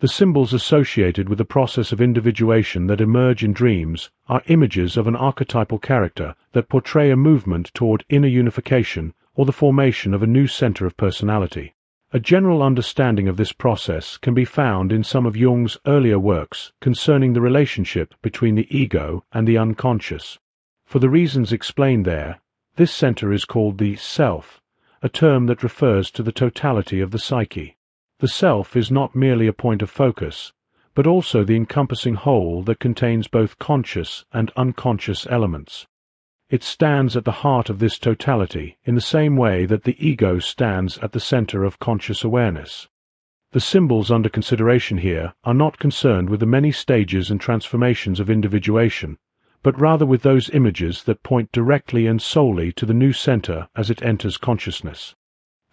The symbols associated with the process of individuation that emerge in dreams are images of an archetypal character that portray a movement toward inner unification or the formation of a new center of personality. A general understanding of this process can be found in some of Jung's earlier works concerning the relationship between the ego and the unconscious. For the reasons explained there, this center is called the self, a term that refers to the totality of the psyche. The self is not merely a point of focus, but also the encompassing whole that contains both conscious and unconscious elements. It stands at the heart of this totality in the same way that the ego stands at the center of conscious awareness. The symbols under consideration here are not concerned with the many stages and transformations of individuation, but rather with those images that point directly and solely to the new center as it enters consciousness.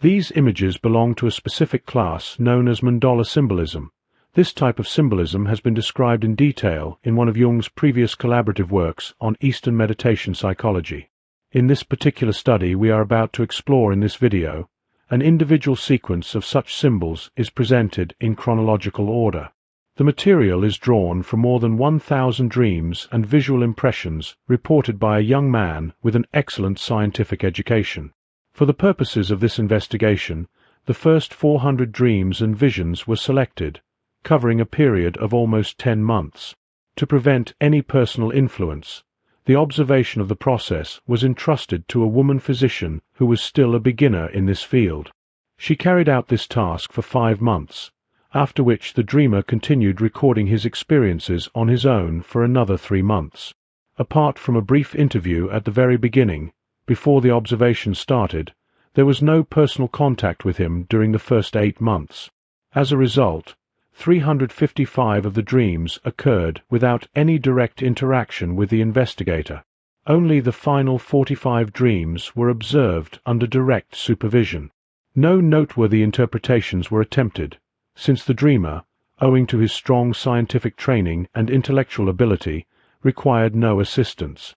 These images belong to a specific class known as mandala symbolism. This type of symbolism has been described in detail in one of Jung's previous collaborative works on Eastern meditation psychology. In this particular study we are about to explore in this video, an individual sequence of such symbols is presented in chronological order. The material is drawn from more than 1,000 dreams and visual impressions reported by a young man with an excellent scientific education. For the purposes of this investigation, the first 400 dreams and visions were selected, covering a period of almost 10 months. To prevent any personal influence, the observation of the process was entrusted to a woman physician who was still a beginner in this field. She carried out this task for 5 months, after which the dreamer continued recording his experiences on his own for another 3 months. Apart from a brief interview at the very beginning, before the observation started, there was no personal contact with him during the first 8 months. As a result, 355 of the dreams occurred without any direct interaction with the investigator. Only the final 45 dreams were observed under direct supervision. No noteworthy interpretations were attempted, since the dreamer, owing to his strong scientific training and intellectual ability, required no assistance.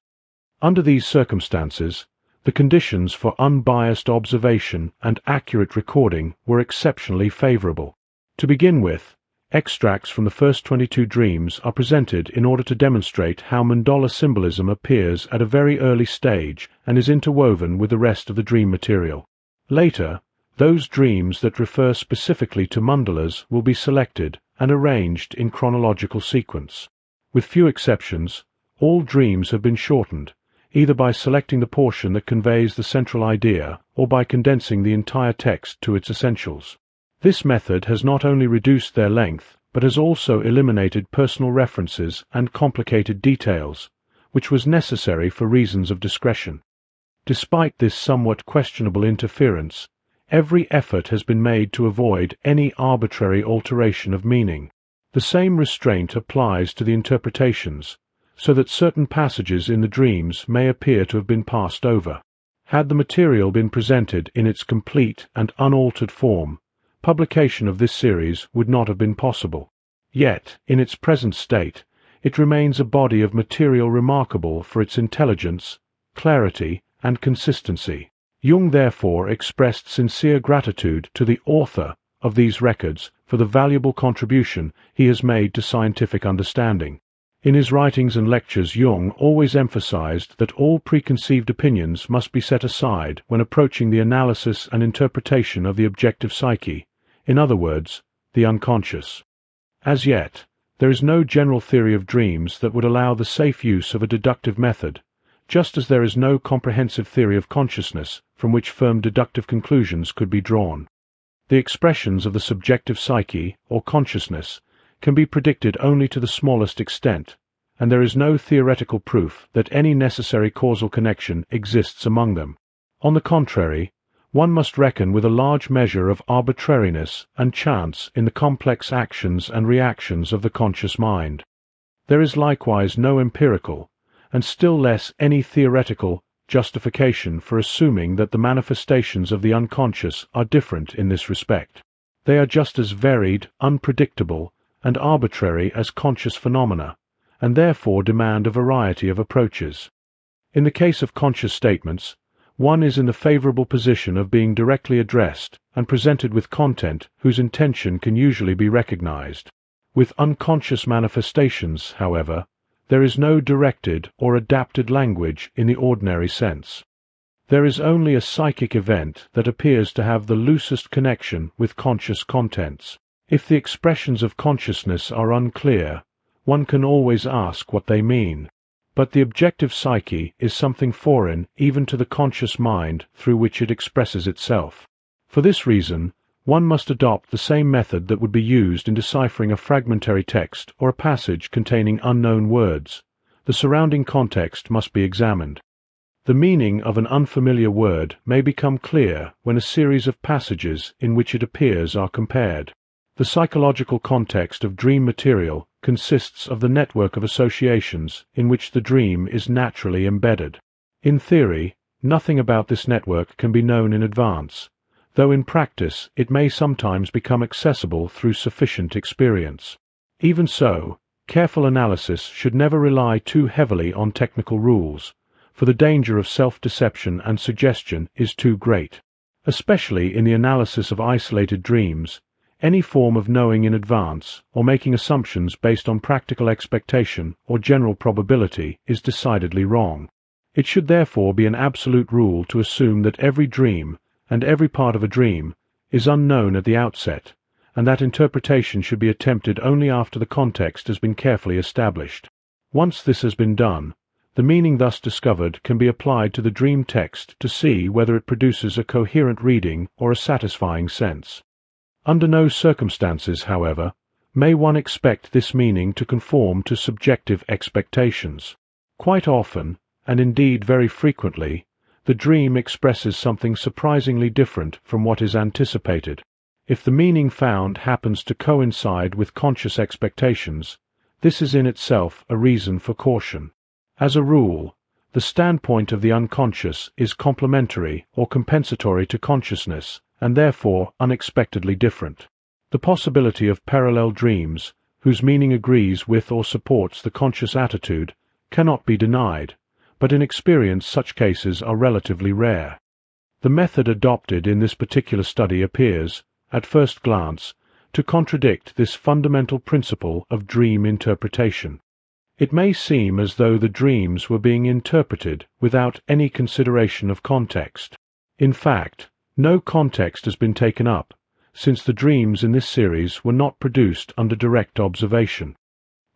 Under these circumstances, the conditions for unbiased observation and accurate recording were exceptionally favorable. To begin with, extracts from the first 22 dreams are presented in order to demonstrate how mandala symbolism appears at a very early stage and is interwoven with the rest of the dream material. Later, those dreams that refer specifically to mandalas will be selected and arranged in chronological sequence. With few exceptions, all dreams have been shortened, either by selecting the portion that conveys the central idea or by condensing the entire text to its essentials. This method has not only reduced their length, but has also eliminated personal references and complicated details, which was necessary for reasons of discretion. Despite this somewhat questionable interference, every effort has been made to avoid any arbitrary alteration of meaning. The same restraint applies to the interpretations, so that certain passages in the dreams may appear to have been passed over. Had the material been presented in its complete and unaltered form, publication of this series would not have been possible. Yet, in its present state, it remains a body of material remarkable for its intelligence, clarity, and consistency. Jung therefore expressed sincere gratitude to the author of these records for the valuable contribution he has made to scientific understanding. In his writings and lectures, Jung always emphasized that all preconceived opinions must be set aside when approaching the analysis and interpretation of the objective psyche, in other words, the unconscious. As yet, there is no general theory of dreams that would allow the safe use of a deductive method, just as there is no comprehensive theory of consciousness from which firm deductive conclusions could be drawn. The expressions of the subjective psyche, or consciousness, can be predicted only to the smallest extent, and there is no theoretical proof that any necessary causal connection exists among them. On the contrary, one must reckon with a large measure of arbitrariness and chance in the complex actions and reactions of the conscious mind. There is likewise no empirical, and still less any theoretical, justification for assuming that the manifestations of the unconscious are different in this respect. They are just as varied, unpredictable, and arbitrary as conscious phenomena, and therefore demand a variety of approaches. In the case of conscious statements, one is in the favorable position of being directly addressed and presented with content whose intention can usually be recognized. With unconscious manifestations, however, there is no directed or adapted language in the ordinary sense. There is only a psychic event that appears to have the loosest connection with conscious contents. If the expressions of consciousness are unclear, one can always ask what they mean. But the objective psyche is something foreign even to the conscious mind through which it expresses itself. For this reason, one must adopt the same method that would be used in deciphering a fragmentary text or a passage containing unknown words. The surrounding context must be examined. The meaning of an unfamiliar word may become clear when a series of passages in which it appears are compared. The psychological context of dream material consists of the network of associations in which the dream is naturally embedded. In theory, nothing about this network can be known in advance, though in practice it may sometimes become accessible through sufficient experience. Even so, careful analysis should never rely too heavily on technical rules, for the danger of self-deception and suggestion is too great. Especially in the analysis of isolated dreams, any form of knowing in advance or making assumptions based on practical expectation or general probability is decidedly wrong. It should therefore be an absolute rule to assume that every dream and every part of a dream is unknown at the outset, and that interpretation should be attempted only after the context has been carefully established. Once this has been done, the meaning thus discovered can be applied to the dream text to see whether it produces a coherent reading or a satisfying sense. Under no circumstances, however, may one expect this meaning to conform to subjective expectations. Quite often, and indeed very frequently, the dream expresses something surprisingly different from what is anticipated. If the meaning found happens to coincide with conscious expectations, this is in itself a reason for caution. As a rule, the standpoint of the unconscious is complementary or compensatory to consciousness, and therefore unexpectedly different. The possibility of parallel dreams, whose meaning agrees with or supports the conscious attitude, cannot be denied, but in experience such cases are relatively rare. The method adopted in this particular study appears, at first glance, to contradict this fundamental principle of dream interpretation. It may seem as though the dreams were being interpreted without any consideration of context. In fact, no context has been taken up, since the dreams in this series were not produced under direct observation.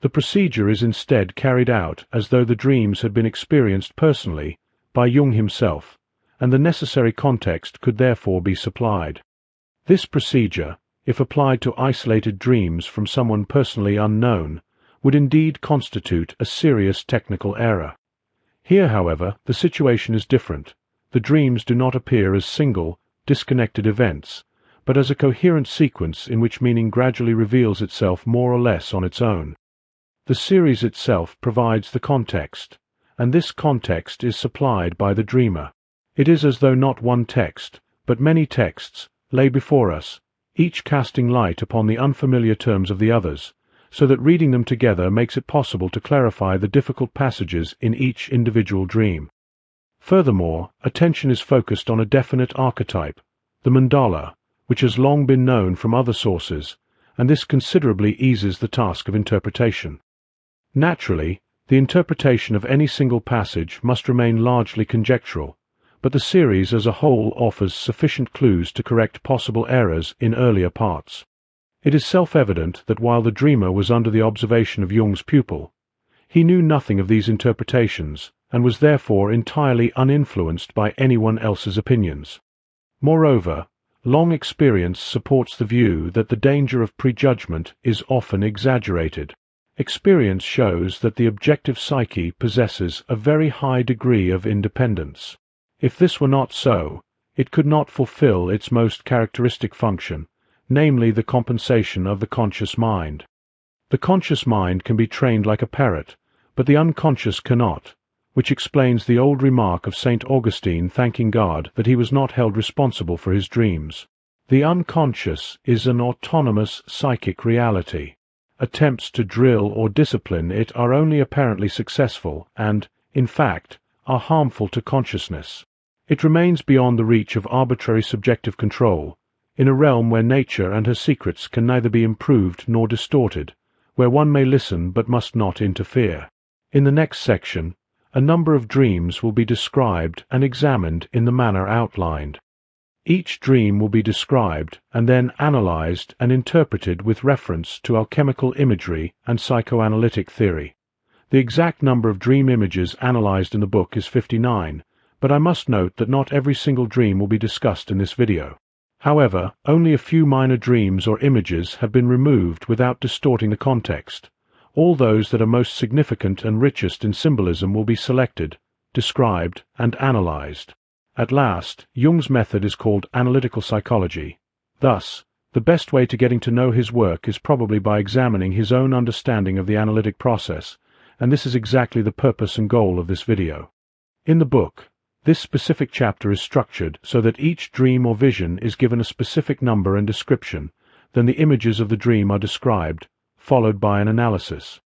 The procedure is instead carried out as though the dreams had been experienced personally by Jung himself, and the necessary context could therefore be supplied. This procedure, if applied to isolated dreams from someone personally unknown, would indeed constitute a serious technical error. Here, however, the situation is different. The dreams do not appear as single, disconnected events, but as a coherent sequence in which meaning gradually reveals itself more or less on its own. The series itself provides the context, and this context is supplied by the dreamer. It is as though not one text, but many texts, lay before us, each casting light upon the unfamiliar terms of the others, so that reading them together makes it possible to clarify the difficult passages in each individual dream. Furthermore, attention is focused on a definite archetype, the mandala, which has long been known from other sources, and this considerably eases the task of interpretation. Naturally, the interpretation of any single passage must remain largely conjectural, but the series as a whole offers sufficient clues to correct possible errors in earlier parts. It is self-evident that while the dreamer was under the observation of Jung's pupil, he knew nothing of these interpretations, and was therefore entirely uninfluenced by anyone else's opinions. Moreover, long experience supports the view that the danger of prejudgment is often exaggerated. Experience shows that the objective psyche possesses a very high degree of independence. If this were not so, it could not fulfill its most characteristic function, namely the compensation of the conscious mind. The conscious mind can be trained like a parrot, but the unconscious cannot, which explains the old remark of St. Augustine thanking God that he was not held responsible for his dreams. The unconscious is an autonomous psychic reality. Attempts to drill or discipline it are only apparently successful and, in fact, are harmful to consciousness. It remains beyond the reach of arbitrary subjective control, in a realm where nature and her secrets can neither be improved nor distorted, where one may listen but must not interfere. In the next section, a number of dreams will be described and examined in the manner outlined. Each dream will be described and then analyzed and interpreted with reference to alchemical imagery and psychoanalytic theory. The exact number of dream images analyzed in the book is 59, but I must note that not every single dream will be discussed in this video. However, only a few minor dreams or images have been removed without distorting the context. All those that are most significant and richest in symbolism will be selected, described, and analyzed. At last, Jung's method is called analytical psychology. Thus, the best way to getting to know his work is probably by examining his own understanding of the analytic process, and this is exactly the purpose and goal of this video. In the book, this specific chapter is structured so that each dream or vision is given a specific number and description, then the images of the dream are described, followed by an analysis.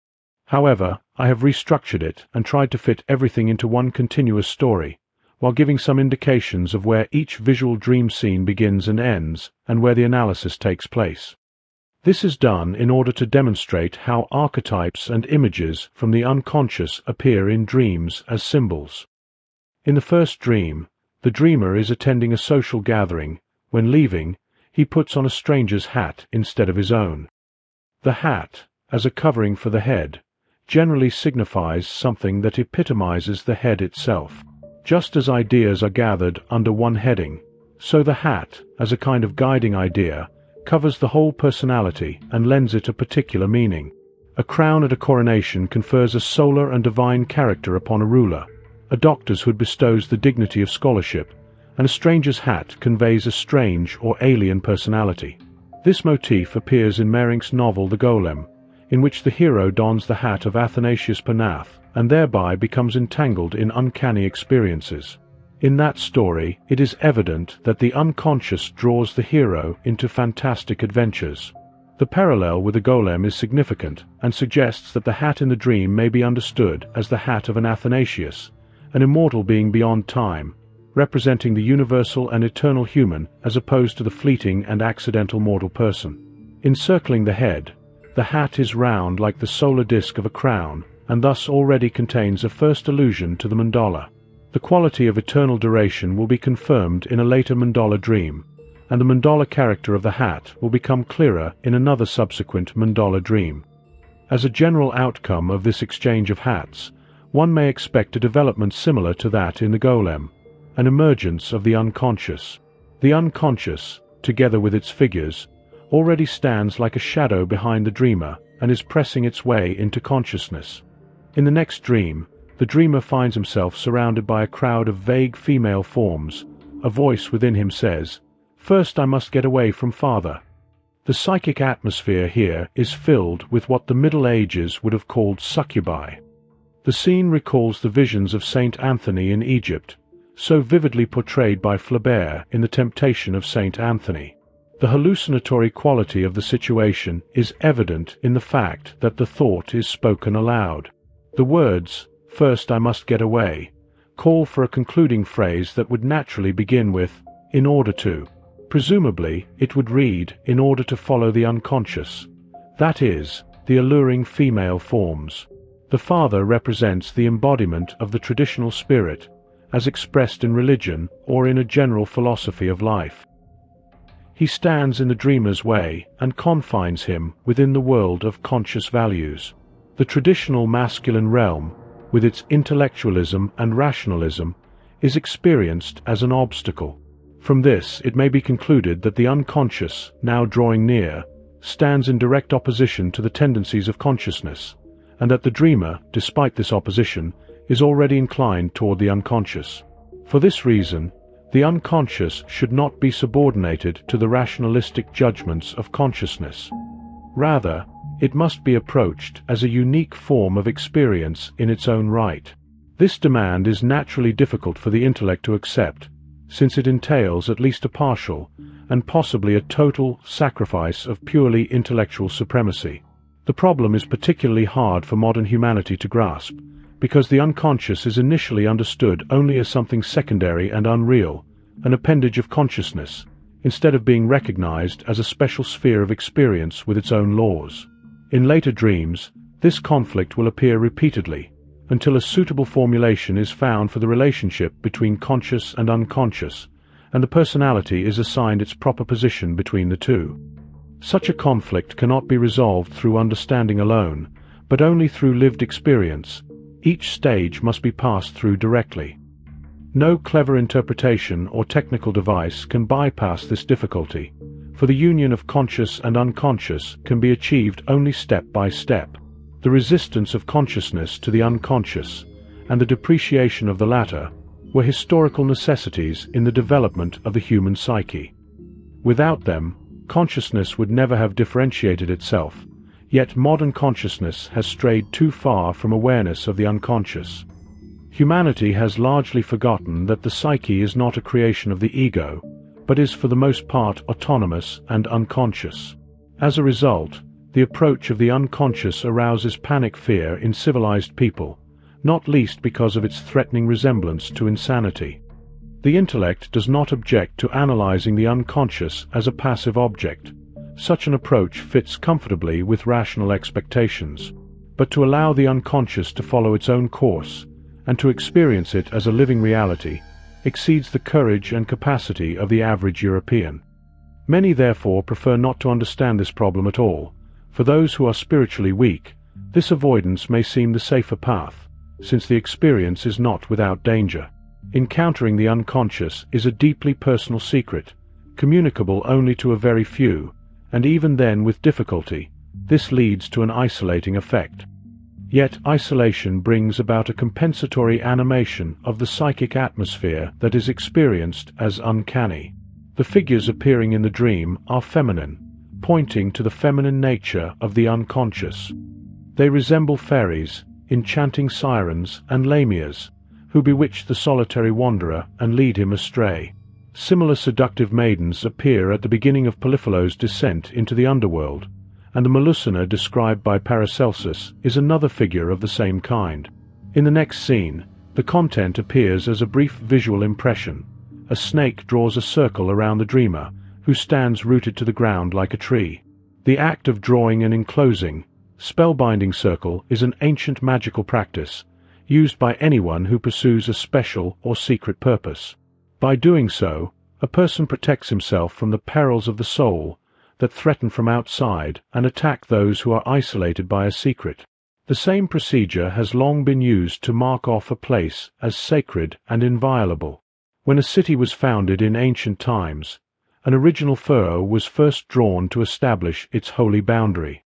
However, I have restructured it and tried to fit everything into one continuous story, while giving some indications of where each visual dream scene begins and ends, and where the analysis takes place. This is done in order to demonstrate how archetypes and images from the unconscious appear in dreams as symbols. In the first dream, the dreamer is attending a social gathering. When leaving, he puts on a stranger's hat instead of his own. The hat, as a covering for the head, generally signifies something that epitomizes the head itself. Just as ideas are gathered under one heading, so the hat, as a kind of guiding idea, covers the whole personality and lends it a particular meaning. A crown at a coronation confers a solar and divine character upon a ruler. A doctor's hood bestows the dignity of scholarship, and a stranger's hat conveys a strange or alien personality. This motif appears in Mehring's novel The Golem, in which the hero dons the hat of Athanasius Panath and thereby becomes entangled in uncanny experiences. In that story, it is evident that the unconscious draws the hero into fantastic adventures. The parallel with the golem is significant and suggests that the hat in the dream may be understood as the hat of an Athanasius, an immortal being beyond time, representing the universal and eternal human as opposed to the fleeting and accidental mortal person. Encircling the head, the hat is round like the solar disk of a crown, and thus already contains a first allusion to the mandala. The quality of eternal duration will be confirmed in a later mandala dream, and the mandala character of the hat will become clearer in another subsequent mandala dream. As a general outcome of this exchange of hats, one may expect a development similar to that in the golem, an emergence of the unconscious. The unconscious, together with its figures, already stands like a shadow behind the dreamer and is pressing its way into consciousness. In the next dream, the dreamer finds himself surrounded by a crowd of vague female forms. A voice within him says, "First I must get away from father." The psychic atmosphere here is filled with what the Middle Ages would have called succubi. The scene recalls the visions of Saint Anthony in Egypt, so vividly portrayed by Flaubert in The Temptation of Saint Anthony. The hallucinatory quality of the situation is evident in the fact that the thought is spoken aloud. The words, "First I must get away," call for a concluding phrase that would naturally begin with, "in order to." Presumably, it would read, "in order to follow the unconscious." That is, the alluring female forms. The father represents the embodiment of the traditional spirit, as expressed in religion or in a general philosophy of life. He stands in the dreamer's way and confines him within the world of conscious values. The traditional masculine realm, with its intellectualism and rationalism, is experienced as an obstacle. From this, it may be concluded that the unconscious, now drawing near, stands in direct opposition to the tendencies of consciousness, and that the dreamer, despite this opposition, is already inclined toward the unconscious. For this reason, the unconscious should not be subordinated to the rationalistic judgments of consciousness. Rather, it must be approached as a unique form of experience in its own right. This demand is naturally difficult for the intellect to accept, since it entails at least a partial, and possibly a total, sacrifice of purely intellectual supremacy. The problem is particularly hard for modern humanity to grasp, because the unconscious is initially understood only as something secondary and unreal, an appendage of consciousness, instead of being recognized as a special sphere of experience with its own laws. In later dreams, this conflict will appear repeatedly, until a suitable formulation is found for the relationship between conscious and unconscious, and the personality is assigned its proper position between the two. Such a conflict cannot be resolved through understanding alone, but only through lived experience. Each stage must be passed through directly. No clever interpretation or technical device can bypass this difficulty, for the union of conscious and unconscious can be achieved only step by step. The resistance of consciousness to the unconscious, and the depreciation of the latter, were historical necessities in the development of the human psyche. Without them, consciousness would never have differentiated itself, yet modern consciousness has strayed too far from awareness of the unconscious. Humanity has largely forgotten that the psyche is not a creation of the ego, but is for the most part autonomous and unconscious. As a result, the approach of the unconscious arouses panic fear in civilized people, not least because of its threatening resemblance to insanity. The intellect does not object to analyzing the unconscious as a passive object. Such an approach fits comfortably with rational expectations. But to allow the unconscious to follow its own course, and to experience it as a living reality, exceeds the courage and capacity of the average European. Many therefore prefer not to understand this problem at all. For those who are spiritually weak, this avoidance may seem the safer path, since the experience is not without danger. Encountering the unconscious is a deeply personal secret, communicable only to a very few, and even then with difficulty. This leads to an isolating effect. Yet isolation brings about a compensatory animation of the psychic atmosphere that is experienced as uncanny. The figures appearing in the dream are feminine, pointing to the feminine nature of the unconscious. They resemble fairies, enchanting sirens, and lamias, who bewitch the solitary wanderer and lead him astray. Similar seductive maidens appear at the beginning of Polyphelo's descent into the underworld, and the Melusina described by Paracelsus is another figure of the same kind. In the next scene, the content appears as a brief visual impression. A snake draws a circle around the dreamer, who stands rooted to the ground like a tree. The act of drawing an enclosing, spellbinding circle is an ancient magical practice, used by anyone who pursues a special or secret purpose. By doing so, a person protects himself from the perils of the soul that threaten from outside and attack those who are isolated by a secret. The same procedure has long been used to mark off a place as sacred and inviolable. When a city was founded in ancient times, an original furrow was first drawn to establish its holy boundary.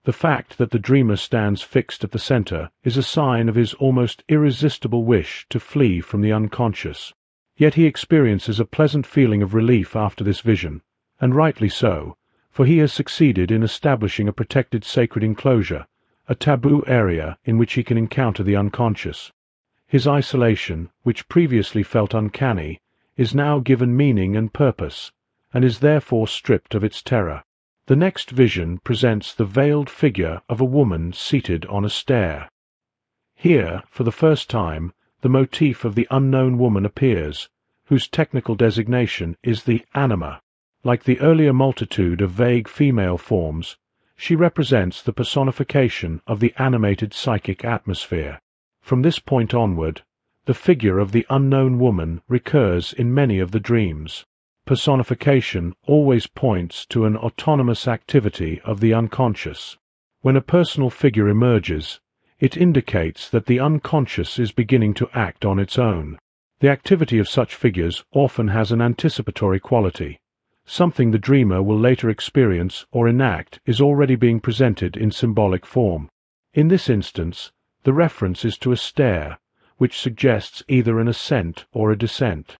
The fact that the dreamer stands fixed at the center is a sign of his almost irresistible wish to flee from the unconscious. Yet he experiences a pleasant feeling of relief after this vision, and rightly so, for he has succeeded in establishing a protected sacred enclosure, a taboo area in which he can encounter the unconscious. His isolation, which previously felt uncanny, is now given meaning and purpose, and is therefore stripped of its terror. The next vision presents the veiled figure of a woman seated on a stair. Here, for the first time, the motif of the unknown woman appears, whose technical designation is the anima. Like the earlier multitude of vague female forms, she represents the personification of the animated psychic atmosphere. From this point onward, the figure of the unknown woman recurs in many of the dreams. Personification always points to an autonomous activity of the unconscious. When a personal figure emerges, it indicates that the unconscious is beginning to act on its own. The activity of such figures often has an anticipatory quality. Something the dreamer will later experience or enact is already being presented in symbolic form. In this instance, the reference is to a stair, which suggests either an ascent or a descent.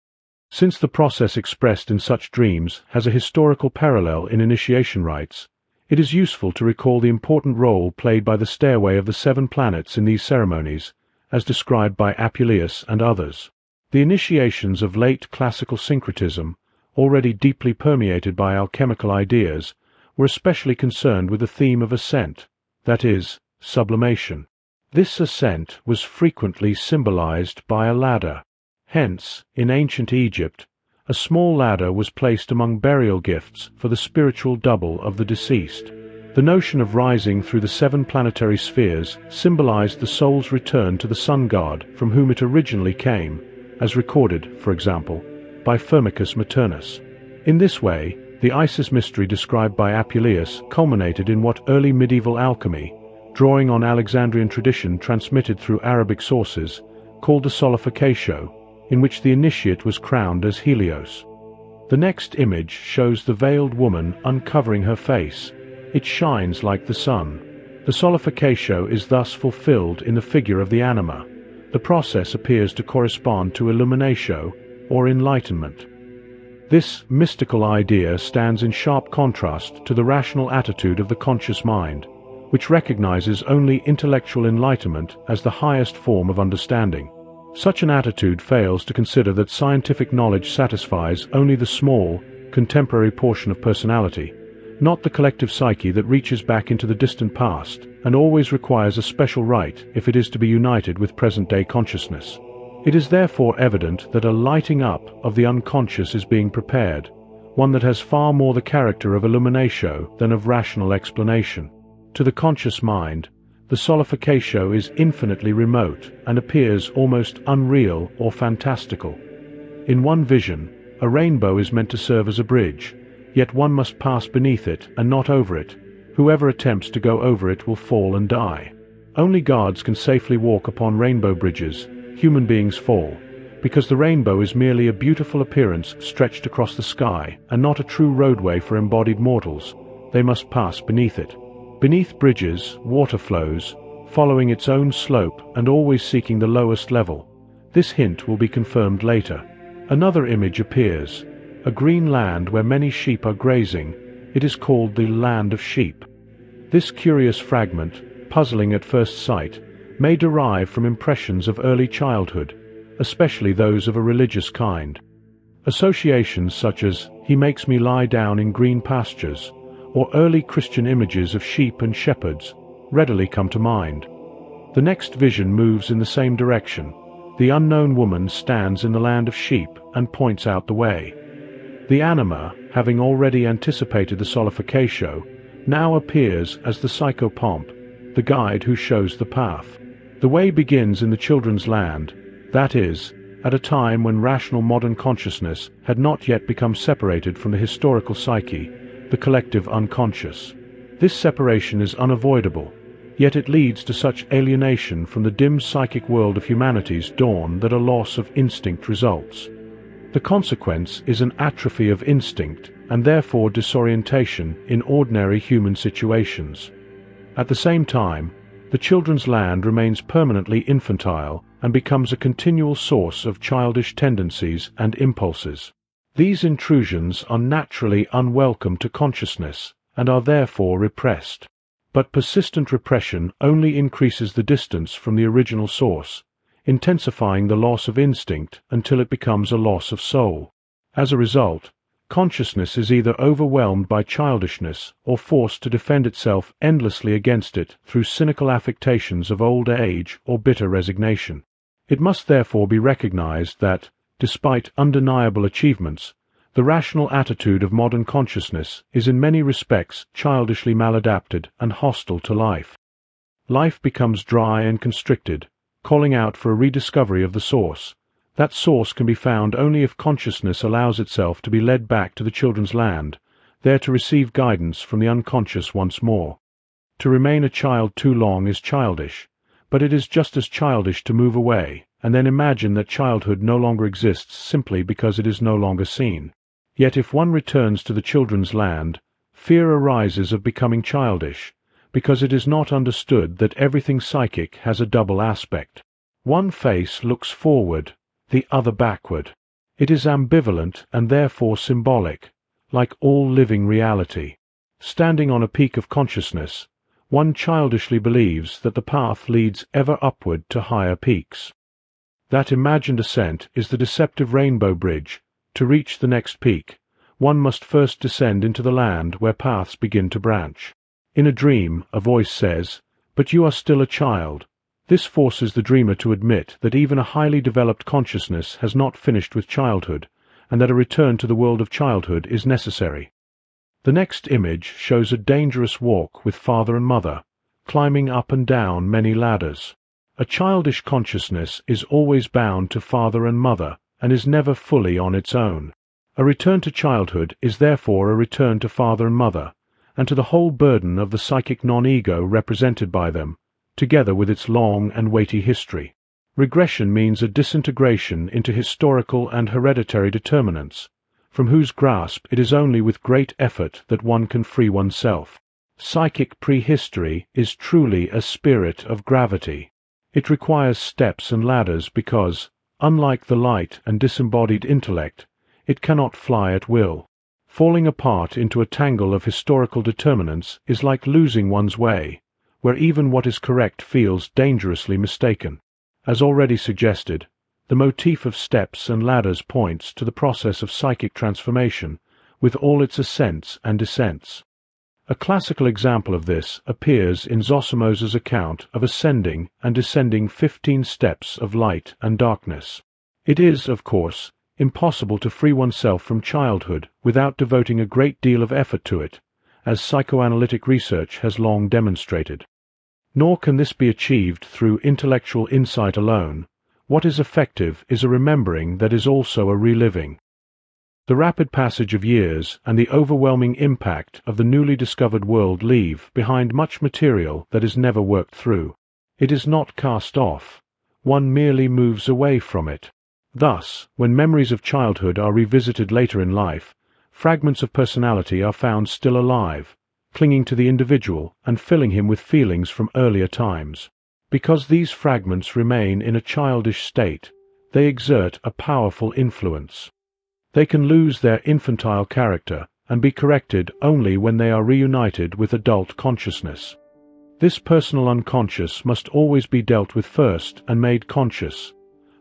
Since the process expressed in such dreams has a historical parallel in initiation rites, it is useful to recall the important role played by the stairway of the 7 planets in these ceremonies, as described by Apuleius and others. The initiations of late classical syncretism, already deeply permeated by alchemical ideas, were especially concerned with the theme of ascent, that is, sublimation. This ascent was frequently symbolized by a ladder. Hence, in ancient Egypt, a small ladder was placed among burial gifts for the spiritual double of the deceased. The notion of rising through the 7 planetary spheres symbolized the soul's return to the sun god from whom it originally came, as recorded, for example, by Firmicus Maternus. In this way, the Isis mystery described by Apuleius culminated in what early medieval alchemy, drawing on Alexandrian tradition transmitted through Arabic sources, called the solificatio, in which the initiate was crowned as Helios. The next image shows the veiled woman uncovering her face. It shines like the sun. The solificatio is thus fulfilled in the figure of the anima. The process appears to correspond to illuminatio, or enlightenment. This mystical idea stands in sharp contrast to the rational attitude of the conscious mind, which recognizes only intellectual enlightenment as the highest form of understanding. Such an attitude fails to consider that scientific knowledge satisfies only the small, contemporary portion of personality, not the collective psyche that reaches back into the distant past and always requires a special rite if it is to be united with present-day consciousness. It is therefore evident that a lighting up of the unconscious is being prepared, one that has far more the character of illuminatio than of rational explanation. To the conscious mind, the solificatio is infinitely remote and appears almost unreal or fantastical. In one vision, a rainbow is meant to serve as a bridge, yet one must pass beneath it and not over it. Whoever attempts to go over it will fall and die. Only gods can safely walk upon rainbow bridges. Human beings fall, because the rainbow is merely a beautiful appearance stretched across the sky and not a true roadway for embodied mortals. They must pass beneath it. Beneath bridges, water flows, following its own slope and always seeking the lowest level. This hint will be confirmed later. Another image appears, a green land where many sheep are grazing. It is called the land of sheep. This curious fragment, puzzling at first sight, may derive from impressions of early childhood, especially those of a religious kind. Associations such as, "He makes me lie down in green pastures," or early Christian images of sheep and shepherds, readily come to mind. The next vision moves in the same direction. The unknown woman stands in the land of sheep and points out the way. The anima, having already anticipated the solificatio, now appears as the psychopomp, the guide who shows the path. The way begins in the children's land, that is, at a time when rational modern consciousness had not yet become separated from the historical psyche, the collective unconscious. This separation is unavoidable, yet it leads to such alienation from the dim psychic world of humanity's dawn that a loss of instinct results. The consequence is an atrophy of instinct and therefore disorientation in ordinary human situations. At the same time, the children's land remains permanently infantile and becomes a continual source of childish tendencies and impulses. These intrusions are naturally unwelcome to consciousness and are therefore repressed. But persistent repression only increases the distance from the original source, intensifying the loss of instinct until it becomes a loss of soul. As a result, consciousness is either overwhelmed by childishness or forced to defend itself endlessly against it through cynical affectations of old age or bitter resignation. It must therefore be recognized that, despite undeniable achievements, the rational attitude of modern consciousness is in many respects childishly maladapted and hostile to life. Life becomes dry and constricted, calling out for a rediscovery of the source. That source can be found only if consciousness allows itself to be led back to the children's land, there to receive guidance from the unconscious once more. To remain a child too long is childish, but it is just as childish to move away, and then imagine that childhood no longer exists simply because it is no longer seen. Yet if one returns to the children's land, fear arises of becoming childish, because it is not understood that everything psychic has a double aspect. One face looks forward, the other backward. It is ambivalent and therefore symbolic, like all living reality. Standing on a peak of consciousness, one childishly believes that the path leads ever upward to higher peaks. That imagined ascent is the deceptive rainbow bridge. To reach the next peak, one must first descend into the land where paths begin to branch. In a dream, a voice says, "But you are still a child." This forces the dreamer to admit that even a highly developed consciousness has not finished with childhood, and that a return to the world of childhood is necessary. The next image shows a dangerous walk with father and mother, climbing up and down many ladders. A childish consciousness is always bound to father and mother and is never fully on its own. A return to childhood is therefore a return to father and mother, and to the whole burden of the psychic non-ego represented by them, together with its long and weighty history. Regression means a disintegration into historical and hereditary determinants, from whose grasp it is only with great effort that one can free oneself. Psychic prehistory is truly a spirit of gravity. It requires steps and ladders because, unlike the light and disembodied intellect, it cannot fly at will. Falling apart into a tangle of historical determinants is like losing one's way, where even what is correct feels dangerously mistaken. As already suggested, the motif of steps and ladders points to the process of psychic transformation, with all its ascents and descents. A classical example of this appears in Zosimos's account of ascending and descending 15 steps of light and darkness. It is, of course, impossible to free oneself from childhood without devoting a great deal of effort to it, as psychoanalytic research has long demonstrated. Nor can this be achieved through intellectual insight alone. What is effective is a remembering that is also a reliving. The rapid passage of years and the overwhelming impact of the newly discovered world leave behind much material that is never worked through. It is not cast off. One merely moves away from it. Thus, when memories of childhood are revisited later in life, fragments of personality are found still alive, clinging to the individual and filling him with feelings from earlier times. Because these fragments remain in a childish state, they exert a powerful influence. They can lose their infantile character and be corrected only when they are reunited with adult consciousness. This personal unconscious must always be dealt with first and made conscious.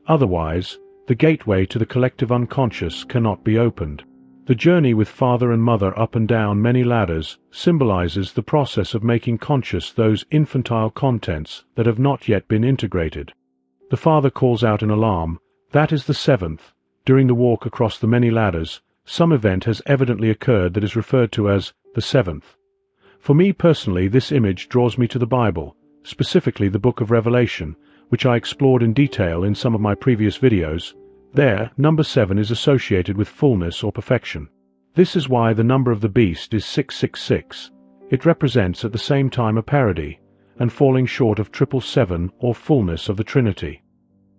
Otherwise, the gateway to the collective unconscious cannot be opened. The journey with father and mother up and down many ladders symbolizes the process of making conscious those infantile contents that have not yet been integrated. The father calls out an alarm. That is the seventh. During the walk across the many ladders, some event has evidently occurred that is referred to as the seventh. For me personally, this image draws me to the Bible, specifically the book of Revelation, which I explored in detail in some of my previous videos. There, number 7 is associated with fullness or perfection. This is why the number of the beast is 666. It represents at the same time a parody, and falling short of 777 or fullness of the Trinity.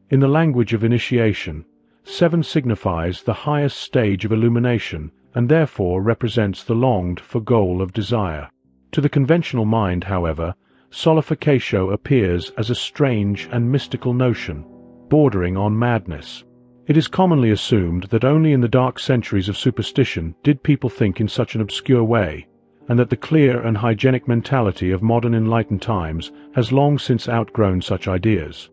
In the language of initiation, 7 signifies the highest stage of illumination and therefore represents the longed-for goal of desire. To the conventional mind, however, solificatio appears as a strange and mystical notion, bordering on madness. It is commonly assumed that only in the dark centuries of superstition did people think in such an obscure way, and that the clear and hygienic mentality of modern enlightened times has long since outgrown such ideas.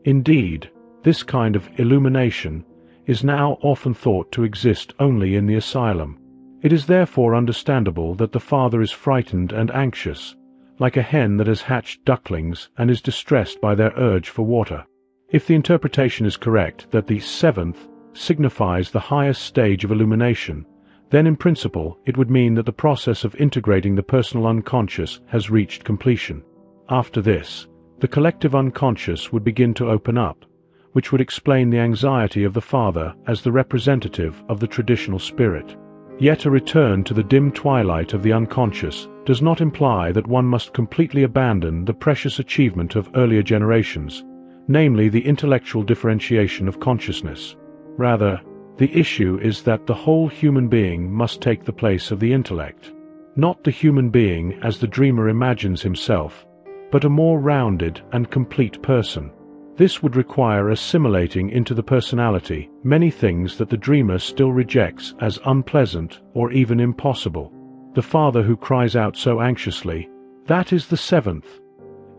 Indeed, this kind of illumination is now often thought to exist only in the asylum. It is therefore understandable that the father is frightened and anxious, like a hen that has hatched ducklings and is distressed by their urge for water. If the interpretation is correct that the 7th signifies the highest stage of illumination, then in principle it would mean that the process of integrating the personal unconscious has reached completion. After this, the collective unconscious would begin to open up, which would explain the anxiety of the father as the representative of the traditional spirit. Yet a return to the dim twilight of the unconscious does not imply that one must completely abandon the precious achievement of earlier generations, namely the intellectual differentiation of consciousness. Rather, the issue is that the whole human being must take the place of the intellect. Not the human being as the dreamer imagines himself, but a more rounded and complete person. This would require assimilating into the personality many things that the dreamer still rejects as unpleasant or even impossible. The father who cries out so anxiously, "That is the 7th,"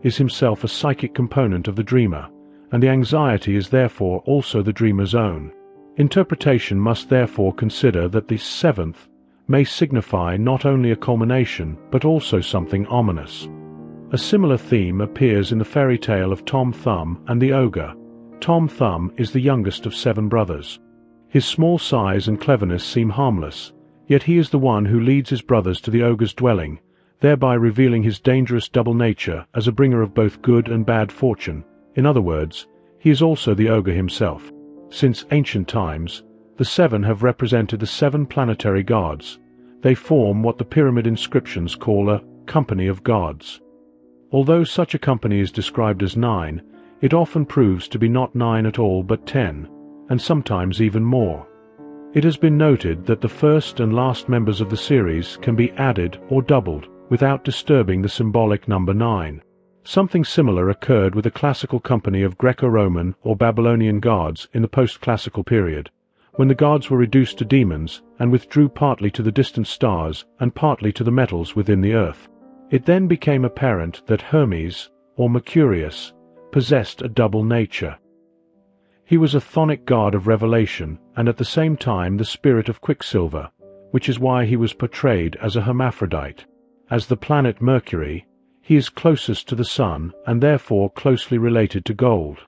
is himself a psychic component of the dreamer, and the anxiety is therefore also the dreamer's own. Interpretation must therefore consider that the 7th may signify not only a culmination but also something ominous. A similar theme appears in the fairy tale of Tom Thumb and the Ogre. Tom Thumb is the youngest of 7 brothers. His small size and cleverness seem harmless, Yet he is the one who leads his brothers to the ogre's dwelling, thereby revealing his dangerous double nature as a bringer of both good and bad fortune. In other words, he is also the ogre himself. Since ancient times, the seven have represented the seven planetary gods. They form what the pyramid inscriptions call a company of gods. Although such a company is described as 9, it often proves to be not 9 at all but 10, and sometimes even more. It has been noted that the first and last members of the series can be added or doubled without disturbing the symbolic number 9. Something similar occurred with a classical company of Greco-Roman or Babylonian gods in the post-classical period, when the gods were reduced to demons and withdrew partly to the distant stars and partly to the metals within the earth. It then became apparent that Hermes, or Mercurius, possessed a double nature. He was a chthonic god of revelation and at the same time the spirit of quicksilver, which is why he was portrayed as a hermaphrodite. As the planet Mercury, he is closest to the sun and therefore closely related to gold.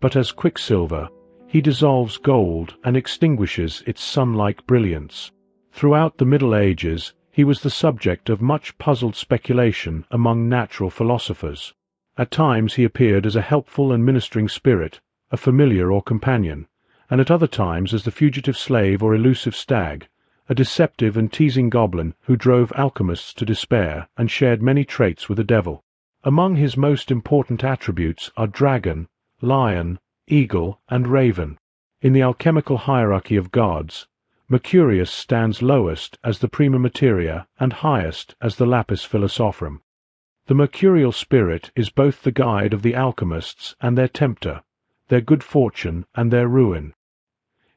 But as quicksilver, he dissolves gold and extinguishes its sun-like brilliance. Throughout the Middle Ages, he was the subject of much puzzled speculation among natural philosophers. At times he appeared as a helpful and ministering spirit, a familiar or companion, and at other times as the fugitive slave or elusive stag, a deceptive and teasing goblin who drove alchemists to despair and shared many traits with the devil. Among his most important attributes are dragon, lion, eagle, and raven. In the alchemical hierarchy of gods, Mercurius stands lowest as the prima materia and highest as the lapis philosophorum. The mercurial spirit is both the guide of the alchemists and their tempter, their good fortune and their ruin.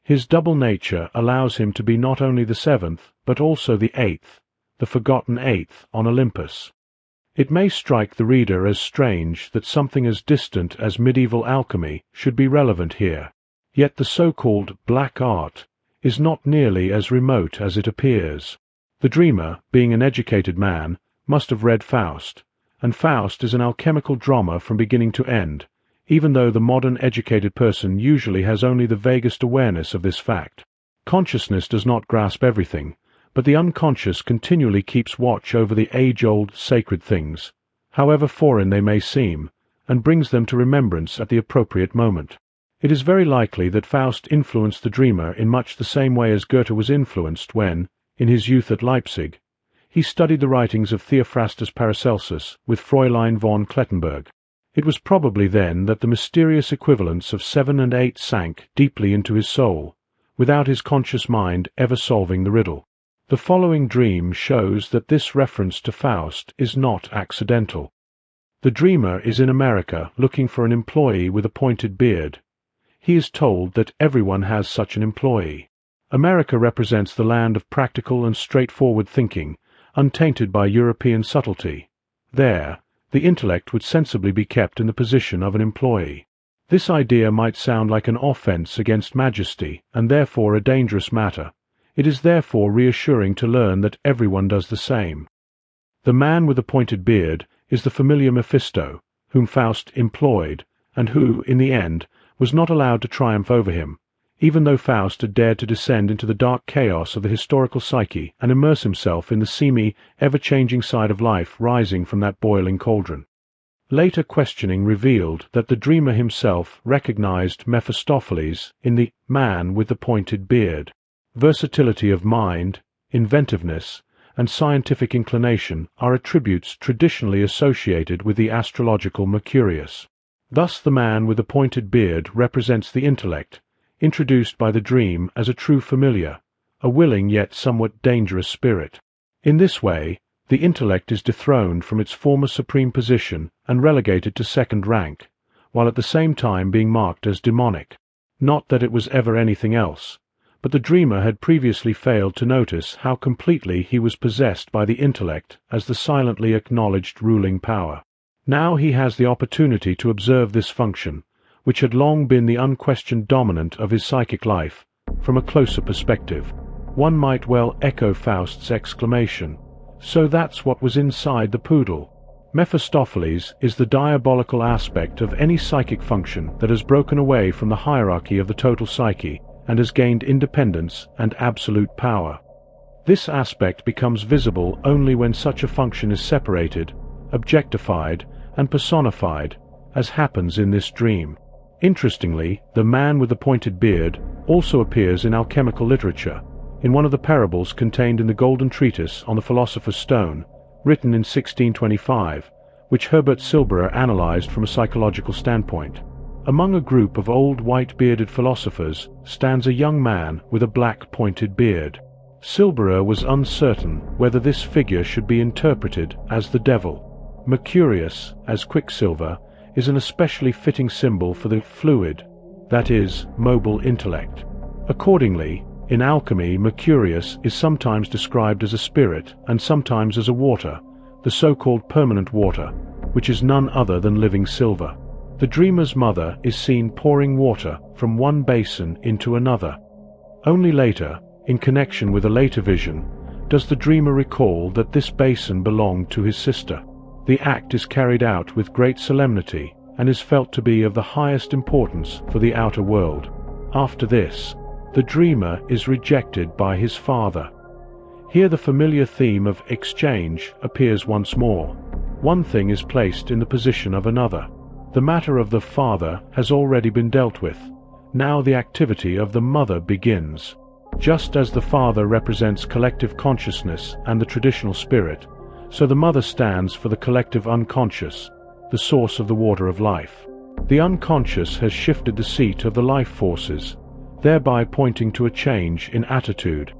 His double nature allows him to be not only the seventh, but also the eighth, the forgotten eighth on Olympus. It may strike the reader as strange that something as distant as medieval alchemy should be relevant here, yet the so-called black art is not nearly as remote as it appears. The dreamer, being an educated man, must have read Faust, and Faust is an alchemical drama from beginning to end, even though the modern educated person usually has only the vaguest awareness of this fact. Consciousness does not grasp everything, but the unconscious continually keeps watch over the age-old sacred things, however foreign they may seem, and brings them to remembrance at the appropriate moment. It is very likely that Faust influenced the dreamer in much the same way as Goethe was influenced when, in his youth at Leipzig, he studied the writings of Theophrastus Paracelsus with Fräulein von Klettenberg. It was probably then that the mysterious equivalence of 7 and 8 sank deeply into his soul, without his conscious mind ever solving the riddle. The following dream shows that this reference to Faust is not accidental. The dreamer is in America looking for an employee with a pointed beard. He is told that everyone has such an employee. America represents the land of practical and straightforward thinking, untainted by European subtlety. There, the intellect would sensibly be kept in the position of an employee. This idea might sound like an offense against majesty, and therefore a dangerous matter. It is therefore reassuring to learn that everyone does the same. The man with the pointed beard is the familiar Mephisto, whom Faust employed, and who, in the end, was not allowed to triumph over him, even though Faust had dared to descend into the dark chaos of the historical psyche and immerse himself in the seamy, ever-changing side of life rising from that boiling cauldron. Later questioning revealed that the dreamer himself recognized Mephistopheles in the man with the pointed beard. Versatility of mind, inventiveness, and scientific inclination are attributes traditionally associated with the astrological Mercurius. Thus the man with the pointed beard represents the intellect, introduced by the dream as a true familiar, a willing yet somewhat dangerous spirit. In this way, the intellect is dethroned from its former supreme position and relegated to second rank, while at the same time being marked as demonic. Not that it was ever anything else, but the dreamer had previously failed to notice how completely he was possessed by the intellect as the silently acknowledged ruling power. Now he has the opportunity to observe this function, which had long been the unquestioned dominant of his psychic life, from a closer perspective. One might well echo Faust's exclamation, "So that's what was inside the poodle." Mephistopheles is the diabolical aspect of any psychic function that has broken away from the hierarchy of the total psyche and has gained independence and absolute power. This aspect becomes visible only when such a function is separated, objectified, and personified, as happens in this dream. Interestingly, the man with the pointed beard also appears in alchemical literature, in one of the parables contained in the Golden Treatise on the Philosopher's Stone, written in 1625, which Herbert Silberer analyzed from a psychological standpoint. Among a group of old white-bearded philosophers stands a young man with a black pointed beard. Silberer was uncertain whether this figure should be interpreted as the devil. Mercurius, as Quicksilver, is an especially fitting symbol for the fluid, that is, mobile intellect. Accordingly, in alchemy, Mercurius is sometimes described as a spirit and sometimes as a water, the so-called permanent water, which is none other than living silver. The dreamer's mother is seen pouring water from one basin into another. Only later, in connection with a later vision, does the dreamer recall that this basin belonged to his sister. The act is carried out with great solemnity and is felt to be of the highest importance for the outer world. After this, the dreamer is rejected by his father. Here the familiar theme of exchange appears once more. One thing is placed in the position of another. The matter of the father has already been dealt with. Now the activity of the mother begins. Just as the father represents collective consciousness and the traditional spirit, so the mother stands for the collective unconscious, the source of the water of life. The unconscious has shifted the seat of the life forces, thereby pointing to a change in attitude.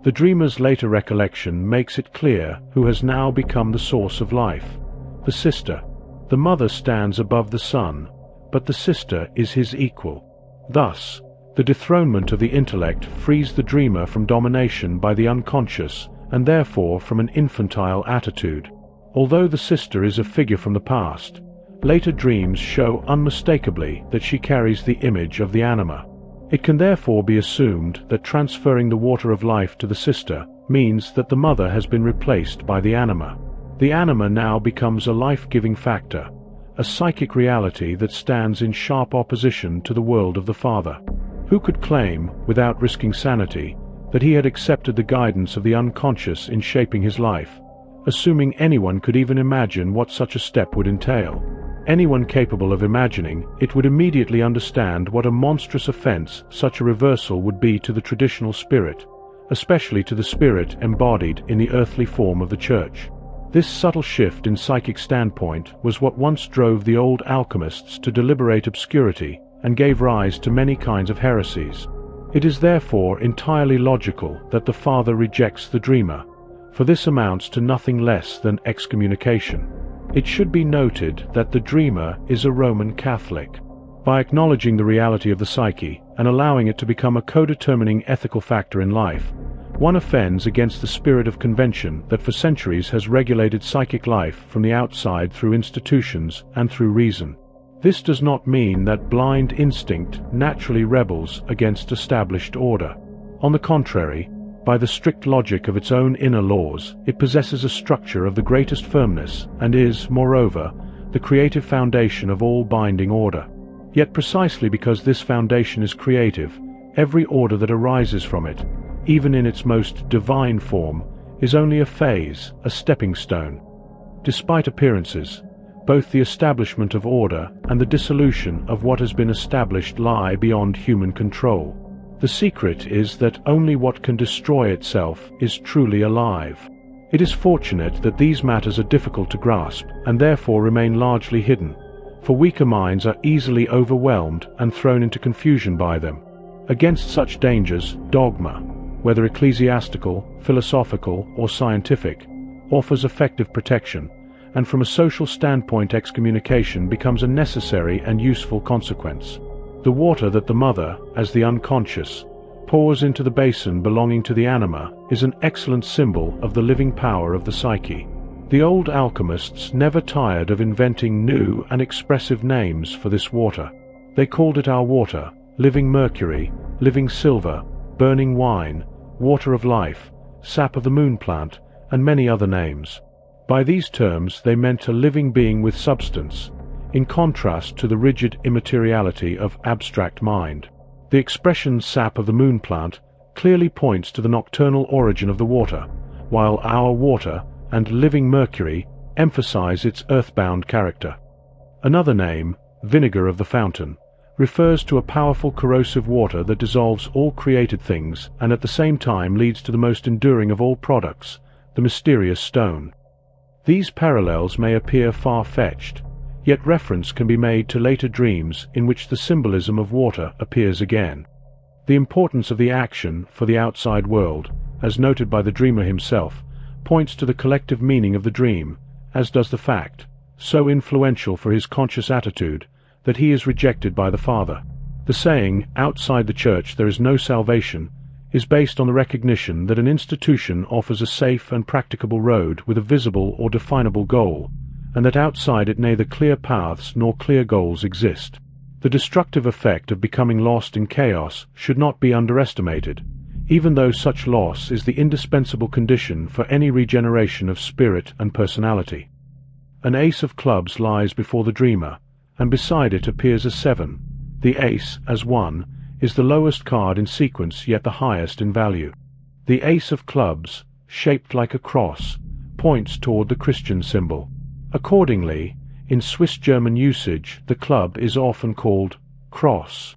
The dreamer's later recollection makes it clear who has now become the source of life. The sister. The mother stands above the son, but the sister is his equal. Thus, the dethronement of the intellect frees the dreamer from domination by the unconscious and therefore from an infantile attitude. Although the sister is a figure from the past, later dreams show unmistakably that she carries the image of the anima. It can therefore be assumed that transferring the water of life to the sister means that the mother has been replaced by the anima. The anima now becomes a life-giving factor, a psychic reality that stands in sharp opposition to the world of the father. Who could claim, without risking sanity, that he had accepted the guidance of the unconscious in shaping his life, assuming anyone could even imagine what such a step would entail? Anyone capable of imagining it would immediately understand what a monstrous offense such a reversal would be to the traditional spirit, especially to the spirit embodied in the earthly form of the Church. This subtle shift in psychic standpoint was what once drove the old alchemists to deliberate obscurity and gave rise to many kinds of heresies. It is therefore entirely logical that the father rejects the dreamer, for this amounts to nothing less than excommunication. It should be noted that the dreamer is a Roman Catholic. By acknowledging the reality of the psyche and allowing it to become a co-determining ethical factor in life, one offends against the spirit of convention that for centuries has regulated psychic life from the outside through institutions and through reason. This does not mean that blind instinct naturally rebels against established order. On the contrary, by the strict logic of its own inner laws, it possesses a structure of the greatest firmness and is, moreover, the creative foundation of all binding order. Yet precisely because this foundation is creative, every order that arises from it, even in its most divine form, is only a phase, a stepping stone. Despite appearances, both the establishment of order and the dissolution of what has been established lie beyond human control. The secret is that only what can destroy itself is truly alive. It is fortunate that these matters are difficult to grasp and therefore remain largely hidden, for weaker minds are easily overwhelmed and thrown into confusion by them. Against such dangers, dogma, whether ecclesiastical, philosophical, or scientific, offers effective protection, and from a social standpoint excommunication becomes a necessary and useful consequence. The water that the mother, as the unconscious, pours into the basin belonging to the anima is an excellent symbol of the living power of the psyche. The old alchemists never tired of inventing new and expressive names for this water. They called it our water, living mercury, living silver, burning wine, water of life, sap of the moon plant, and many other names. By these terms they meant a living being with substance, in contrast to the rigid immateriality of abstract mind. The expression sap of the moon plant clearly points to the nocturnal origin of the water, while our water and living mercury emphasize its earthbound character. Another name, vinegar of the fountain, refers to a powerful corrosive water that dissolves all created things and at the same time leads to the most enduring of all products, the mysterious stone. These parallels may appear far-fetched, yet reference can be made to later dreams in which the symbolism of water appears again. The importance of the action for the outside world, as noted by the dreamer himself, points to the collective meaning of the dream, as does the fact, so influential for his conscious attitude, that he is rejected by the Father. The saying, "outside the church there is no salvation," is based on the recognition that an institution offers a safe and practicable road with a visible or definable goal, and that outside it neither clear paths nor clear goals exist. The destructive effect of becoming lost in chaos should not be underestimated, even though such loss is the indispensable condition for any regeneration of spirit and personality. An ace of clubs lies before the dreamer, and beside it appears a 7. The ace, as 1, is the lowest card in sequence yet the highest in value. The ace of clubs, shaped like a cross, points toward the Christian symbol. Accordingly, in Swiss-German usage, the club is often called cross.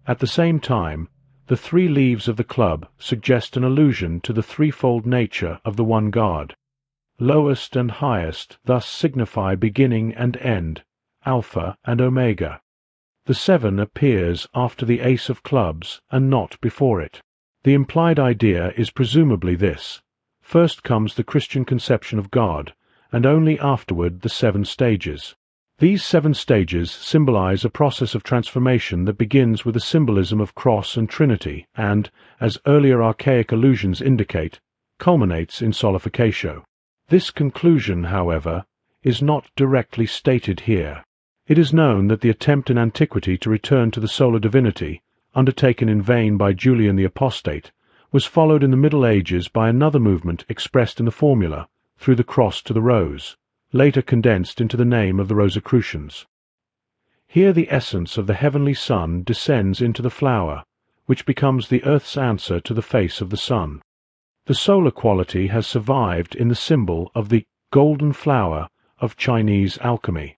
At the same time, the 3 leaves of the club suggest an allusion to the threefold nature of the one God. Lowest and highest thus signify beginning and end, Alpha and Omega. The 7 appears after the ace of clubs and not before it. The implied idea is presumably this: first comes the Christian conception of God, and only afterward the 7 stages. These 7 stages symbolize a process of transformation that begins with a symbolism of cross and trinity and, as earlier archaic allusions indicate, culminates in solification. This conclusion, however, is not directly stated here. It is known that the attempt in antiquity to return to the solar divinity, undertaken in vain by Julian the Apostate, was followed in the Middle Ages by another movement expressed in the formula, through the cross to the rose, later condensed into the name of the Rosicrucians. Here the essence of the heavenly sun descends into the flower, which becomes the earth's answer to the face of the sun. The solar quality has survived in the symbol of the golden flower of Chinese alchemy.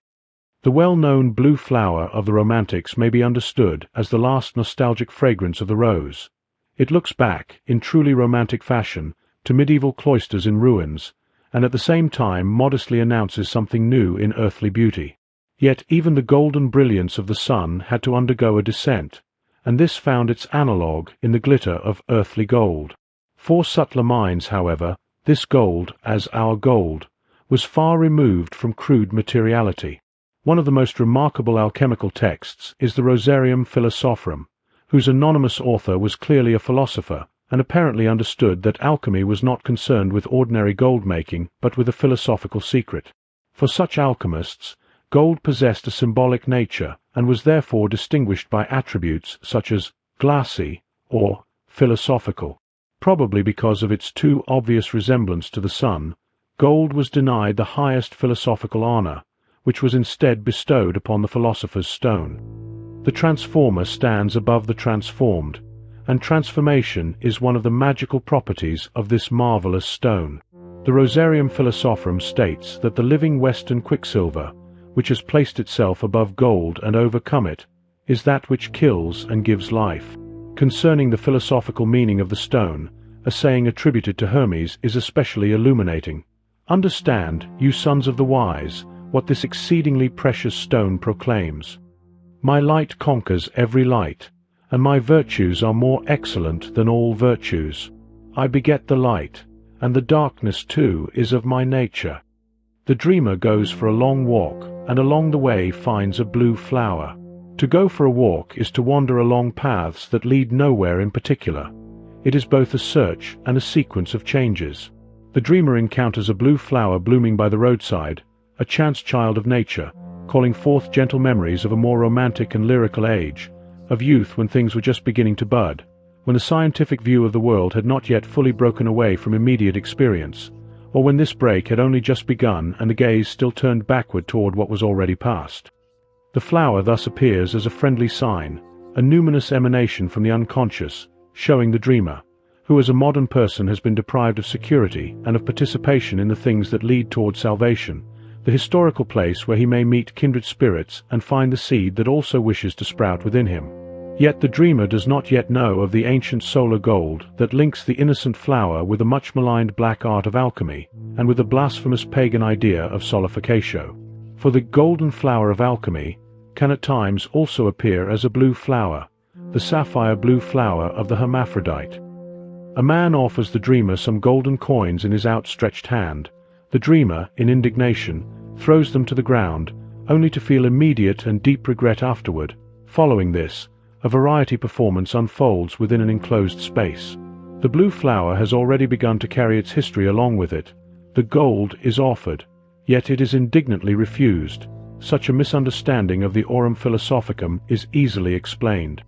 The well-known blue flower of the Romantics may be understood as the last nostalgic fragrance of the rose. It looks back, in truly romantic fashion, to medieval cloisters in ruins, and at the same time modestly announces something new in earthly beauty. Yet even the golden brilliance of the sun had to undergo a descent, and this found its analogue in the glitter of earthly gold. For subtler minds, however, this gold, as our gold, was far removed from crude materiality. One of the most remarkable alchemical texts is the Rosarium Philosophorum, whose anonymous author was clearly a philosopher, and apparently understood that alchemy was not concerned with ordinary gold-making, but with a philosophical secret. For such alchemists, gold possessed a symbolic nature, and was therefore distinguished by attributes such as glassy or philosophical. Probably because of its too obvious resemblance to the sun, gold was denied the highest philosophical honor, which was instead bestowed upon the philosopher's stone. The transformer stands above the transformed, and transformation is one of the magical properties of this marvelous stone. The Rosarium Philosophorum states that the living Western quicksilver, which has placed itself above gold and overcome it, is that which kills and gives life. Concerning the philosophical meaning of the stone, a saying attributed to Hermes is especially illuminating. "Understand, you sons of the wise, what this exceedingly precious stone proclaims. My light conquers every light, and my virtues are more excellent than all virtues. I beget the light, and the darkness too is of my nature." The dreamer goes for a long walk, and along the way finds a blue flower. To go for a walk is to wander along paths that lead nowhere in particular. It is both a search and a sequence of changes. The dreamer encounters a blue flower blooming by the roadside, a chance child of nature, calling forth gentle memories of a more romantic and lyrical age, of youth when things were just beginning to bud, when the scientific view of the world had not yet fully broken away from immediate experience, or when this break had only just begun and the gaze still turned backward toward what was already past. The flower thus appears as a friendly sign, a numinous emanation from the unconscious, showing the dreamer, who as a modern person has been deprived of security and of participation in the things that lead toward salvation, the historical place where he may meet kindred spirits and find the seed that also wishes to sprout within him. Yet the dreamer does not yet know of the ancient solar gold that links the innocent flower with the much-maligned black art of alchemy and with the blasphemous pagan idea of solidification. For the golden flower of alchemy can at times also appear as a blue flower, the sapphire blue flower of the hermaphrodite. A man offers the dreamer some golden coins in his outstretched hand. The dreamer, in indignation, throws them to the ground, only to feel immediate and deep regret afterward. Following this, a variety performance unfolds within an enclosed space. The blue flower has already begun to carry its history along with it. The gold is offered, yet it is indignantly refused. Such a misunderstanding of the aurum philosophicum is easily explained.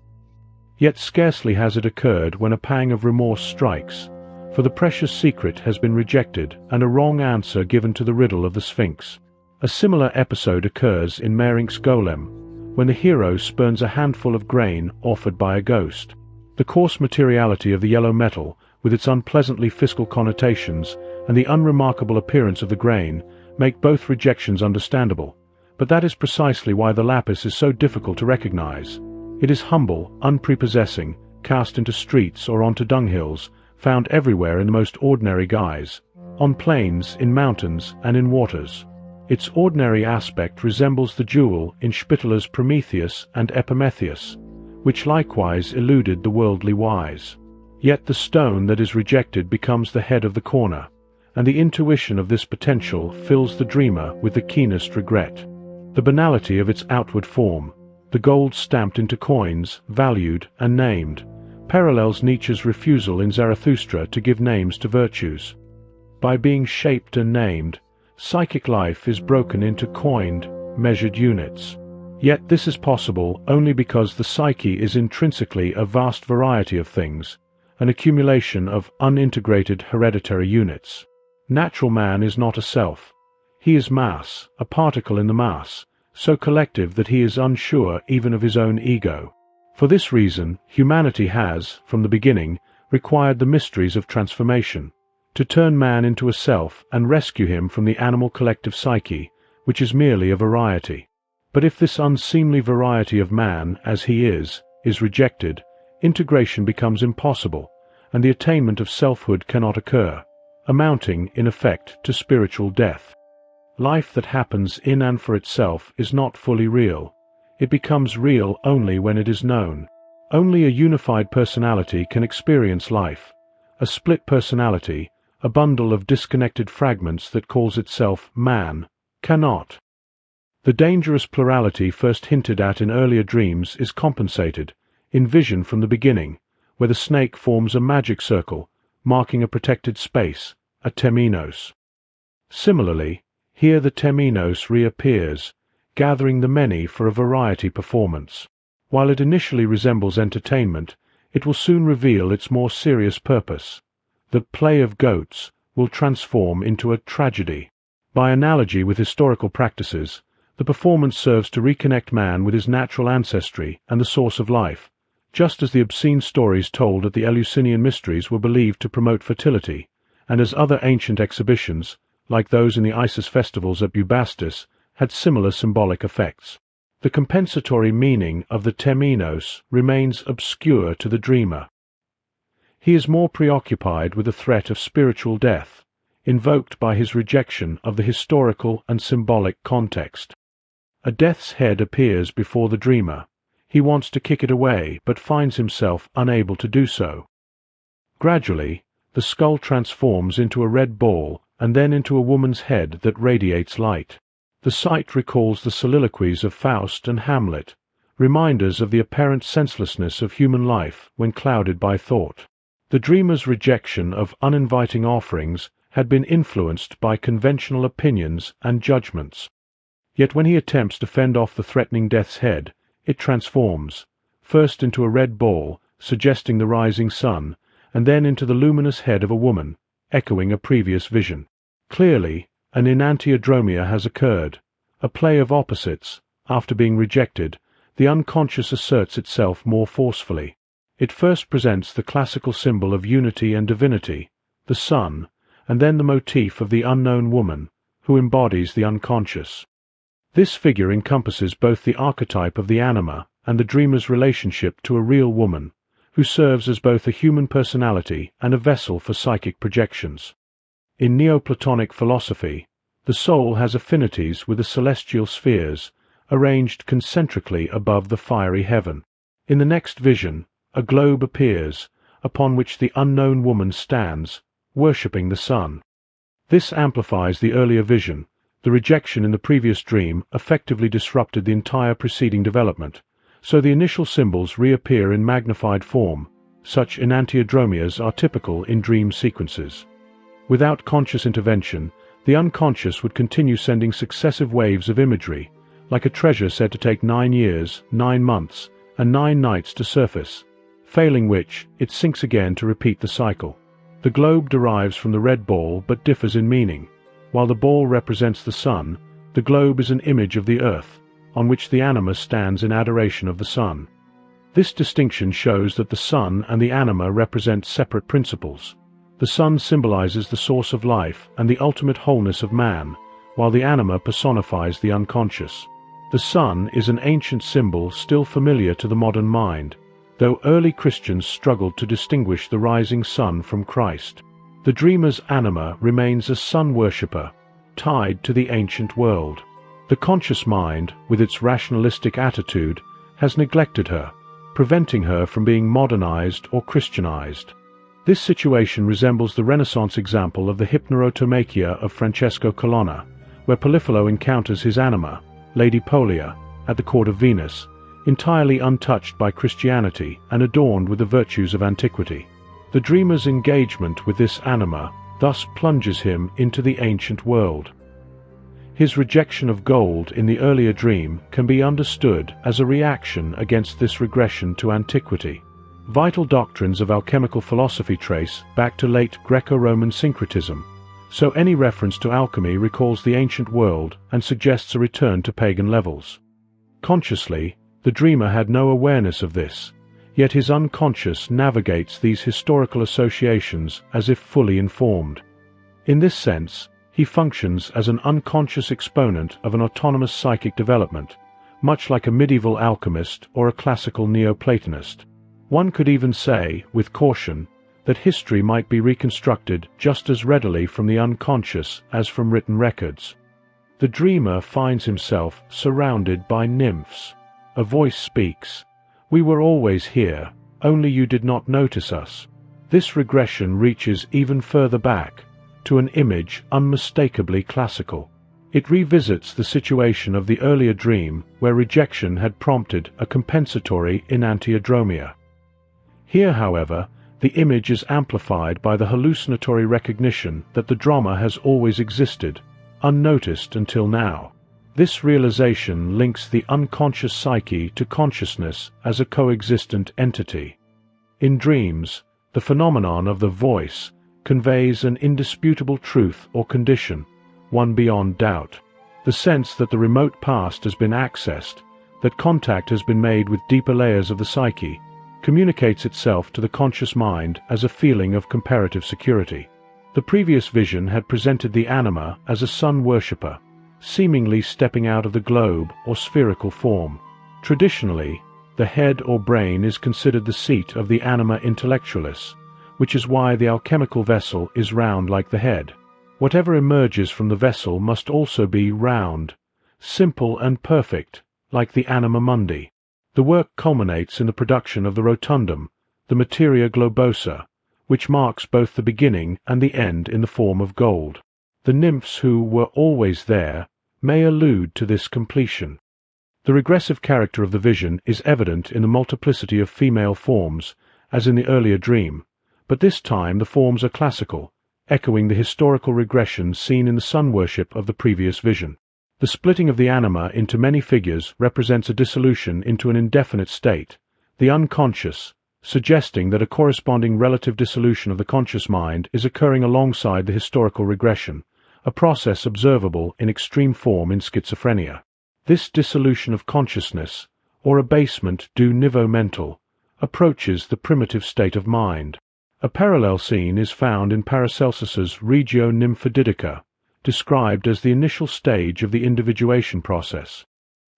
Yet scarcely has it occurred when a pang of remorse strikes, for the precious secret has been rejected and a wrong answer given to the riddle of the Sphinx. A similar episode occurs in Mehring's Golem, when the hero spurns a handful of grain offered by a ghost. The coarse materiality of the yellow metal, with its unpleasantly fiscal connotations, and the unremarkable appearance of the grain, make both rejections understandable. But that is precisely why the lapis is so difficult to recognize. It is humble, unprepossessing, cast into streets or onto dunghills, found everywhere in the most ordinary guise, on plains, in mountains, and in waters. Its ordinary aspect resembles the jewel in Spitteler's Prometheus and Epimetheus, which likewise eluded the worldly wise. Yet the stone that is rejected becomes the head of the corner, and the intuition of this potential fills the dreamer with the keenest regret. The banality of its outward form, the gold stamped into coins, valued and named, parallels Nietzsche's refusal in Zarathustra to give names to virtues. By being shaped and named, psychic life is broken into coined, measured units. Yet this is possible only because the psyche is intrinsically a vast variety of things, an accumulation of unintegrated hereditary units. Natural man is not a self. He is mass, a particle in the mass, so collective that he is unsure even of his own ego. For this reason, humanity has, from the beginning, required the mysteries of transformation, to turn man into a self and rescue him from the animal collective psyche, which is merely a variety. But if this unseemly variety of man, as he is rejected, integration becomes impossible, and the attainment of selfhood cannot occur, amounting, in effect, to spiritual death. Life that happens in and for itself is not fully real. It becomes real only when it is known. Only a unified personality can experience life. A split personality, a bundle of disconnected fragments that calls itself man, cannot. The dangerous plurality first hinted at in earlier dreams is compensated, in vision from the beginning, where the snake forms a magic circle, marking a protected space, a temenos. Similarly, here the temenos reappears, gathering the many for a variety performance. While it initially resembles entertainment, it will soon reveal its more serious purpose. The play of goats will transform into a tragedy. By analogy with historical practices, the performance serves to reconnect man with his natural ancestry and the source of life, just as the obscene stories told at the Eleusinian Mysteries were believed to promote fertility, and as other ancient exhibitions, like those in the Isis festivals at Bubastis, had similar symbolic effects. The compensatory meaning of the temenos remains obscure to the dreamer. He is more preoccupied with the threat of spiritual death, invoked by his rejection of the historical and symbolic context. A death's head appears before the dreamer. He wants to kick it away, but finds himself unable to do so. Gradually, the skull transforms into a red ball and then into a woman's head that radiates light. The sight recalls the soliloquies of Faust and Hamlet, reminders of the apparent senselessness of human life when clouded by thought. The dreamer's rejection of uninviting offerings had been influenced by conventional opinions and judgments. Yet when he attempts to fend off the threatening death's head, it transforms, first into a red ball, suggesting the rising sun, and then into the luminous head of a woman, echoing a previous vision. Clearly, an enantiodromia has occurred, a play of opposites. After being rejected, the unconscious asserts itself more forcefully. It first presents the classical symbol of unity and divinity, the sun, and then the motif of the unknown woman, who embodies the unconscious. This figure encompasses both the archetype of the anima and the dreamer's relationship to a real woman, who serves as both a human personality and a vessel for psychic projections. In Neoplatonic philosophy, the soul has affinities with the celestial spheres, arranged concentrically above the fiery heaven. In the next vision, a globe appears, upon which the unknown woman stands, worshipping the sun. This amplifies the earlier vision. The rejection in the previous dream effectively disrupted the entire preceding development, so the initial symbols reappear in magnified form. Such enantiodromias are typical in dream sequences. Without conscious intervention, the unconscious would continue sending successive waves of imagery, like a treasure said to take 9 years, 9 months, and 9 nights to surface, failing which, it sinks again to repeat the cycle. The globe derives from the red ball but differs in meaning. While the ball represents the sun, the globe is an image of the earth, on which the anima stands in adoration of the sun. This distinction shows that the sun and the anima represent separate principles. The sun symbolizes the source of life and the ultimate wholeness of man, while the anima personifies the unconscious. The sun is an ancient symbol still familiar to the modern mind, though early Christians struggled to distinguish the rising sun from Christ. The dreamer's anima remains a sun worshipper, tied to the ancient world. The conscious mind, with its rationalistic attitude, has neglected her, preventing her from being modernized or Christianized. This situation resembles the Renaissance example of the Hypnerotomachia of Francesco Colonna, where Polyphilo encounters his anima, Lady Polia, at the court of Venus, entirely untouched by Christianity and adorned with the virtues of antiquity. The dreamer's engagement with this anima thus plunges him into the ancient world. His rejection of gold in the earlier dream can be understood as a reaction against this regression to antiquity. Vital doctrines of alchemical philosophy trace back to late Greco-Roman syncretism, so any reference to alchemy recalls the ancient world and suggests a return to pagan levels. Consciously, the dreamer had no awareness of this, yet his unconscious navigates these historical associations as if fully informed. In this sense, he functions as an unconscious exponent of an autonomous psychic development, much like a medieval alchemist or a classical Neoplatonist. One could even say, with caution, that history might be reconstructed just as readily from the unconscious as from written records. The dreamer finds himself surrounded by nymphs. A voice speaks, "We were always here, only you did not notice us." This regression reaches even further back, to an image unmistakably classical. It revisits the situation of the earlier dream where rejection had prompted a compensatory enantiodromia. Here, however, the image is amplified by the hallucinatory recognition that the drama has always existed, unnoticed until now. This realization links the unconscious psyche to consciousness as a coexistent entity. In dreams, the phenomenon of the voice conveys an indisputable truth or condition, one beyond doubt. The sense that the remote past has been accessed, that contact has been made with deeper layers of the psyche, communicates itself to the conscious mind as a feeling of comparative security. The previous vision had presented the anima as a sun worshipper, seemingly stepping out of the globe or spherical form. Traditionally, the head or brain is considered the seat of the anima intellectualis, which is why the alchemical vessel is round like the head. Whatever emerges from the vessel must also be round, simple and perfect, like the anima mundi. The work culminates in the production of the rotundum, the materia globosa, which marks both the beginning and the end in the form of gold. The nymphs who were always there may allude to this completion. The regressive character of the vision is evident in the multiplicity of female forms, as in the earlier dream, but this time the forms are classical, echoing the historical regression seen in the sun worship of the previous vision. The splitting of the anima into many figures represents a dissolution into an indefinite state, the unconscious, suggesting that a corresponding relative dissolution of the conscious mind is occurring alongside the historical regression, a process observable in extreme form in schizophrenia. This dissolution of consciousness, or abasement du niveau mental, approaches the primitive state of mind. A parallel scene is found in Paracelsus's Regio Nymphodidica, described as the initial stage of the individuation process.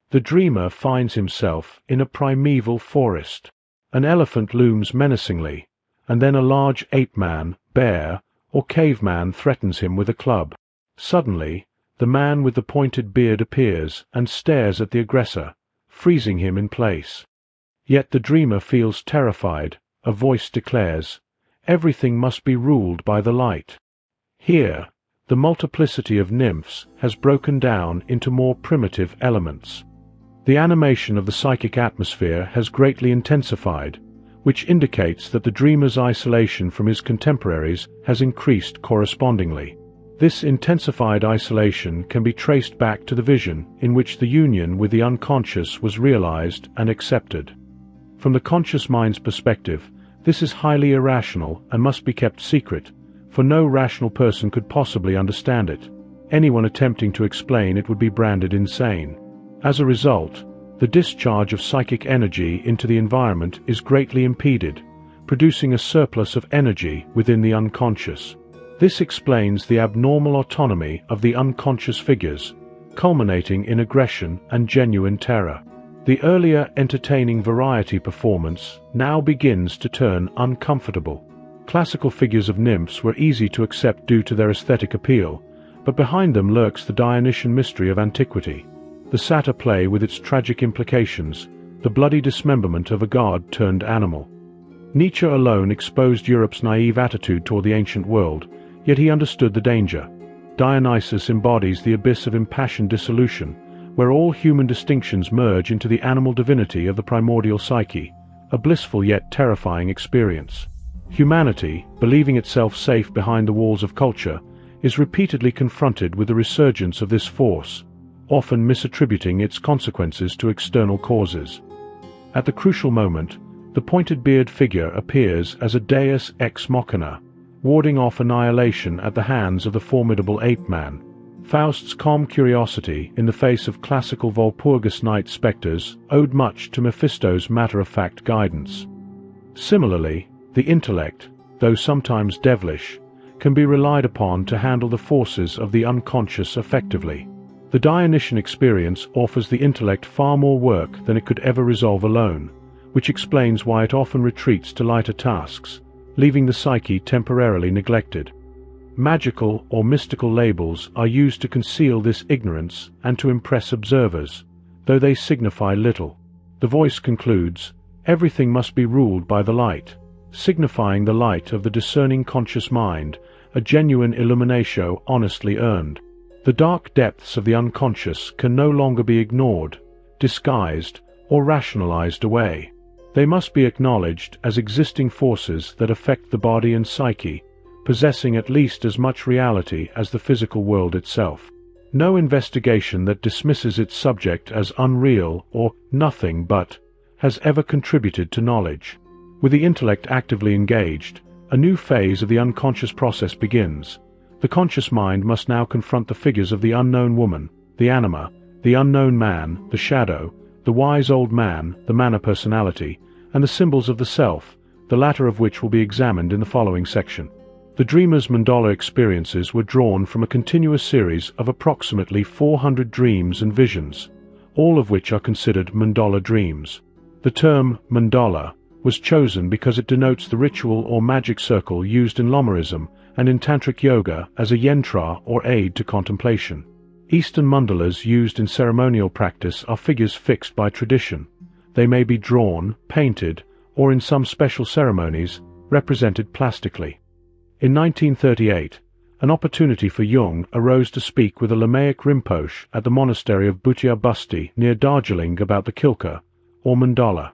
The dreamer finds himself in a primeval forest. An elephant looms menacingly, and then a large ape-man, bear, or caveman threatens him with a club. Suddenly, the man with the pointed beard appears and stares at the aggressor, freezing him in place. Yet the dreamer feels terrified. A voice declares, "Everything must be ruled by the light." Here, the multiplicity of nymphs has broken down into more primitive elements. The animation of the psychic atmosphere has greatly intensified, which indicates that the dreamer's isolation from his contemporaries has increased correspondingly. This intensified isolation can be traced back to the vision in which the union with the unconscious was realized and accepted. From the conscious mind's perspective, this is highly irrational and must be kept secret, for no rational person could possibly understand it. Anyone attempting to explain it would be branded insane. As a result, the discharge of psychic energy into the environment is greatly impeded, producing a surplus of energy within the unconscious. This explains the abnormal autonomy of the unconscious figures, culminating in aggression and genuine terror. The earlier entertaining variety performance now begins to turn uncomfortable. Classical figures of nymphs were easy to accept due to their aesthetic appeal, but behind them lurks the Dionysian mystery of antiquity. The satyr play with its tragic implications, the bloody dismemberment of a god turned animal. Nietzsche alone exposed Europe's naive attitude toward the ancient world, yet he understood the danger. Dionysus embodies the abyss of impassioned dissolution, where all human distinctions merge into the animal divinity of the primordial psyche, a blissful yet terrifying experience. Humanity, believing itself safe behind the walls of culture, is repeatedly confronted with the resurgence of this force, often misattributing its consequences to external causes. At the crucial moment, the pointed-beard figure appears as a deus ex machina, warding off annihilation at the hands of the formidable ape-man. Faust's calm curiosity in the face of classical Walpurgis night spectres owed much to Mephisto's matter-of-fact guidance. Similarly, the intellect, though sometimes devilish, can be relied upon to handle the forces of the unconscious effectively. The Dionysian experience offers the intellect far more work than it could ever resolve alone, which explains why it often retreats to lighter tasks, leaving the psyche temporarily neglected. Magical or mystical labels are used to conceal this ignorance and to impress observers, though they signify little. The voice concludes, "Everything must be ruled by the light," signifying the light of the discerning conscious mind, a genuine illuminatio honestly earned. The dark depths of the unconscious can no longer be ignored, disguised, or rationalized away. They must be acknowledged as existing forces that affect the body and psyche, possessing at least as much reality as the physical world itself. No investigation that dismisses its subject as unreal or nothing but has ever contributed to knowledge. With the intellect actively engaged, a new phase of the unconscious process begins. The conscious mind must now confront the figures of the unknown woman, the anima, the unknown man, the shadow, the wise old man, the manner personality, and the symbols of the self, the latter of which will be examined in the following section. The dreamer's mandala experiences were drawn from a continuous series of approximately 400 dreams and visions, all of which are considered mandala dreams. The term mandala was chosen because it denotes the ritual or magic circle used in Lamaism and in Tantric Yoga as a yantra or aid to contemplation. Eastern mandalas used in ceremonial practice are figures fixed by tradition. They may be drawn, painted, or in some special ceremonies, represented plastically. In 1938, an opportunity for Jung arose to speak with a Lamaic Rinpoche at the monastery of Bhutia Basti near Darjeeling about the kilka, or mandala.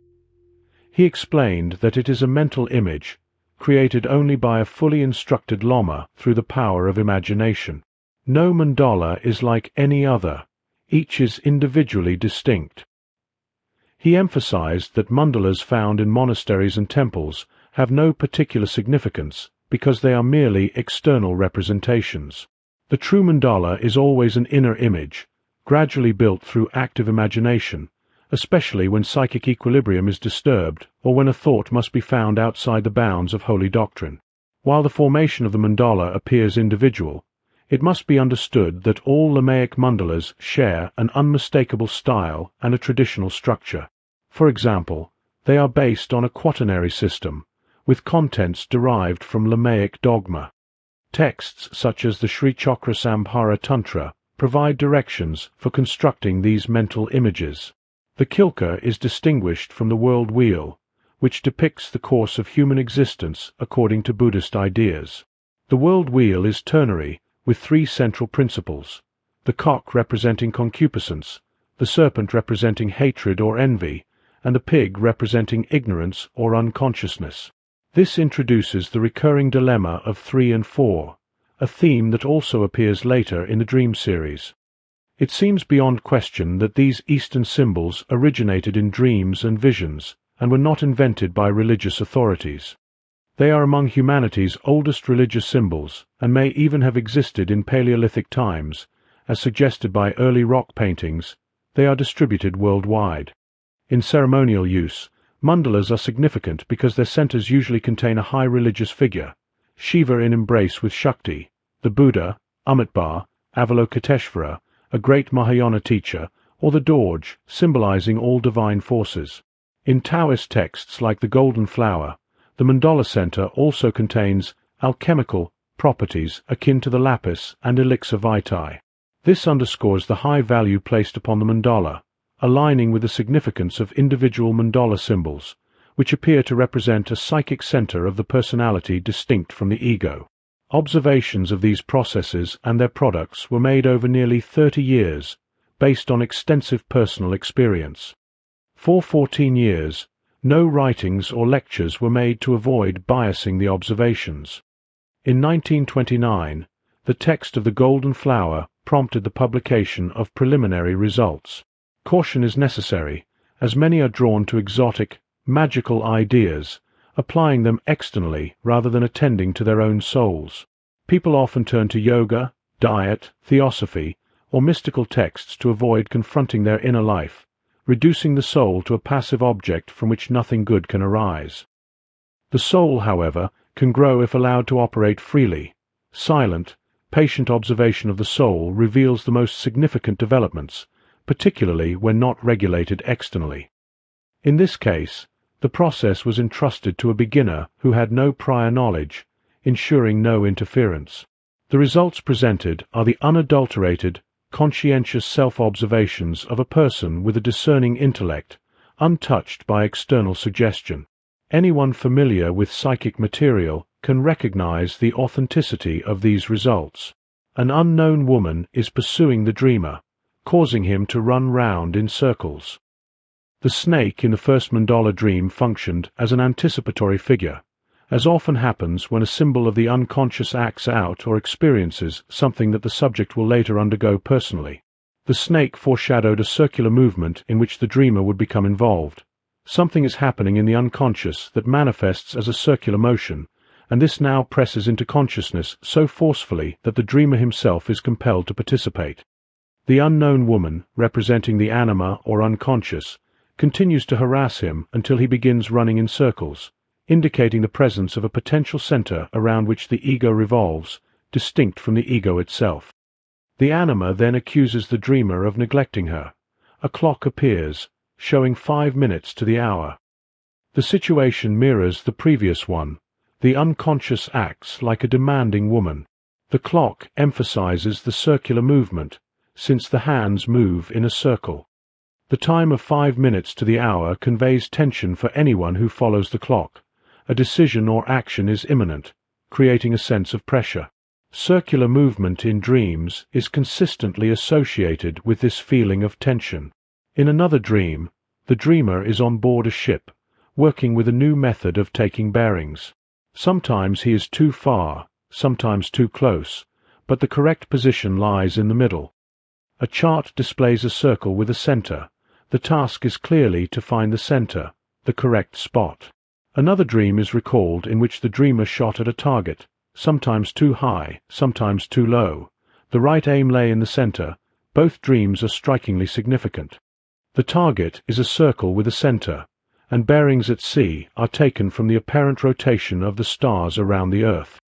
He explained that it is a mental image, created only by a fully instructed Lama through the power of imagination. No mandala is like any other, each is individually distinct. He emphasized that mandalas found in monasteries and temples have no particular significance because they are merely external representations. The true mandala is always an inner image, gradually built through active imagination, especially when psychic equilibrium is disturbed or when a thought must be found outside the bounds of holy doctrine. While the formation of the mandala appears individual, it must be understood that all Lamaic mandalas share an unmistakable style and a traditional structure. For example, they are based on a quaternary system, with contents derived from Lamaic dogma. Texts such as the Sri Chakra Samhara Tantra provide directions for constructing these mental images. The kilka is distinguished from the world wheel, which depicts the course of human existence according to Buddhist ideas. The world wheel is ternary, with three central principles: the cock representing concupiscence, the serpent representing hatred or envy, and the pig representing ignorance or unconsciousness. This introduces the recurring dilemma of 3 and 4, a theme that also appears later in the Dream series. It seems beyond question that these Eastern symbols originated in dreams and visions, and were not invented by religious authorities. They are among humanity's oldest religious symbols, and may even have existed in Paleolithic times. As suggested by early rock paintings, they are distributed worldwide. In ceremonial use, mandalas are significant because their centers usually contain a high religious figure: Shiva in embrace with Shakti, the Buddha, Amitabha, Avalokiteshvara, a great Mahayana teacher, or the Dorje, symbolizing all divine forces. In Taoist texts like the Golden Flower, the mandala center also contains alchemical properties akin to the lapis and elixir vitae. This underscores the high value placed upon the mandala, aligning with the significance of individual mandala symbols, which appear to represent a psychic center of the personality distinct from the ego. Observations of these processes and their products were made over nearly 30 years, based on extensive personal experience. For 14 years, no writings or lectures were made to avoid biasing the observations. In 1929, the text of the Golden Flower prompted the publication of preliminary results. Caution is necessary, as many are drawn to exotic, magical ideas, applying them externally rather than attending to their own souls. People often turn to yoga, diet, theosophy, or mystical texts to avoid confronting their inner life, reducing the soul to a passive object from which nothing good can arise. The soul, however, can grow if allowed to operate freely. Silent, patient observation of the soul reveals the most significant developments, particularly when not regulated externally. In this case, the process was entrusted to a beginner who had no prior knowledge, ensuring no interference. The results presented are the unadulterated, conscientious self-observations of a person with a discerning intellect, untouched by external suggestion. Anyone familiar with psychic material can recognize the authenticity of these results. An unknown woman is pursuing the dreamer, causing him to run round in circles. The snake in the first mandala dream functioned as an anticipatory figure, as often happens when a symbol of the unconscious acts out or experiences something that the subject will later undergo personally. The snake foreshadowed a circular movement in which the dreamer would become involved. Something is happening in the unconscious that manifests as a circular motion, and this now presses into consciousness so forcefully that the dreamer himself is compelled to participate. The unknown woman, representing the anima or unconscious, continues to harass him until he begins running in circles, indicating the presence of a potential center around which the ego revolves, distinct from the ego itself. The anima then accuses the dreamer of neglecting her. A clock appears, showing 5 minutes to the hour. The situation mirrors the previous one. The unconscious acts like a demanding woman. The clock emphasizes the circular movement, since the hands move in a circle. The time of 5 minutes to the hour conveys tension for anyone who follows the clock. A decision or action is imminent, creating a sense of pressure. Circular movement in dreams is consistently associated with this feeling of tension. In another dream, the dreamer is on board a ship, working with a new method of taking bearings. Sometimes he is too far, sometimes too close, but the correct position lies in the middle. A chart displays a circle with a center. The task is clearly to find the center, the correct spot. Another dream is recalled in which the dreamer shot at a target, sometimes too high, sometimes too low. The right aim lay in the center. Both dreams are strikingly significant. The target is a circle with a center, and bearings at sea are taken from the apparent rotation of the stars around the Earth.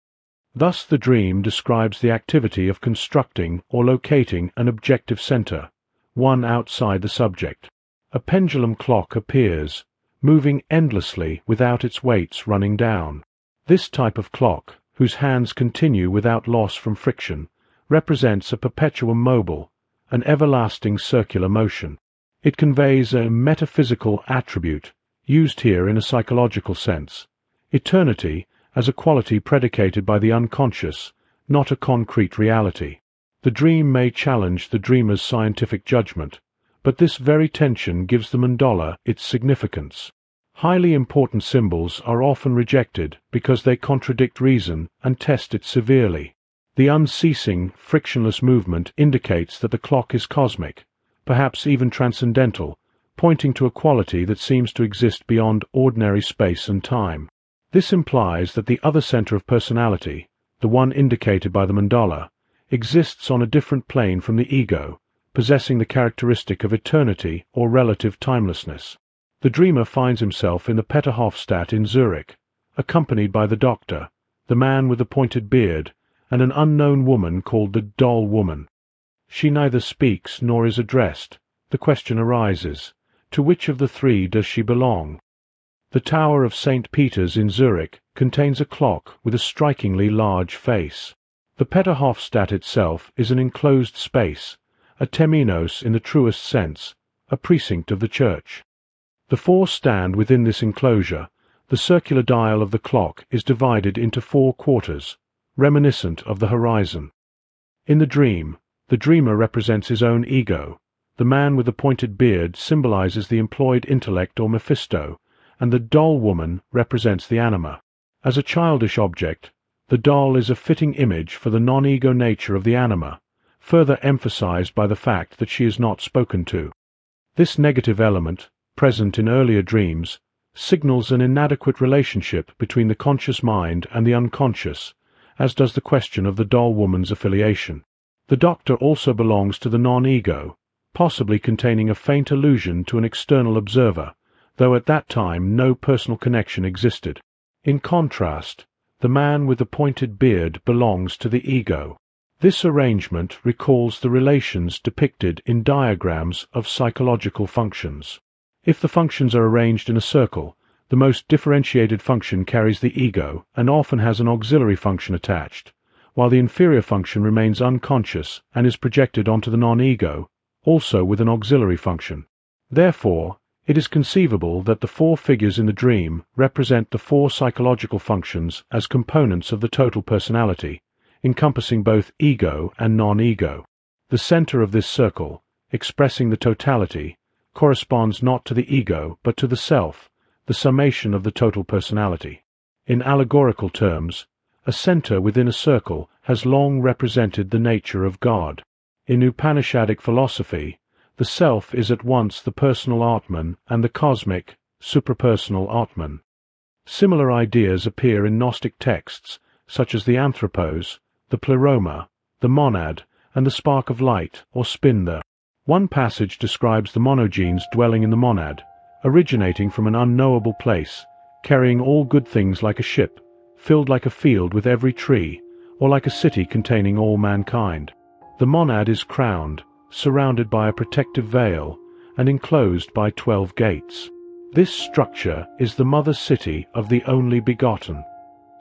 Thus the dream describes the activity of constructing or locating an objective center, one outside the subject. A pendulum clock appears, moving endlessly without its weights running down. This type of clock, whose hands continue without loss from friction, represents a perpetuum mobile, an everlasting circular motion. It conveys a metaphysical attribute, used here in a psychological sense, eternity as a quality predicated by the unconscious, not a concrete reality. The dream may challenge the dreamer's scientific judgment, but this very tension gives the mandala its significance. Highly important symbols are often rejected because they contradict reason and test it severely. The unceasing, frictionless movement indicates that the clock is cosmic, perhaps even transcendental, pointing to a quality that seems to exist beyond ordinary space and time. This implies that the other center of personality, the one indicated by the mandala, exists on a different plane from the ego, possessing the characteristic of eternity or relative timelessness. The dreamer finds himself in the Peterhofstadt in Zurich, accompanied by the doctor, the man with the pointed beard, and an unknown woman called the doll woman. She neither speaks nor is addressed. The question arises, to which of the three does she belong? The Tower of St. Peter's in Zurich contains a clock with a strikingly large face. The Peterhofstadt itself is an enclosed space, a temenos in the truest sense, a precinct of the church. The four stand within this enclosure. The circular dial of the clock is divided into 4 quarters, reminiscent of the horizon. In the dream, the dreamer represents his own ego. The man with the pointed beard symbolizes the employed intellect or Mephisto, and the doll woman represents the anima. As a childish object, the doll is a fitting image for the non-ego nature of the anima, further emphasized by the fact that she is not spoken to. This negative element, present in earlier dreams, signals an inadequate relationship between the conscious mind and the unconscious, as does the question of the doll woman's affiliation. The doctor also belongs to the non-ego, possibly containing a faint allusion to an external observer, though at that time no personal connection existed. In contrast, the man with the pointed beard belongs to the ego. This arrangement recalls the relations depicted in diagrams of psychological functions. If the functions are arranged in a circle, the most differentiated function carries the ego and often has an auxiliary function attached, while the inferior function remains unconscious and is projected onto the non-ego, also with an auxiliary function. Therefore, it is conceivable that the 4 figures in the dream represent the 4 psychological functions as components of the total personality, encompassing both ego and non-ego. The center of this circle, expressing the totality, corresponds not to the ego but to the self, the summation of the total personality. In allegorical terms, a center within a circle has long represented the nature of God. In Upanishadic philosophy, the self is at once the personal Atman and the cosmic, suprapersonal Atman. Similar ideas appear in Gnostic texts, such as the anthropos, the pleroma, the monad, and the spark of light, or spindha. One passage describes the monogenes dwelling in the monad, originating from an unknowable place, carrying all good things like a ship, filled like a field with every tree, or like a city containing all mankind. The monad is crowned, surrounded by a protective veil, and enclosed by 12 gates. This structure is the mother city of the only begotten.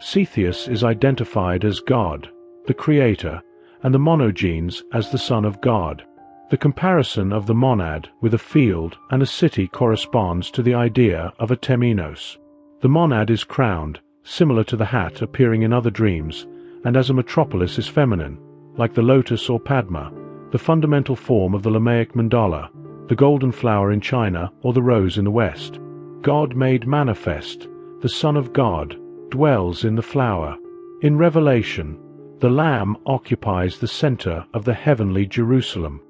Cepheus is identified as God, the Creator, and the monogenes as the Son of God. The comparison of the monad with a field and a city corresponds to the idea of a temenos. The monad is crowned, similar to the hat appearing in other dreams, and as a metropolis is feminine, like the lotus or Padma, the fundamental form of the Lamaic mandala, the golden flower in China or the rose in the West. God made manifest, the Son of God, dwells in the flower. In Revelation, the Lamb occupies the center of the heavenly Jerusalem.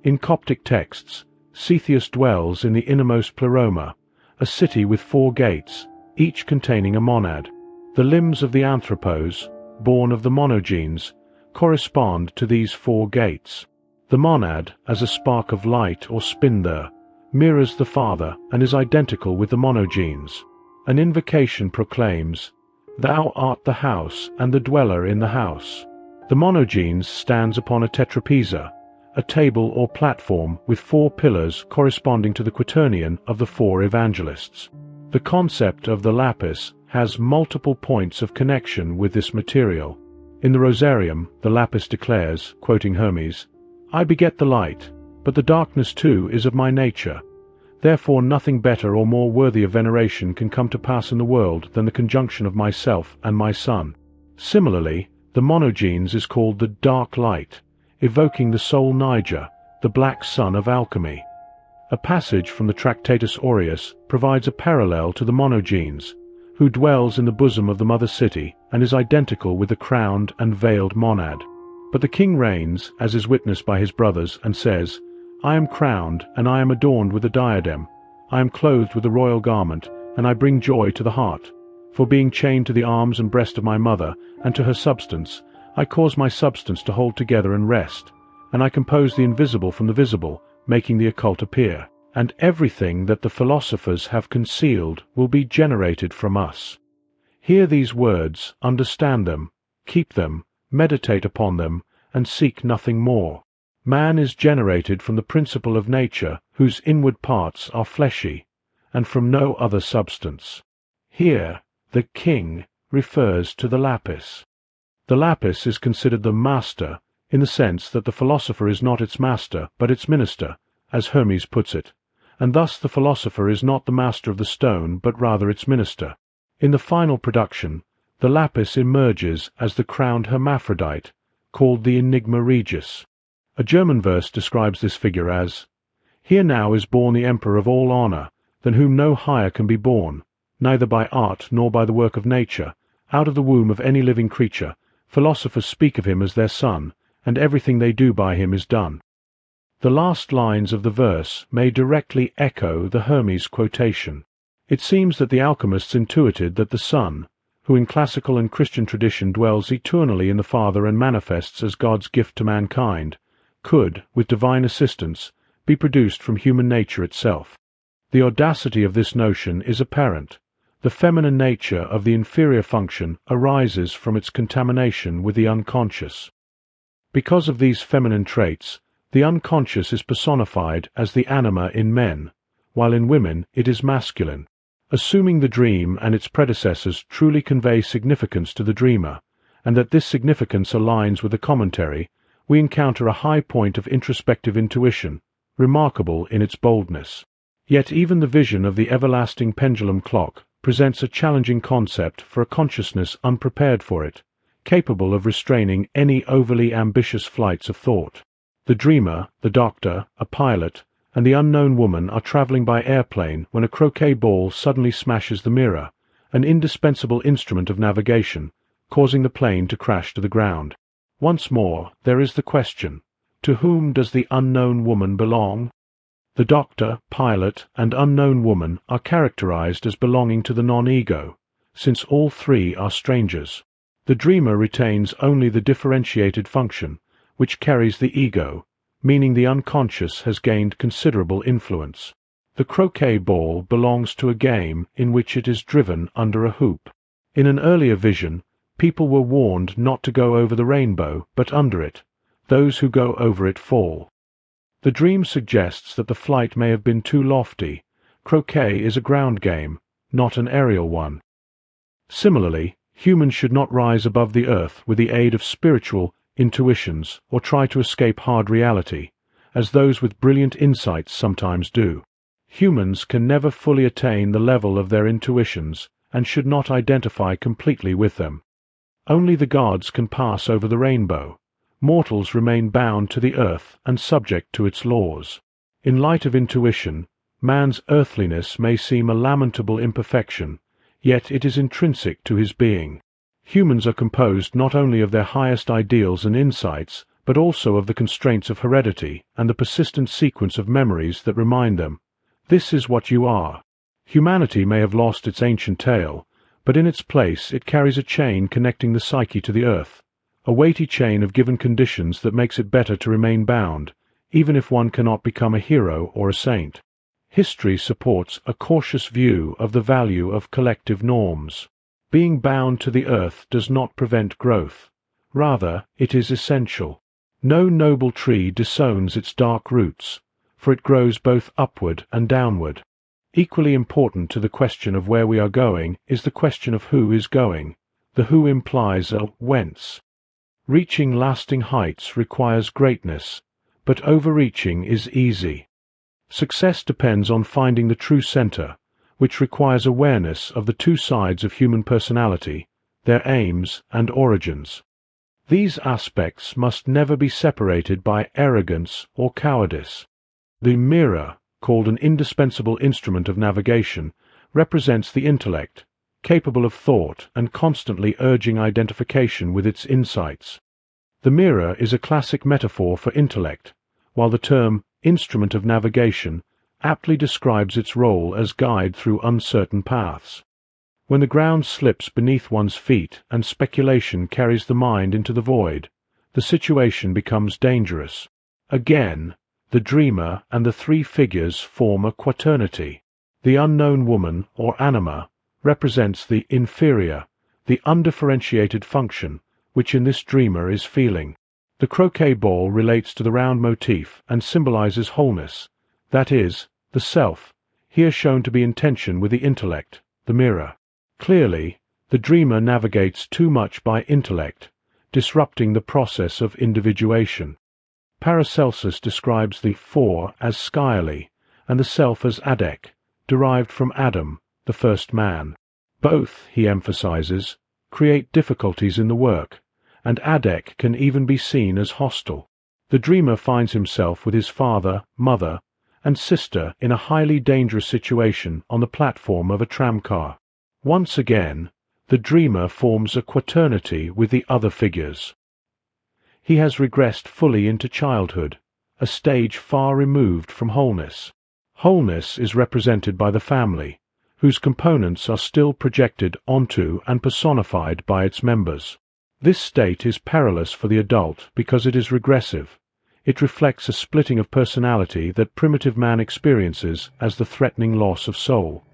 In Coptic texts, Cepheus dwells in the innermost pleroma, a city with 4 gates, each containing a monad. The limbs of the anthropos, born of the monogenes, correspond to these 4 gates. The monad, as a spark of light or spindha, mirrors the father and is identical with the monogenes. An invocation proclaims, "Thou art the house and the dweller in the house." The monogenes stands upon a tetrapeza, a table or platform with 4 pillars corresponding to the quaternion of the 4 evangelists. The concept of the lapis has multiple points of connection with this material. In the Rosarium, the lapis declares, quoting Hermes, "I beget the light, but the darkness too is of my nature. Therefore nothing better or more worthy of veneration can come to pass in the world than the conjunction of myself and my son." Similarly, the monogenes is called the dark light, evoking the soul Niger, the black sun of alchemy. A passage from the Tractatus Aureus provides a parallel to the monogenes, who dwells in the bosom of the mother city and is identical with the crowned and veiled monad. But the king reigns, as is witnessed by his brothers, and says, "I am crowned, and I am adorned with a diadem. I am clothed with a royal garment, and I bring joy to the heart. For being chained to the arms and breast of my mother, and to her substance, I cause my substance to hold together and rest, and I compose the invisible from the visible, making the occult appear. And everything that the philosophers have concealed will be generated from us." Hear these words, understand them, keep them, meditate upon them, and seek nothing more. Man is generated from the principle of nature, whose inward parts are fleshy, and from no other substance. Here, the king refers to the lapis. The lapis is considered the master, in the sense that the philosopher is not its master, but its minister, as Hermes puts it, and thus the philosopher is not the master of the stone, but rather its minister. In the final production, the lapis emerges as the crowned hermaphrodite, called the Enigma Regis. A German verse describes this figure as, "Here now is born the emperor of all honor, than whom no higher can be born, neither by art nor by the work of nature, out of the womb of any living creature. Philosophers speak of him as their son, and everything they do by him is done." The last lines of the verse may directly echo the Hermes quotation. It seems that the alchemists intuited that the Son, who in classical and Christian tradition dwells eternally in the Father and manifests as God's gift to mankind, could, with divine assistance, be produced from human nature itself. The audacity of this notion is apparent. The feminine nature of the inferior function arises from its contamination with the unconscious. Because of these feminine traits, the unconscious is personified as the anima in men, while in women it is masculine. Assuming the dream and its predecessors truly convey significance to the dreamer, and that this significance aligns with the commentary, we encounter a high point of introspective intuition, remarkable in its boldness. Yet even the vision of the everlasting pendulum clock presents a challenging concept for a consciousness unprepared for it, capable of restraining any overly ambitious flights of thought. The dreamer, the doctor, a pilot, and the unknown woman are traveling by airplane when a croquet ball suddenly smashes the mirror, an indispensable instrument of navigation, causing the plane to crash to the ground. Once more, there is the question, to whom does the unknown woman belong? The doctor, pilot, and unknown woman are characterized as belonging to the non-ego, since all three are strangers. The dreamer retains only the differentiated function, which carries the ego, meaning the unconscious has gained considerable influence. The croquet ball belongs to a game in which it is driven under a hoop. In an earlier vision, people were warned not to go over the rainbow, but under it. Those who go over it fall. The dream suggests that the flight may have been too lofty. Croquet is a ground game, not an aerial one. Similarly, humans should not rise above the earth with the aid of spiritual intuitions or try to escape hard reality, as those with brilliant insights sometimes do. Humans can never fully attain the level of their intuitions and should not identify completely with them. Only the gods can pass over the rainbow. Mortals remain bound to the earth and subject to its laws. In light of intuition, man's earthliness may seem a lamentable imperfection, yet it is intrinsic to his being. Humans are composed not only of their highest ideals and insights, but also of the constraints of heredity and the persistent sequence of memories that remind them, "This is what you are." Humanity may have lost its ancient tale, but in its place it carries a chain connecting the psyche to the earth, a weighty chain of given conditions that makes it better to remain bound, even if one cannot become a hero or a saint. History supports a cautious view of the value of collective norms. Being bound to the earth does not prevent growth. Rather, it is essential. No noble tree disowns its dark roots, for it grows both upward and downward. Equally important to the question of where we are going is the question of who is going. The who implies a whence. Reaching lasting heights requires greatness, but overreaching is easy. Success depends on finding the true center, which requires awareness of the two sides of human personality, their aims and origins. These aspects must never be separated by arrogance or cowardice. The mirror, called an indispensable instrument of navigation, represents the intellect, capable of thought and constantly urging identification with its insights. The mirror is a classic metaphor for intellect, while the term instrument of navigation aptly describes its role as guide through uncertain paths. When the ground slips beneath one's feet and speculation carries the mind into the void, the situation becomes dangerous. Again, the dreamer and the three figures form a quaternity. The unknown woman, or anima, represents the inferior, the undifferentiated function, which in this dreamer is feeling. The croquet ball relates to the round motif and symbolizes wholeness, that is, the self, here shown to be in tension with the intellect, the mirror. Clearly, the dreamer navigates too much by intellect, disrupting the process of individuation. Paracelsus describes the four as skyly, and the self as adek, derived from Adam, the first man. Both, he emphasizes, create difficulties in the work, and adek can even be seen as hostile. The dreamer finds himself with his father, mother, and sister in a highly dangerous situation on the platform of a tramcar. Once again, the dreamer forms a quaternity with the other figures. He has regressed fully into childhood, a stage far removed from wholeness. Wholeness is represented by the family, whose components are still projected onto and personified by its members. This state is perilous for the adult because it is regressive. It reflects a splitting of personality that primitive man experiences as the threatening loss of soul.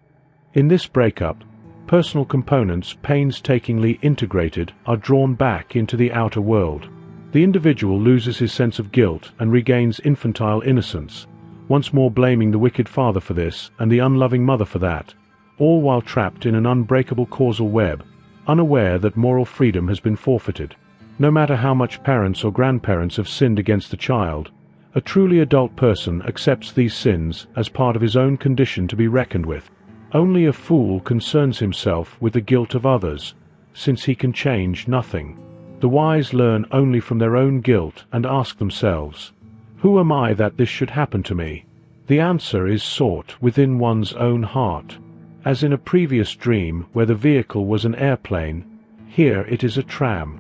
In this breakup, personal components painstakingly integrated are drawn back into the outer world. The individual loses his sense of guilt and regains infantile innocence, once more blaming the wicked father for this and the unloving mother for that, all while trapped in an unbreakable causal web, unaware that moral freedom has been forfeited. No matter how much parents or grandparents have sinned against the child, a truly adult person accepts these sins as part of his own condition to be reckoned with. Only a fool concerns himself with the guilt of others, since he can change nothing. The wise learn only from their own guilt and ask themselves, "Who am I that this should happen to me?" The answer is sought within one's own heart. As in a previous dream where the vehicle was an airplane, here it is a tram.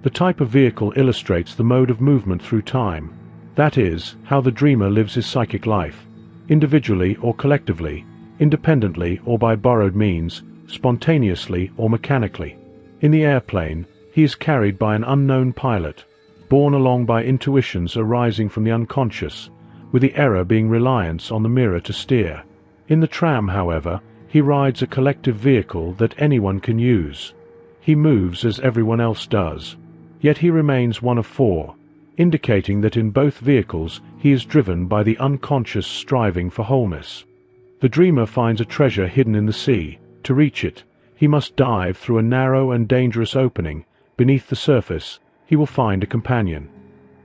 The type of vehicle illustrates the mode of movement through time, that is, how the dreamer lives his psychic life, individually or collectively, independently or by borrowed means, spontaneously or mechanically. In the airplane, he is carried by an unknown pilot, borne along by intuitions arising from the unconscious, with the error being reliance on the mirror to steer. In the tram, however, he rides a collective vehicle that anyone can use. He moves as everyone else does, yet he remains one of four, indicating that in both vehicles he is driven by the unconscious striving for wholeness. The dreamer finds a treasure hidden in the sea. To reach it, he must dive through a narrow and dangerous opening. Beneath the surface, he will find a companion.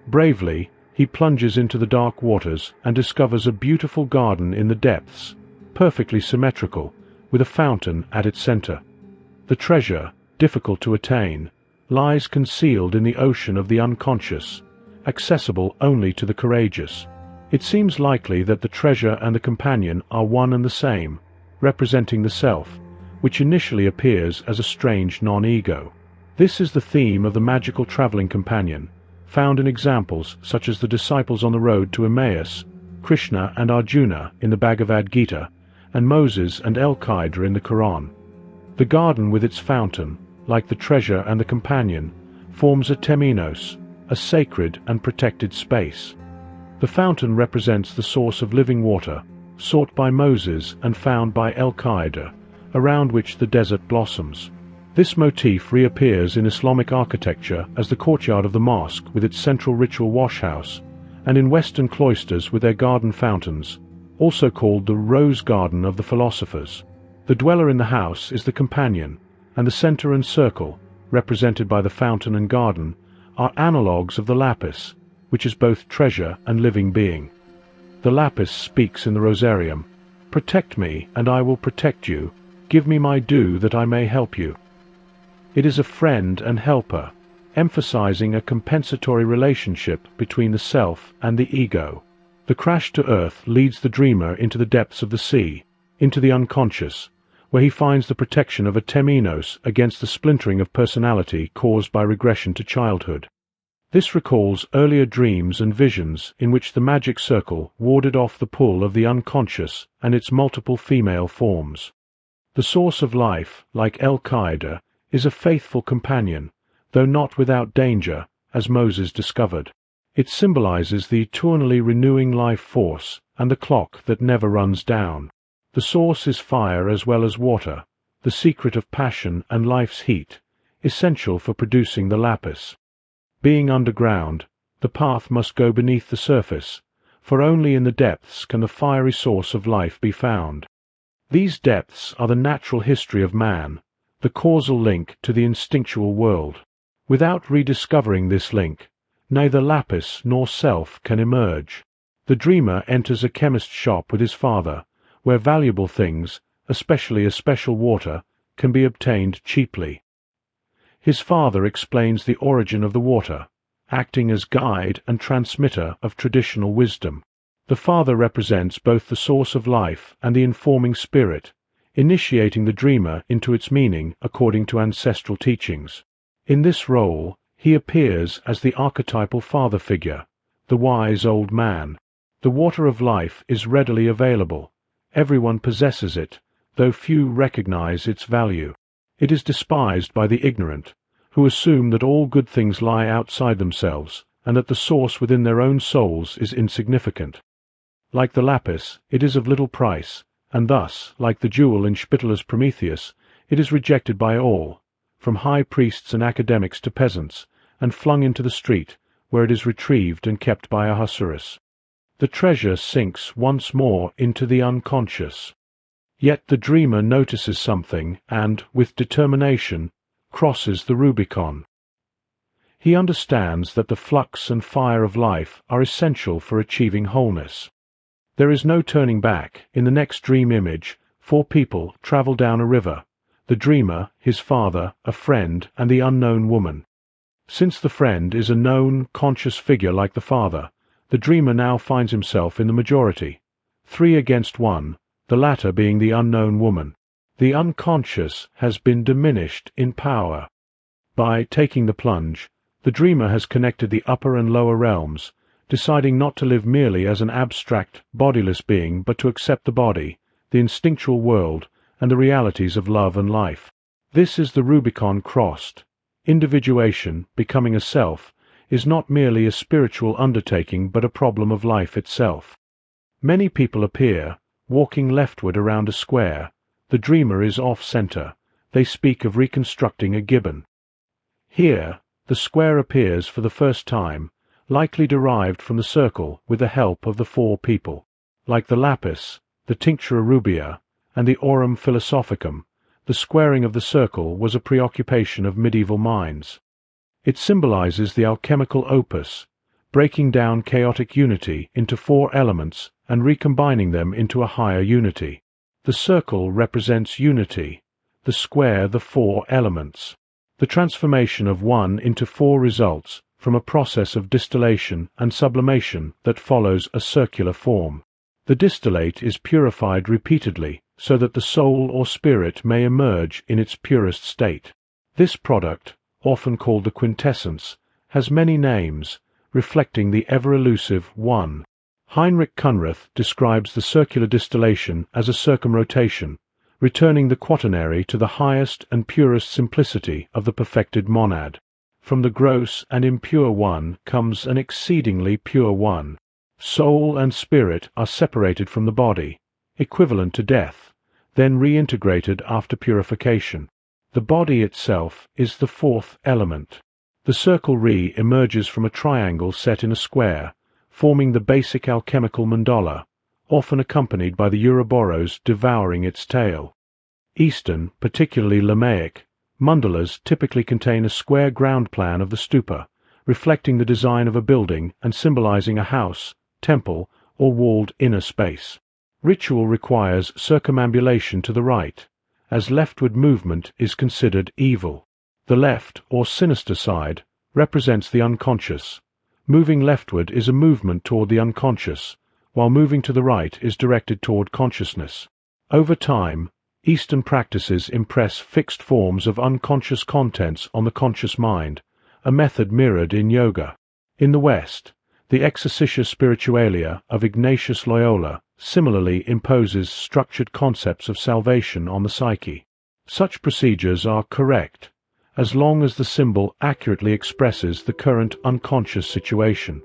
Bravely, he plunges into the dark waters and discovers a beautiful garden in the depths, perfectly symmetrical, with a fountain at its center. The treasure, difficult to attain, lies concealed in the ocean of the unconscious, accessible only to the courageous. It seems likely that the treasure and the companion are one and the same, representing the self, which initially appears as a strange non-ego. This is the theme of the magical traveling companion, found in examples such as the disciples on the road to Emmaus, Krishna and Arjuna in the Bhagavad Gita, and Moses and El-Qaeda in the Quran. The garden with its fountain, like the treasure and the companion, forms a temenos, a sacred and protected space. The fountain represents the source of living water, sought by Moses and found by Al-Qaeda, around which the desert blossoms. This motif reappears in Islamic architecture as the courtyard of the mosque with its central ritual washhouse, and in Western cloisters with their garden fountains, also called the Rose Garden of the Philosophers. The dweller in the house is the companion, and the center and circle, represented by the fountain and garden, are analogues of the lapis, which is both treasure and living being. The lapis speaks in the rosarium, "Protect me, and I will protect you. Give me my due that I may help you." It is a friend and helper, emphasizing a compensatory relationship between the self and the ego. The crash to earth leads the dreamer into the depths of the sea, into the unconscious, where he finds the protection of a temenos against the splintering of personality caused by regression to childhood. This recalls earlier dreams and visions in which the magic circle warded off the pull of the unconscious and its multiple female forms. The source of life, like Al-Qaeda, is a faithful companion, though not without danger, as Moses discovered. It symbolizes the eternally renewing life force and the clock that never runs down. The source is fire as well as water, the secret of passion and life's heat, essential for producing the lapis. Being underground, the path must go beneath the surface, for only in the depths can the fiery source of life be found. These depths are the natural history of man, the causal link to the instinctual world. Without rediscovering this link, neither lapis nor self can emerge. The dreamer enters a chemist's shop with his father, where valuable things, especially a special water, can be obtained cheaply. His father explains the origin of the water, acting as guide and transmitter of traditional wisdom. The father represents both the source of life and the informing spirit, initiating the dreamer into its meaning according to ancestral teachings. In this role, he appears as the archetypal father figure, the wise old man. The water of life is readily available. Everyone possesses it, though few recognize its value. It is despised by the ignorant, who assume that all good things lie outside themselves, and that the source within their own souls is insignificant. Like the lapis, it is of little price, and thus, like the jewel in Spitala's Prometheus, it is rejected by all, from high priests and academics to peasants, and flung into the street, where it is retrieved and kept by Ahasuerus. The treasure sinks once more into the unconscious. Yet the dreamer notices something and, with determination, crosses the Rubicon. He understands that the flux and fire of life are essential for achieving wholeness. There is no turning back. In the next dream image, 4 people travel down a river: the dreamer, his father, a friend, and the unknown woman. Since the friend is a known, conscious figure like the father, the dreamer now finds himself in the majority, 3 against 1, the latter being the unknown woman. The unconscious has been diminished in power. By taking the plunge, the dreamer has connected the upper and lower realms, deciding not to live merely as an abstract, bodiless being, but to accept the body, the instinctual world, and the realities of love and life. This is the Rubicon crossed. Individuation, becoming a self, is not merely a spiritual undertaking but a problem of life itself. Many people appear, walking leftward around a square. The dreamer is off-center. They speak of reconstructing a gibbon. Here, the square appears for the first time, likely derived from the circle with the help of the 4 people. Like the lapis, the tinctura rubia, and the aurum philosophicum, the squaring of the circle was a preoccupation of medieval minds. It symbolizes the alchemical opus, breaking down chaotic unity into 4 elements and recombining them into a higher unity. The circle represents unity, the square the 4 elements. The transformation of one into 4 results from a process of distillation and sublimation that follows a circular form. The distillate is purified repeatedly so that the soul or spirit may emerge in its purest state. This product, often called the quintessence, has many names, reflecting the ever-elusive One. Heinrich Kunrath describes the circular distillation as a circumrotation, returning the quaternary to the highest and purest simplicity of the perfected monad. From the gross and impure one comes an exceedingly pure one. Soul and spirit are separated from the body, equivalent to death, then reintegrated after purification. The body itself is the fourth element. The circle re-emerges from a triangle set in a square, forming the basic alchemical mandala, often accompanied by the Ouroboros devouring its tail. Eastern, particularly Lamaic, mandalas typically contain a square ground plan of the stupa, reflecting the design of a building and symbolizing a house, temple, or walled inner space. Ritual requires circumambulation to the right, as leftward movement is considered evil. The left, or sinister side, represents the unconscious. Moving leftward is a movement toward the unconscious, while moving to the right is directed toward consciousness. Over time, Eastern practices impress fixed forms of unconscious contents on the conscious mind, a method mirrored in yoga. In the West, the Exercitia Spiritualia of Ignatius Loyola similarly imposes structured concepts of salvation on the psyche. Such procedures are correct, as long as the symbol accurately expresses the current unconscious situation.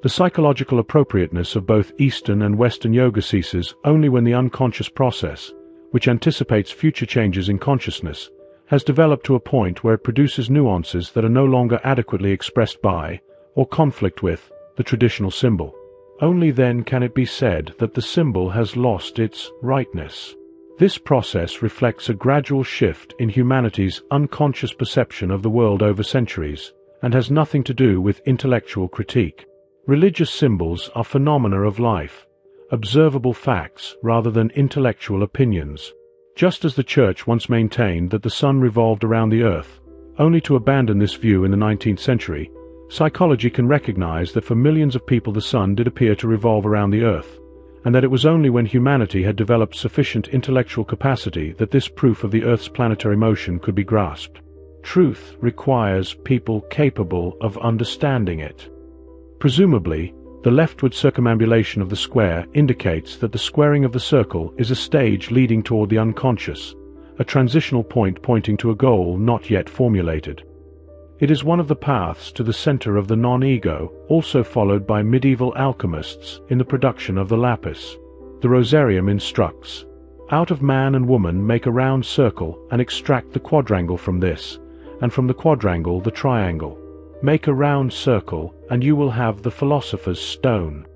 The psychological appropriateness of both Eastern and Western yoga ceases only when the unconscious process, which anticipates future changes in consciousness, has developed to a point where it produces nuances that are no longer adequately expressed by, or conflict with, the traditional symbol. Only then can it be said that the symbol has lost its rightness. This process reflects a gradual shift in humanity's unconscious perception of the world over centuries, and has nothing to do with intellectual critique. Religious symbols are phenomena of life, observable facts rather than intellectual opinions. Just as the Church once maintained that the sun revolved around the earth, only to abandon this view in the 19th century, psychology can recognize that for millions of people the sun did appear to revolve around the earth, and that it was only when humanity had developed sufficient intellectual capacity that this proof of the earth's planetary motion could be grasped. Truth requires people capable of understanding it. Presumably, the leftward circumambulation of the square indicates that the squaring of the circle is a stage leading toward the unconscious, a transitional point pointing to a goal not yet formulated. It is one of the paths to the center of the non-ego, also followed by medieval alchemists in the production of the lapis. The Rosarium instructs, "Out of man and woman make a round circle and extract the quadrangle from this, and from the quadrangle the triangle. Make a round circle, and you will have the philosopher's stone."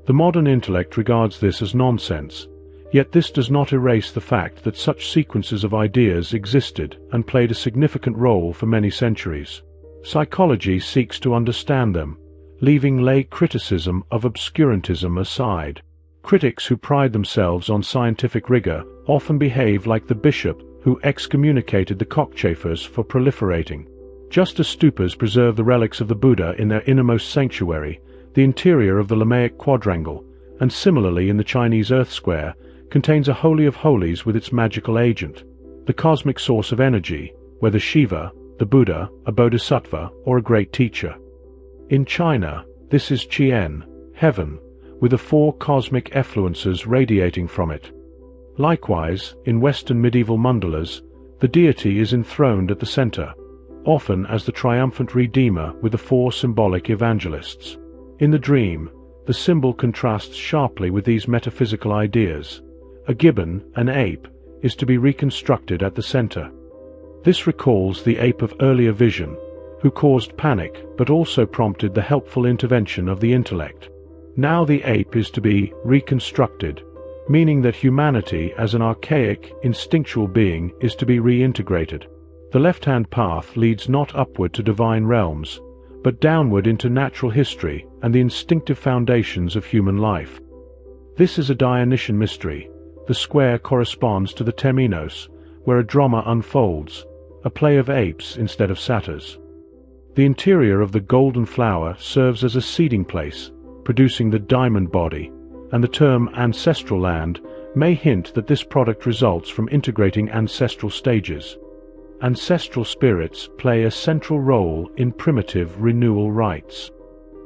The modern intellect regards this as nonsense, yet this does not erase the fact that such sequences of ideas existed and played a significant role for many centuries. Psychology seeks to understand them, leaving lay criticism of obscurantism aside. Critics who pride themselves on scientific rigor often behave like the bishop who excommunicated the cockchafers for proliferating. Just as stupas preserve the relics of the Buddha in their innermost sanctuary, the interior of the Lamaic quadrangle, and similarly in the Chinese Earth Square, contains a holy of holies with its magical agent, the cosmic source of energy, whether Shiva, the Buddha, a bodhisattva, or a great teacher. In China, this is Qian, heaven, with the four cosmic effluences radiating from it. Likewise, in Western medieval mandalas, the deity is enthroned at the center, often as the triumphant Redeemer with the four symbolic evangelists. In the dream, the symbol contrasts sharply with these metaphysical ideas. A gibbon, an ape, is to be reconstructed at the center. This recalls the ape of earlier vision, who caused panic but also prompted the helpful intervention of the intellect. Now the ape is to be reconstructed, meaning that humanity as an archaic, instinctual being is to be reintegrated. The left-hand path leads not upward to divine realms, but downward into natural history and the instinctive foundations of human life. This is a Dionysian mystery. The square corresponds to the temenos, where a drama unfolds, a play of apes instead of satyrs. The interior of the golden flower serves as a seeding place, producing the diamond body, and the term ancestral land may hint that this product results from integrating ancestral stages. Ancestral spirits play a central role in primitive renewal rites.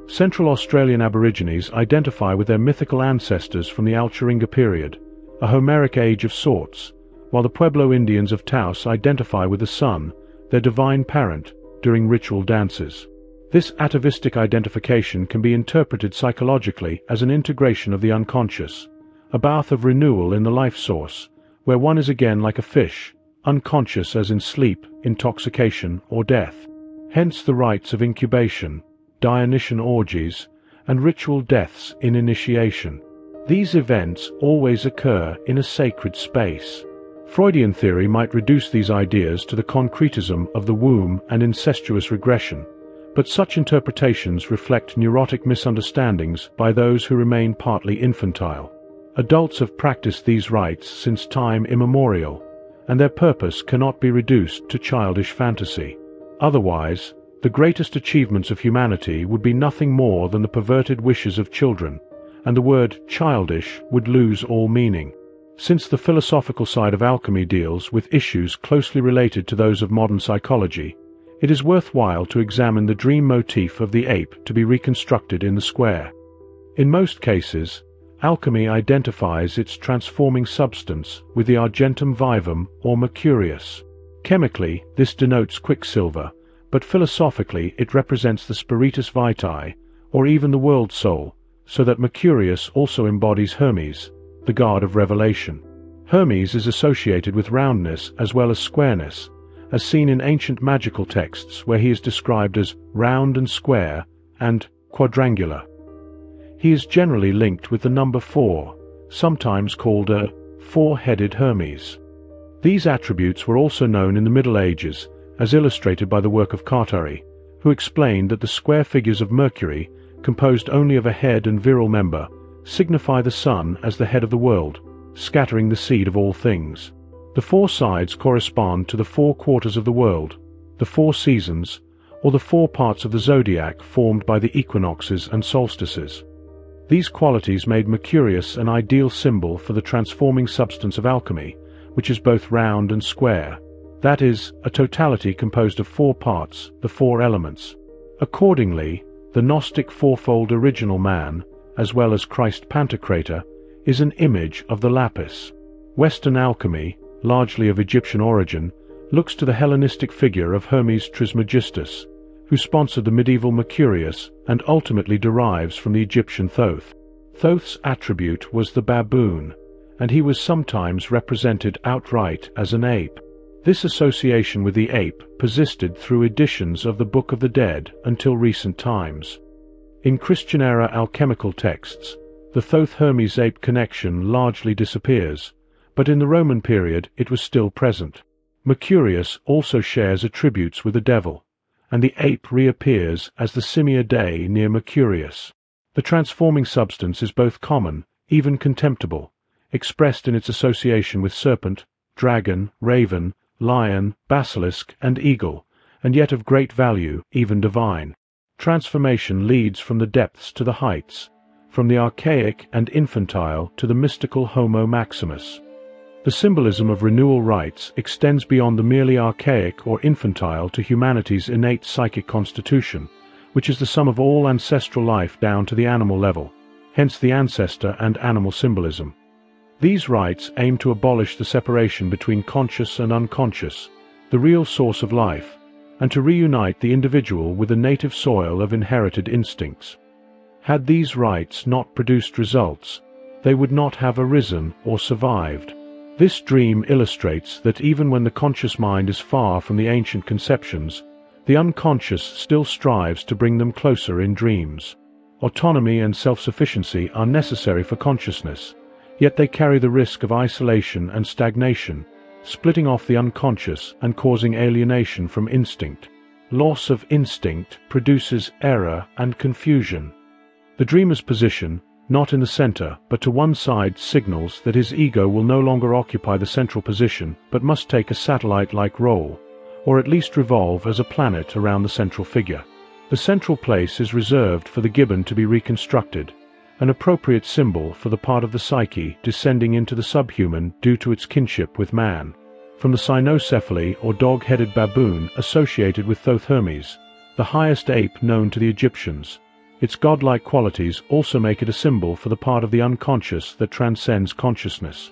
Central Australian Aborigines identify with their mythical ancestors from the Alcheringa period, a Homeric age of sorts, while the Pueblo Indians of Taos identify with the sun, their divine parent, during ritual dances. This atavistic identification can be interpreted psychologically as an integration of the unconscious, a bath of renewal in the life source, where one is again like a fish, unconscious as in sleep, intoxication, or death. Hence the rites of incubation, Dionysian orgies, and ritual deaths in initiation. These events always occur in a sacred space. Freudian theory might reduce these ideas to the concretism of the womb and incestuous regression, but such interpretations reflect neurotic misunderstandings by those who remain partly infantile. Adults have practiced these rites since time immemorial, and their purpose cannot be reduced to childish fantasy. Otherwise, the greatest achievements of humanity would be nothing more than the perverted wishes of children, and the word childish would lose all meaning. Since the philosophical side of alchemy deals with issues closely related to those of modern psychology, it is worthwhile to examine the dream motif of the ape to be reconstructed in the square. In most cases, alchemy identifies its transforming substance with the argentum vivum or mercurius. Chemically, this denotes quicksilver, but philosophically it represents the spiritus vitae, or even the world soul, so that Mercurius also embodies Hermes, the god of revelation. Hermes is associated with roundness as well as squareness, as seen in ancient magical texts where he is described as round and square and quadrangular. He is generally linked with the number 4, sometimes called a four-headed Hermes. These attributes were also known in the Middle Ages, as illustrated by the work of Cartari, who explained that the square figures of Mercury, composed only of a head and virile member, signify the sun as the head of the world, scattering the seed of all things. The 4 sides correspond to the 4 quarters of the world, the 4 seasons, or the 4 parts of the zodiac formed by the equinoxes and solstices. These qualities made Mercurius an ideal symbol for the transforming substance of alchemy, which is both round and square. That is, a totality composed of 4 parts, the 4 elements. Accordingly, the Gnostic fourfold original man, as well as Christ Pantocrator, is an image of the lapis. Western alchemy, largely of Egyptian origin, looks to the Hellenistic figure of Hermes Trismegistus, who sponsored the medieval Mercurius and ultimately derives from the Egyptian Thoth. Thoth's attribute was the baboon, and he was sometimes represented outright as an ape. This association with the ape persisted through editions of the Book of the Dead until recent times. In Christian-era alchemical texts, the Thoth-Hermes-ape connection largely disappears, but in the Roman period it was still present. Mercurius also shares attributes with the devil, and the ape reappears as the Simia Dei near Mercurius. The transforming substance is both common, even contemptible, expressed in its association with serpent, dragon, raven, lion, basilisk, and eagle, and yet of great value, even divine. Transformation leads from the depths to the heights, from the archaic and infantile to the mystical Homo Maximus. The symbolism of renewal rites extends beyond the merely archaic or infantile to humanity's innate psychic constitution, which is the sum of all ancestral life down to the animal level, hence the ancestor and animal symbolism. These rites aim to abolish the separation between conscious and unconscious, the real source of life, and to reunite the individual with the native soil of inherited instincts. Had these rites not produced results, they would not have arisen or survived. This dream illustrates that even when the conscious mind is far from the ancient conceptions, the unconscious still strives to bring them closer in dreams. Autonomy and self-sufficiency are necessary for consciousness, yet they carry the risk of isolation and stagnation, splitting off the unconscious and causing alienation from instinct. Loss of instinct produces error and confusion. The dreamer's position, not in the center but to one side, signals that his ego will no longer occupy the central position but must take a satellite-like role, or at least revolve as a planet around the central figure. The central place is reserved for the gibbon to be reconstructed, an appropriate symbol for the part of the psyche descending into the subhuman due to its kinship with man. From the cynocephaly or dog-headed baboon associated with Thoth-Hermes, the highest ape known to the Egyptians, its godlike qualities also make it a symbol for the part of the unconscious that transcends consciousness.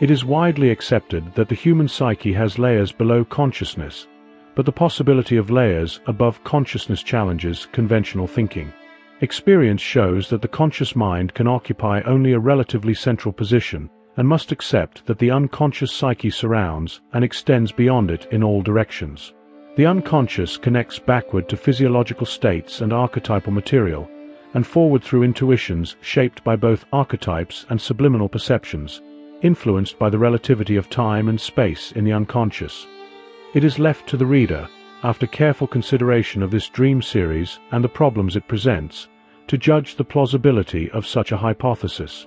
It is widely accepted that the human psyche has layers below consciousness, but the possibility of layers above consciousness challenges conventional thinking. Experience shows that the conscious mind can occupy only a relatively central position, and must accept that the unconscious psyche surrounds and extends beyond it in all directions. The unconscious connects backward to physiological states and archetypal material, and forward through intuitions shaped by both archetypes and subliminal perceptions, influenced by the relativity of time and space in the unconscious. It is left to the reader, after careful consideration of this dream series and the problems it presents, to judge the plausibility of such a hypothesis.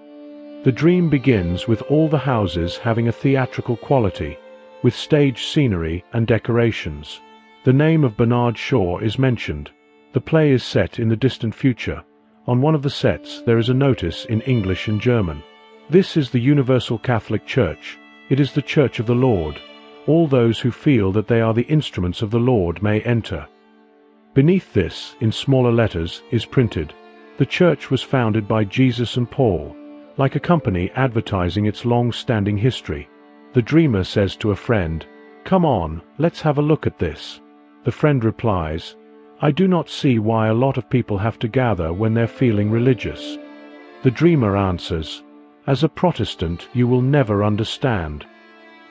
The dream begins with all the houses having a theatrical quality, with stage scenery and decorations. The name of Bernard Shaw is mentioned. The play is set in the distant future. On one of the sets there is a notice in English and German. This is the Universal Catholic Church. It is the Church of the Lord. All those who feel that they are the instruments of the Lord may enter. Beneath this, in smaller letters, is printed, "The church was founded by Jesus and Paul," like a company advertising its long-standing history. The dreamer says to a friend, "Come on, let's have a look at this." The friend replies, "I do not see why a lot of people have to gather when they're feeling religious." The dreamer answers, "As a Protestant, you will never understand."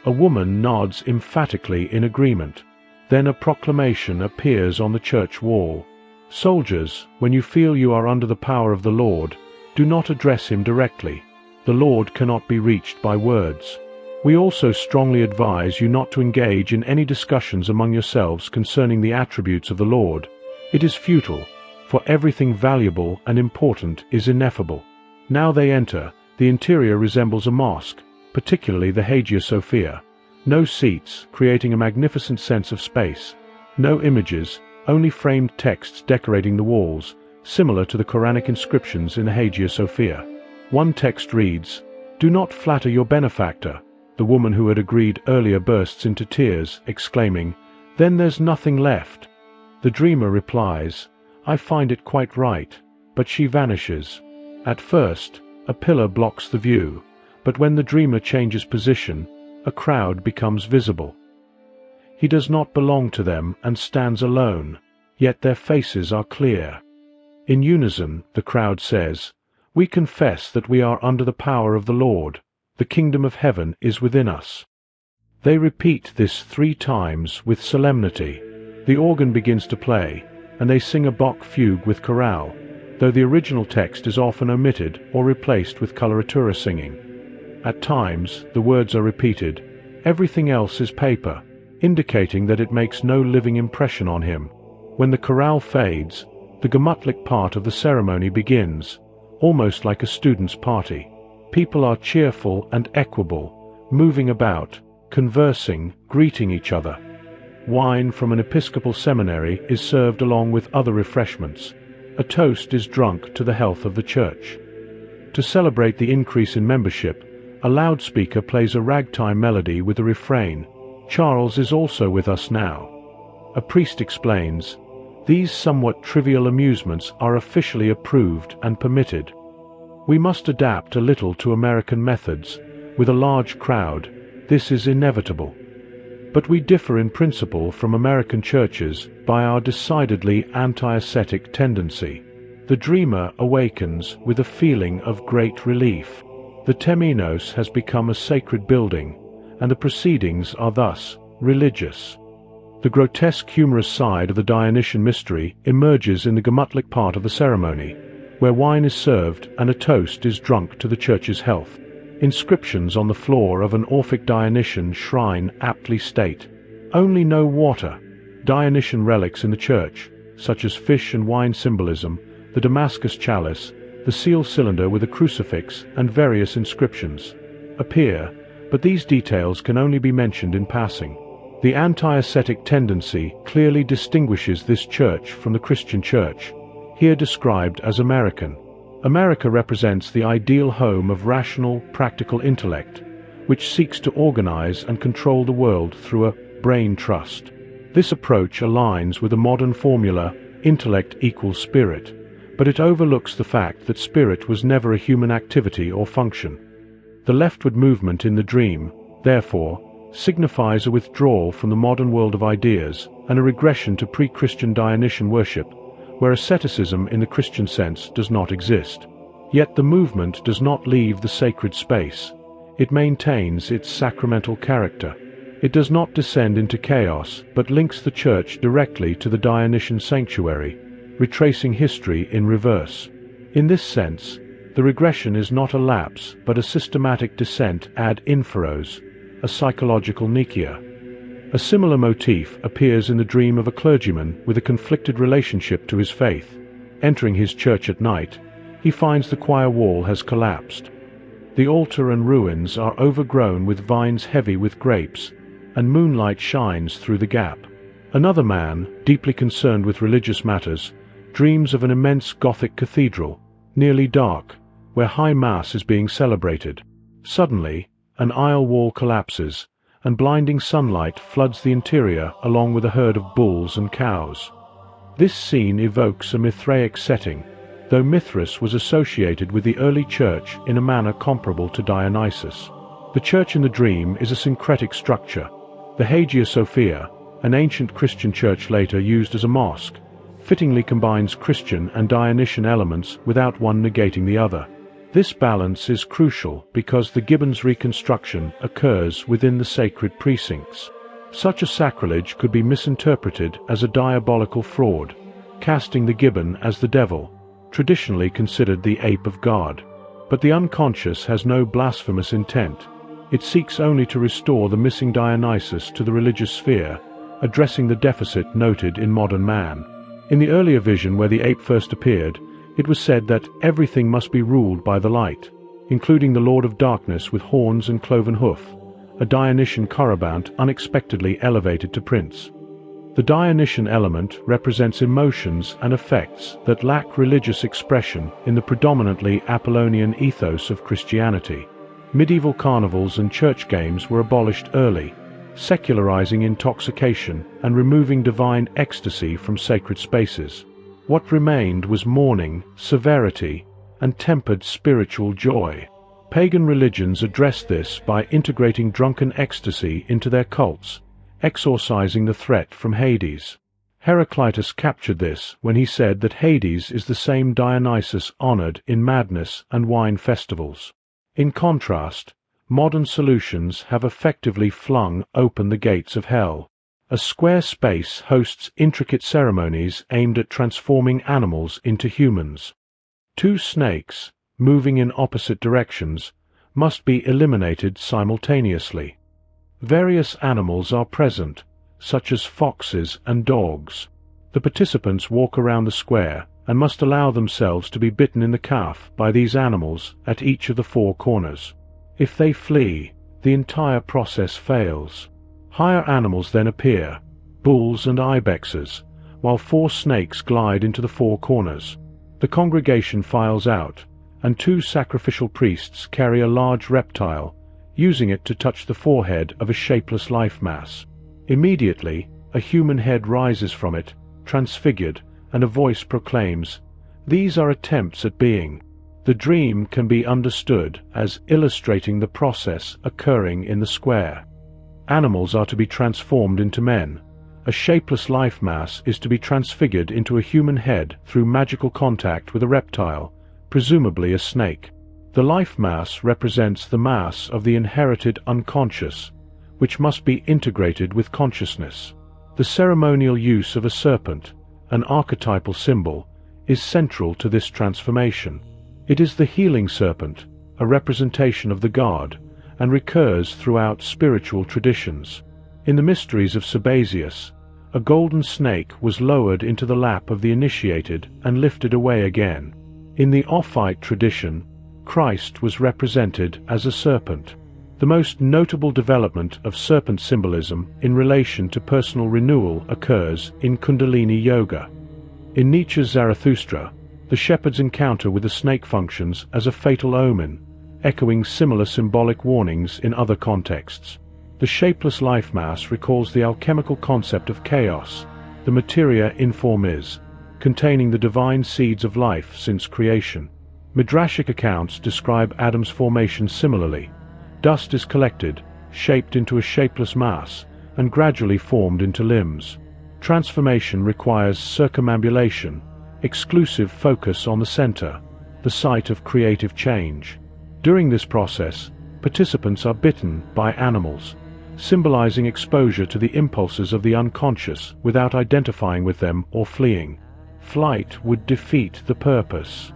A woman nods emphatically in agreement. Then a proclamation appears on the church wall. "Soldiers, when you feel you are under the power of the Lord, do not address him directly. The Lord cannot be reached by words. We also strongly advise you not to engage in any discussions among yourselves concerning the attributes of the Lord. It is futile, for everything valuable and important is ineffable." Now they enter. The interior resembles a mosque, particularly the Hagia Sophia. No seats, creating a magnificent sense of space. No images, only framed texts decorating the walls, similar to the Quranic inscriptions in the Hagia Sophia. One text reads, "Do not flatter your benefactor." The woman who had agreed earlier bursts into tears, exclaiming, "Then there's nothing left." The dreamer replies, "I find it quite right," but she vanishes. At first, a pillar blocks the view, but when the dreamer changes position, a crowd becomes visible. He does not belong to them and stands alone, yet their faces are clear. In unison, the crowd says, "We confess that we are under the power of the Lord. The kingdom of heaven is within us." They repeat this 3 times with solemnity. The organ begins to play, and they sing a Bach fugue with chorale, though the original text is often omitted or replaced with coloratura singing. At times, the words are repeated, "Everything else is paper," indicating that it makes no living impression on him. When the chorale fades, the gemütlich part of the ceremony begins, almost like a student's party. People are cheerful and equable, moving about, conversing, greeting each other. Wine from an Episcopal seminary is served along with other refreshments. A toast is drunk to the health of the church. To celebrate the increase in membership, a loudspeaker plays a ragtime melody with a refrain, "Charles is also with us now." A priest explains, "These somewhat trivial amusements are officially approved and permitted. We must adapt a little to American methods. With a large crowd, this is inevitable. But we differ in principle from American churches by our decidedly anti-ascetic tendency." The dreamer awakens with a feeling of great relief. The temenos has become a sacred building, and the proceedings are thus religious. The grotesque humorous side of the Dionysian mystery emerges in the gemütlich part of the ceremony, where wine is served and a toast is drunk to the church's health. Inscriptions on the floor of an Orphic Dionysian shrine aptly state, "Only no water." Dionysian relics in the church, such as fish and wine symbolism, the Damascus chalice, the seal cylinder with a crucifix, and various inscriptions, appear, but these details can only be mentioned in passing. The anti-ascetic tendency clearly distinguishes this church from the Christian church, here described as American. America represents the ideal home of rational, practical intellect, which seeks to organize and control the world through a brain trust. This approach aligns with the modern formula, intellect equals spirit, but it overlooks the fact that spirit was never a human activity or function. The leftward movement in the dream, therefore, signifies a withdrawal from the modern world of ideas and a regression to pre-Christian Dionysian worship, where asceticism in the Christian sense does not exist. Yet the movement does not leave the sacred space. It maintains its sacramental character. It does not descend into chaos, but links the Church directly to the Dionysian sanctuary, retracing history in reverse. In this sense, the regression is not a lapse, but a systematic descent ad inferos, a psychological nikia. A similar motif appears in the dream of a clergyman with a conflicted relationship to his faith. Entering his church at night, he finds the choir wall has collapsed. The altar and ruins are overgrown with vines heavy with grapes, and moonlight shines through the gap. Another man, deeply concerned with religious matters, dreams of an immense Gothic cathedral, nearly dark, where high mass is being celebrated. Suddenly, an aisle wall collapses, and blinding sunlight floods the interior along with a herd of bulls and cows. This scene evokes a Mithraic setting, though Mithras was associated with the early church in a manner comparable to Dionysus. The church in the dream is a syncretic structure. The Hagia Sophia, an ancient Christian church later used as a mosque, fittingly combines Christian and Dionysian elements without one negating the other. This balance is crucial because the Gibbon's reconstruction occurs within the sacred precincts. Such a sacrilege could be misinterpreted as a diabolical fraud, casting the Gibbon as the devil, traditionally considered the ape of God. But the unconscious has no blasphemous intent. It seeks only to restore the missing Dionysus to the religious sphere, addressing the deficit noted in modern man. In the earlier vision where the ape first appeared, it was said that everything must be ruled by the light, including the Lord of Darkness with horns and cloven hoof, a Dionysian Correspond unexpectedly elevated to prince. The Dionysian element represents emotions and effects that lack religious expression in the predominantly Apollonian ethos of Christianity. Medieval carnivals and church games were abolished early, secularizing intoxication and removing divine ecstasy from sacred spaces. What remained was mourning, severity, and tempered spiritual joy. Pagan religions addressed this by integrating drunken ecstasy into their cults, exorcising the threat from Hades. Heraclitus captured this when he said that Hades is the same Dionysus honored in madness and wine festivals. In contrast, modern solutions have effectively flung open the gates of hell. A square space hosts intricate ceremonies aimed at transforming animals into humans. Two snakes, moving in opposite directions, must be eliminated simultaneously. Various animals are present, such as foxes and dogs. The participants walk around the square and must allow themselves to be bitten in the calf by these animals at each of the four corners. If they flee, the entire process fails. Higher animals then appear, bulls and ibexes, while four snakes glide into the four corners. The congregation files out, and two sacrificial priests carry a large reptile, using it to touch the forehead of a shapeless life mass. Immediately, a human head rises from it, transfigured, and a voice proclaims, "These are attempts at being." The dream can be understood as illustrating the process occurring in the square. Animals are to be transformed into men. A shapeless life mass is to be transfigured into a human head through magical contact with a reptile, presumably a snake. The life mass represents the mass of the inherited unconscious, which must be integrated with consciousness. The ceremonial use of a serpent, an archetypal symbol, is central to this transformation. It is the healing serpent, a representation of the god, and recurs throughout spiritual traditions. In the mysteries of Sabazius, a golden snake was lowered into the lap of the initiated and lifted away again. In the Ophite tradition, Christ was represented as a serpent. The most notable development of serpent symbolism in relation to personal renewal occurs in Kundalini Yoga. In Nietzsche's Zarathustra, the shepherd's encounter with the snake functions as a fatal omen, echoing similar symbolic warnings in other contexts. The shapeless life mass recalls the alchemical concept of chaos, the materia informis, containing the divine seeds of life since creation. Midrashic accounts describe Adam's formation similarly. Dust is collected, shaped into a shapeless mass, and gradually formed into limbs. Transformation requires circumambulation, exclusive focus on the center, the site of creative change. During this process, participants are bitten by animals, symbolizing exposure to the impulses of the unconscious without identifying with them or fleeing. Flight would defeat the purpose.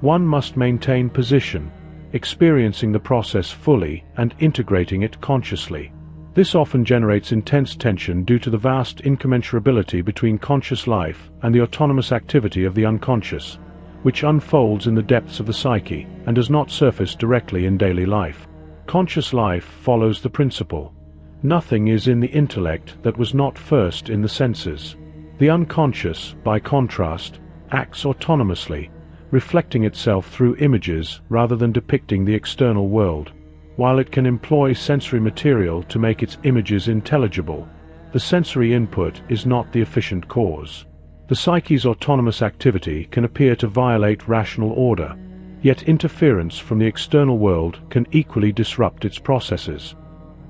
One must maintain position, experiencing the process fully and integrating it consciously. This often generates intense tension due to the vast incommensurability between conscious life and the autonomous activity of the unconscious, which unfolds in the depths of the psyche and does not surface directly in daily life. Conscious life follows the principle: nothing is in the intellect that was not first in the senses. The unconscious, by contrast, acts autonomously, reflecting itself through images rather than depicting the external world. While it can employ sensory material to make its images intelligible, the sensory input is not the efficient cause. The psyche's autonomous activity can appear to violate rational order, yet interference from the external world can equally disrupt its processes.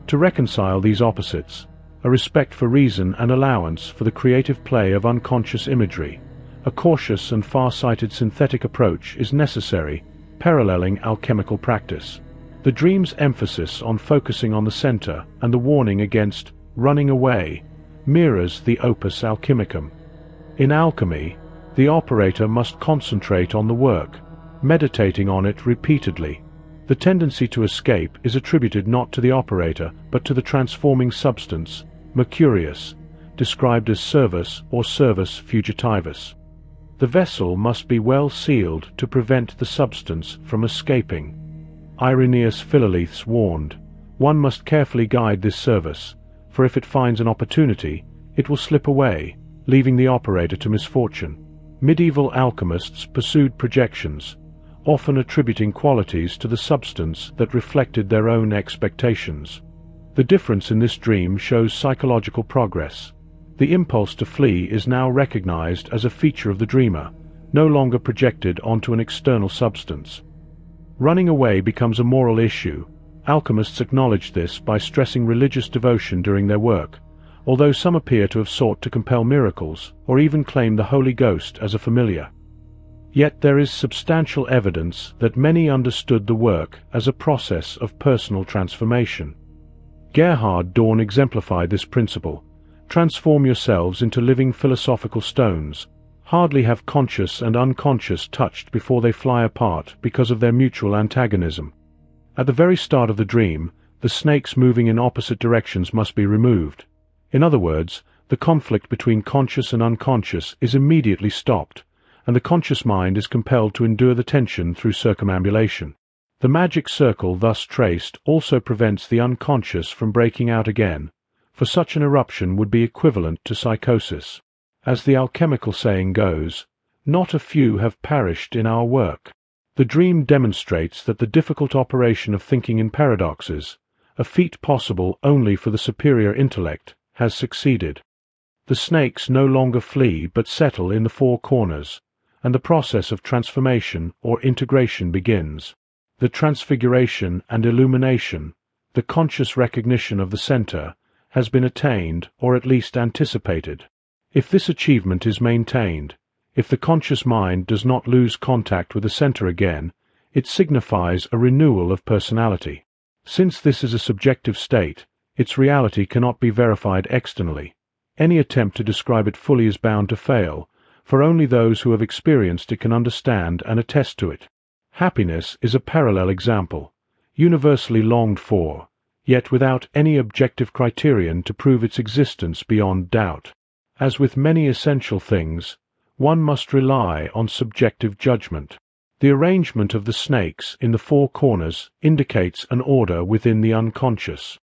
To reconcile these opposites, a respect for reason and allowance for the creative play of unconscious imagery, a cautious and far-sighted synthetic approach is necessary, paralleling alchemical practice. The dream's emphasis on focusing on the center and the warning against running away mirrors the opus alchemicum. In alchemy, the operator must concentrate on the work, meditating on it repeatedly. The tendency to escape is attributed not to the operator but to the transforming substance, mercurius, described as servus or servus fugitivus. The vessel must be well sealed to prevent the substance from escaping. Irenaeus Philolaethes warned, one must carefully guide this service, for if it finds an opportunity, it will slip away, leaving the operator to misfortune. Medieval alchemists pursued projections, often attributing qualities to the substance that reflected their own expectations. The difference in this dream shows psychological progress. The impulse to flee is now recognized as a feature of the dreamer, no longer projected onto an external substance. Running away becomes a moral issue. Alchemists acknowledge this by stressing religious devotion during their work, although some appear to have sought to compel miracles or even claim the Holy Ghost as a familiar. Yet there is substantial evidence that many understood the work as a process of personal transformation. Gerhard Dorn exemplified this principle. Transform yourselves into living philosophical stones. Hardly have conscious and unconscious touched before they fly apart because of their mutual antagonism. At the very start of the dream, the snakes moving in opposite directions must be removed. In other words, the conflict between conscious and unconscious is immediately stopped, and the conscious mind is compelled to endure the tension through circumambulation. The magic circle thus traced also prevents the unconscious from breaking out again, for such an eruption would be equivalent to psychosis. As the alchemical saying goes, not a few have perished in our work. The dream demonstrates that the difficult operation of thinking in paradoxes, a feat possible only for the superior intellect, has succeeded. The snakes no longer flee but settle in the four corners, and the process of transformation or integration begins. The transfiguration and illumination, the conscious recognition of the center, has been attained or at least anticipated. If this achievement is maintained, if the conscious mind does not lose contact with the center again, it signifies a renewal of personality. Since this is a subjective state, its reality cannot be verified externally. Any attempt to describe it fully is bound to fail, for only those who have experienced it can understand and attest to it. Happiness is a parallel example, universally longed for, yet without any objective criterion to prove its existence beyond doubt. As with many essential things, one must rely on subjective judgment. The arrangement of the snakes in the four corners indicates an order within the unconscious.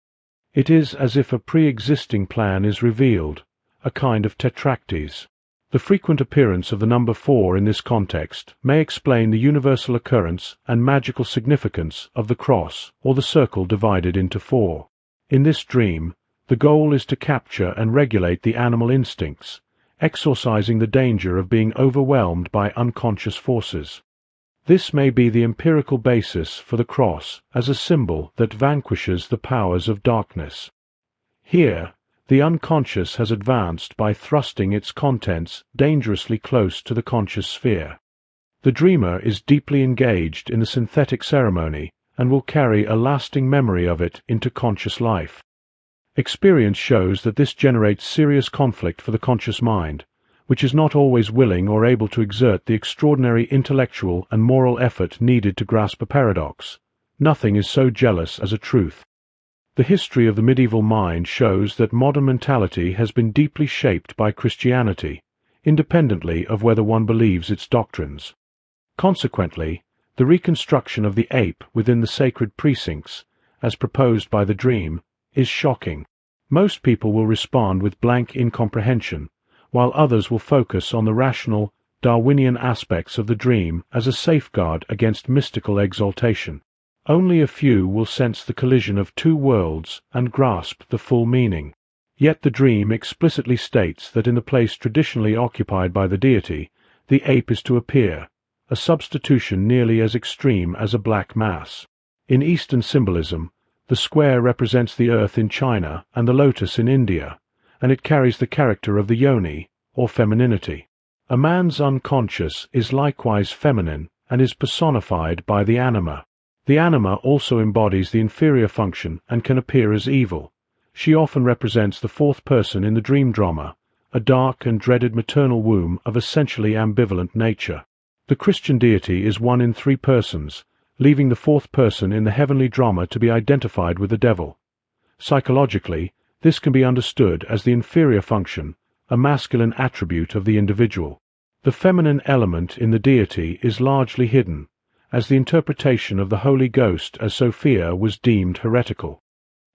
It is as if a pre-existing plan is revealed, a kind of tetractys. The frequent appearance of the number 4 in this context may explain the universal occurrence and magical significance of the cross or the circle divided into 4. In this dream, the goal is to capture and regulate the animal instincts, exorcising the danger of being overwhelmed by unconscious forces. This may be the empirical basis for the cross as a symbol that vanquishes the powers of darkness. Here, the unconscious has advanced by thrusting its contents dangerously close to the conscious sphere. The dreamer is deeply engaged in the synthetic ceremony and will carry a lasting memory of it into conscious life. Experience shows that this generates serious conflict for the conscious mind, which is not always willing or able to exert the extraordinary intellectual and moral effort needed to grasp a paradox. Nothing is so jealous as a truth. The history of the medieval mind shows that modern mentality has been deeply shaped by Christianity, independently of whether one believes its doctrines. Consequently, the reconstruction of the ape within the sacred precincts, as proposed by the dream, is shocking. Most people will respond with blank incomprehension, while others will focus on the rational, Darwinian aspects of the dream as a safeguard against mystical exaltation. Only a few will sense the collision of two worlds and grasp the full meaning. Yet the dream explicitly states that in the place traditionally occupied by the deity, the ape is to appear, a substitution nearly as extreme as a black mass. In Eastern symbolism, the square represents the earth in China and the lotus in India, and it carries the character of the yoni, or femininity. A man's unconscious is likewise feminine and is personified by the anima. The anima also embodies the inferior function and can appear as evil. She often represents the fourth person in the dream drama, a dark and dreaded maternal womb of essentially ambivalent nature. The Christian deity is one in three persons, leaving the fourth person in the heavenly drama to be identified with the devil. Psychologically, this can be understood as the inferior function, a masculine attribute of the individual. The feminine element in the deity is largely hidden, as the interpretation of the Holy Ghost as Sophia was deemed heretical.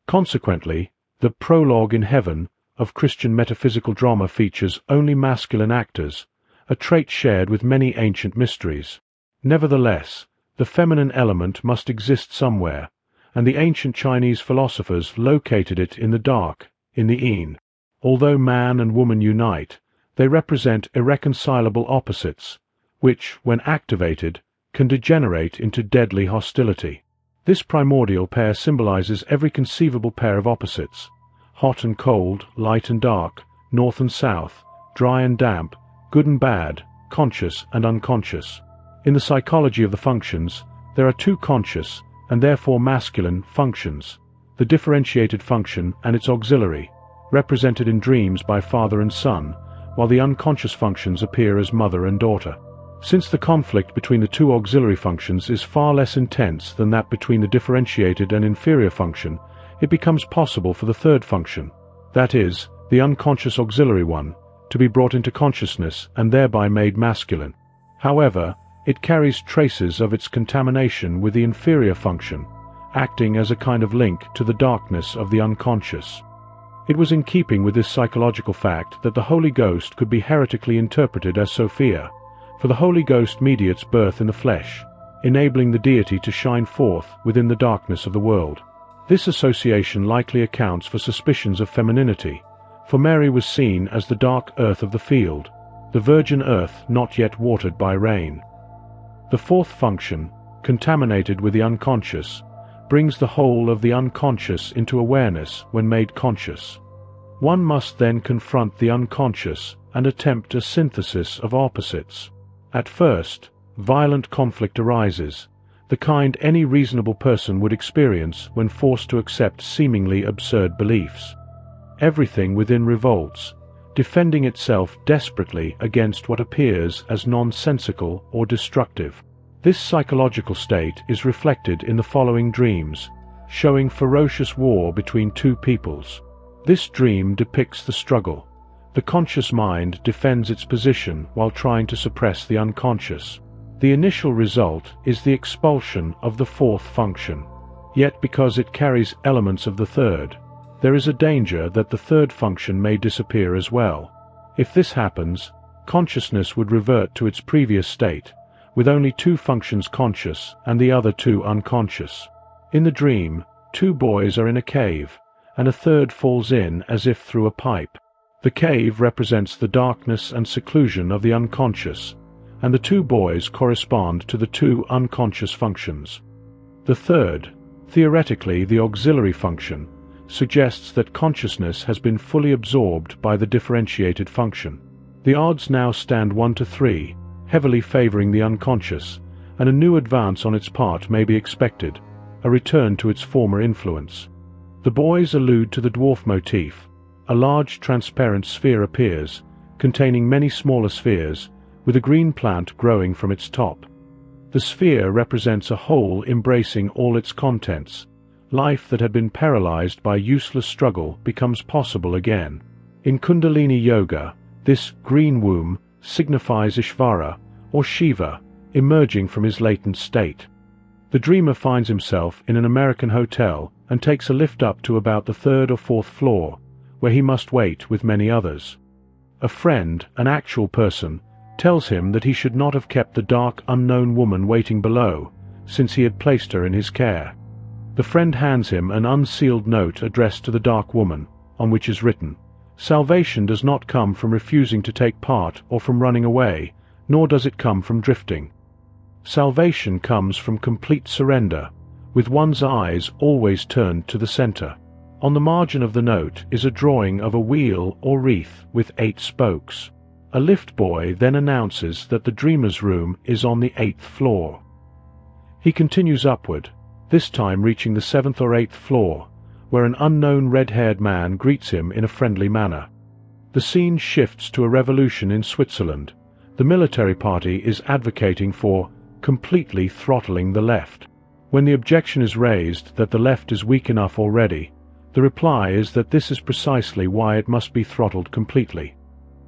Consequently, the prologue in heaven of Christian metaphysical drama features only masculine actors, a trait shared with many ancient mysteries. Nevertheless, the feminine element must exist somewhere, and the ancient Chinese philosophers located it in the dark, in the yin. Although man and woman unite, they represent irreconcilable opposites, which, when activated, can degenerate into deadly hostility. This primordial pair symbolizes every conceivable pair of opposites: hot and cold, light and dark, north and south, dry and damp, good and bad, conscious and unconscious. In the psychology of the functions, there are two conscious, and therefore masculine, functions: the differentiated function and its auxiliary, represented in dreams by father and son, while the unconscious functions appear as mother and daughter. Since the conflict between the two auxiliary functions is far less intense than that between the differentiated and inferior function, it becomes possible for the third function, that is, the unconscious auxiliary one, to be brought into consciousness and thereby made masculine. However, it carries traces of its contamination with the inferior function, acting as a kind of link to the darkness of the unconscious. It was in keeping with this psychological fact that the Holy Ghost could be heretically interpreted as Sophia, for the Holy Ghost mediates birth in the flesh, enabling the deity to shine forth within the darkness of the world. This association likely accounts for suspicions of femininity, for Mary was seen as the dark earth of the field, the virgin earth not yet watered by rain. The fourth function, contaminated with the unconscious, brings the whole of the unconscious into awareness when made conscious. One must then confront the unconscious and attempt a synthesis of opposites. At first, violent conflict arises, the kind any reasonable person would experience when forced to accept seemingly absurd beliefs. Everything within revolts, defending itself desperately against what appears as nonsensical or destructive. This psychological state is reflected in the following dreams, showing ferocious war between two peoples. This dream depicts the struggle. The conscious mind defends its position while trying to suppress the unconscious. The initial result is the expulsion of the fourth function. Yet because it carries elements of the third, there is a danger that the third function may disappear as well. If this happens, consciousness would revert to its previous state, with only two functions conscious and the other two unconscious. In the dream, two boys are in a cave, and a third falls in as if through a pipe. The cave represents the darkness and seclusion of the unconscious, and the two boys correspond to the two unconscious functions. The third, theoretically the auxiliary function, suggests that consciousness has been fully absorbed by the differentiated function. The odds now stand 1 to 3, heavily favoring the unconscious, and a new advance on its part may be expected, a return to its former influence. The boys allude to the dwarf motif. A large transparent sphere appears, containing many smaller spheres, with a green plant growing from its top. The sphere represents a whole embracing all its contents. Life that had been paralyzed by useless struggle becomes possible again. In Kundalini Yoga, this green womb signifies Ishvara, or Shiva, emerging from his latent state. The dreamer finds himself in an American hotel and takes a lift up to about the 3rd or 4th floor, where he must wait with many others. A friend, an actual person, tells him that he should not have kept the dark unknown woman waiting below, since he had placed her in his care. The friend hands him an unsealed note addressed to the dark woman, on which is written, "Salvation does not come from refusing to take part or from running away, nor does it come from drifting. Salvation comes from complete surrender, with one's eyes always turned to the center." On the margin of the note is a drawing of a wheel or wreath with 8 spokes. A lift boy then announces that the dreamer's room is on the 8th floor. He continues upward, this time reaching the 7th or 8th floor, where an unknown red-haired man greets him in a friendly manner. The scene shifts to a revolution in Switzerland. The military party is advocating for completely throttling the left. When the objection is raised that the left is weak enough already, the reply is that this is precisely why it must be throttled completely.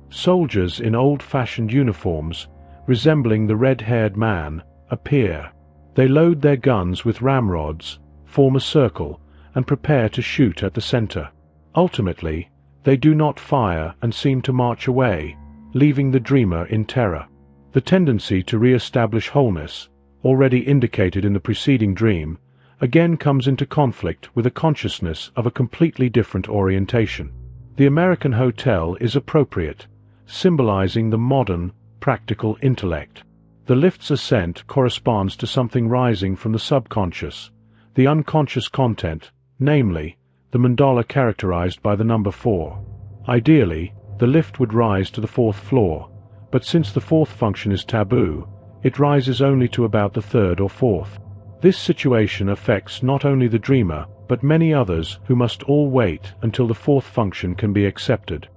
Soldiers in old-fashioned uniforms, resembling the red-haired man, appear. They load their guns with ramrods, form a circle, and prepare to shoot at the center. Ultimately, they do not fire and seem to march away, leaving the dreamer in terror. The tendency to re-establish wholeness, already indicated in the preceding dream, again comes into conflict with a consciousness of a completely different orientation. The American hotel is appropriate, symbolizing the modern, practical intellect. The lift's ascent corresponds to something rising from the subconscious, the unconscious content, namely, the mandala characterized by the number 4. Ideally, the lift would rise to the 4th floor, but since the 4th function is taboo, it rises only to about the 3rd or 4th. This situation affects not only the dreamer, but many others who must all wait until the 4th function can be accepted.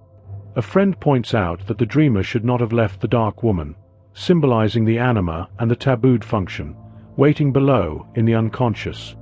A friend points out that the dreamer should not have left the dark woman, symbolizing the anima and the tabooed function, waiting below in the unconscious.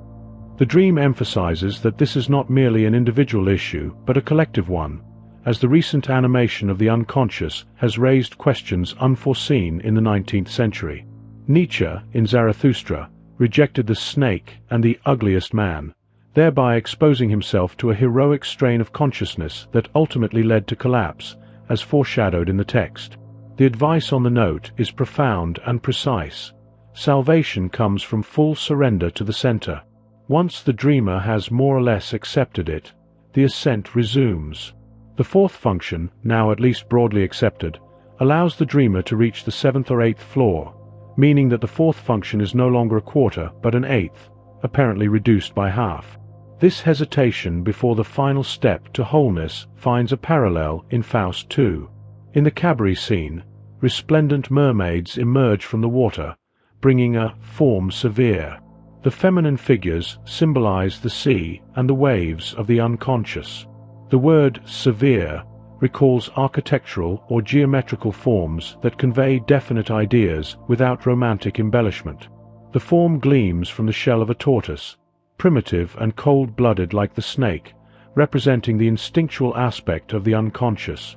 The dream emphasizes that this is not merely an individual issue, but a collective one, as the recent animation of the unconscious has raised questions unforeseen in the 19th century. Nietzsche, in Zarathustra, rejected the snake and the ugliest man, thereby exposing himself to a heroic strain of consciousness that ultimately led to collapse, as foreshadowed in the text. The advice on the note is profound and precise. Salvation comes from full surrender to the center. Once the dreamer has more or less accepted it, the ascent resumes. The 4th function, now at least broadly accepted, allows the dreamer to reach the 7th or 8th floor, meaning that the 4th function is no longer a quarter but an 8th, apparently reduced by half. This hesitation before the final step to wholeness finds a parallel in Faust 2. In the cabaret scene, resplendent mermaids emerge from the water, bringing a forme severe. The feminine figures symbolize the sea and the waves of the unconscious. The word severe recalls architectural or geometrical forms that convey definite ideas without romantic embellishment. The form gleams from the shell of a tortoise, primitive and cold-blooded like the snake, representing the instinctual aspect of the unconscious.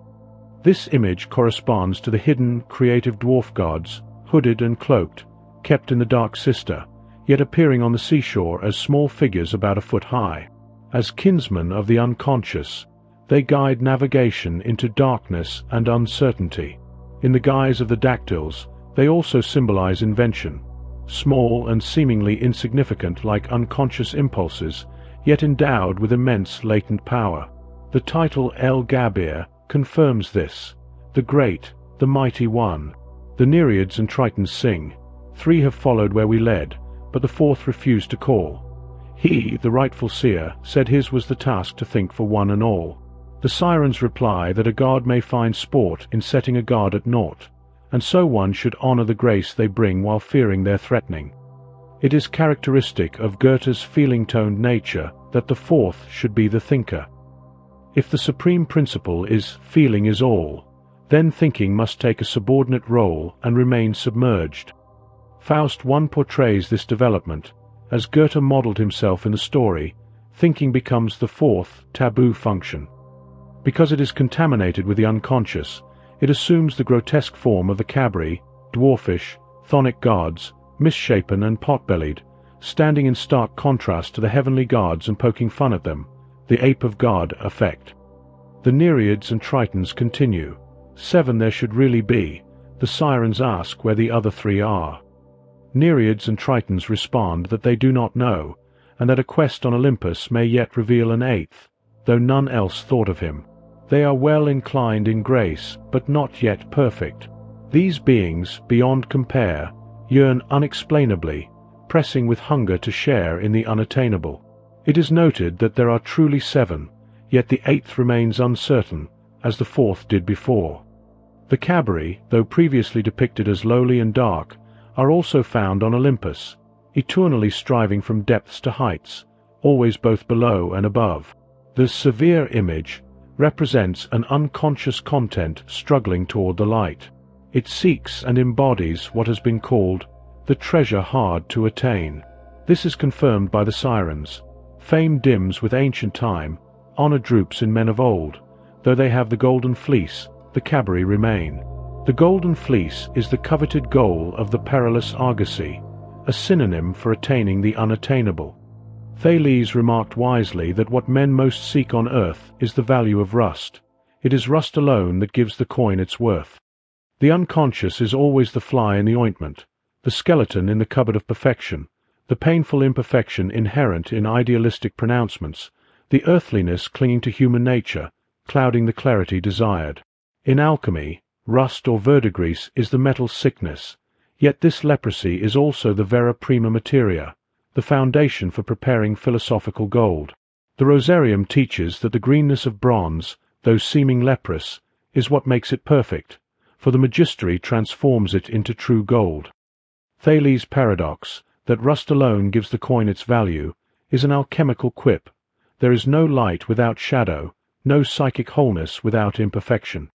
This image corresponds to the hidden, creative dwarf gods, hooded and cloaked, kept in the Dark Sister, yet appearing on the seashore as small figures about a foot high. As kinsmen of the unconscious, they guide navigation into darkness and uncertainty. In the guise of the dactyls, they also symbolize invention, small and seemingly insignificant like unconscious impulses, yet endowed with immense latent power. The title El Gabir confirms this, the great, the mighty one. The Nereids and Tritons sing, 3 have followed where we led, but the 4th refused to call. He, the rightful seer, said his was the task to think for one and all. The sirens reply that a god may find sport in setting a god at naught, and so one should honor the grace they bring while fearing their threatening. It is characteristic of Goethe's feeling-toned nature that the fourth should be the thinker. If the supreme principle is feeling is all, then thinking must take a subordinate role and remain submerged. Faust I portrays this development. As Goethe modeled himself in the story, thinking becomes the fourth taboo function. Because it is contaminated with the unconscious, it assumes the grotesque form of the cabri, dwarfish, chthonic gods, misshapen and pot-bellied, standing in stark contrast to the heavenly gods and poking fun at them, the ape of God effect. The Nereids and Tritons continue. 7 there should really be. The sirens ask where the other 3 are. Nereids and Tritons respond that they do not know, and that a quest on Olympus may yet reveal an 8th, though none else thought of him. They are well inclined in grace, but not yet perfect. These beings, beyond compare, yearn unexplainably, pressing with hunger to share in the unattainable. It is noted that there are truly 7, yet the 8th remains uncertain, as the 4th did before. The cabri, though previously depicted as lowly and dark, are also found on Olympus, eternally striving from depths to heights, always both below and above. The severe image represents an unconscious content struggling toward the light. It seeks and embodies what has been called the treasure hard to attain. This is confirmed by the sirens. Fame dims with ancient time, honor droops in men of old. Though they have the golden fleece, the cabri remain. The golden fleece is the coveted goal of the perilous argosy, a synonym for attaining the unattainable. Thales remarked wisely that what men most seek on earth is the value of rust. It is rust alone that gives the coin its worth. The unconscious is always the fly in the ointment, the skeleton in the cupboard of perfection, the painful imperfection inherent in idealistic pronouncements, the earthliness clinging to human nature, clouding the clarity desired. In alchemy, rust or verdigris is the metal sickness, yet this leprosy is also the vera prima materia, the foundation for preparing philosophical gold. The Rosarium teaches that the greenness of bronze, though seeming leprous, is what makes it perfect, for the magistery transforms it into true gold. Thales' paradox, that rust alone gives the coin its value, is an alchemical quip. There is no light without shadow, no psychic wholeness without imperfection.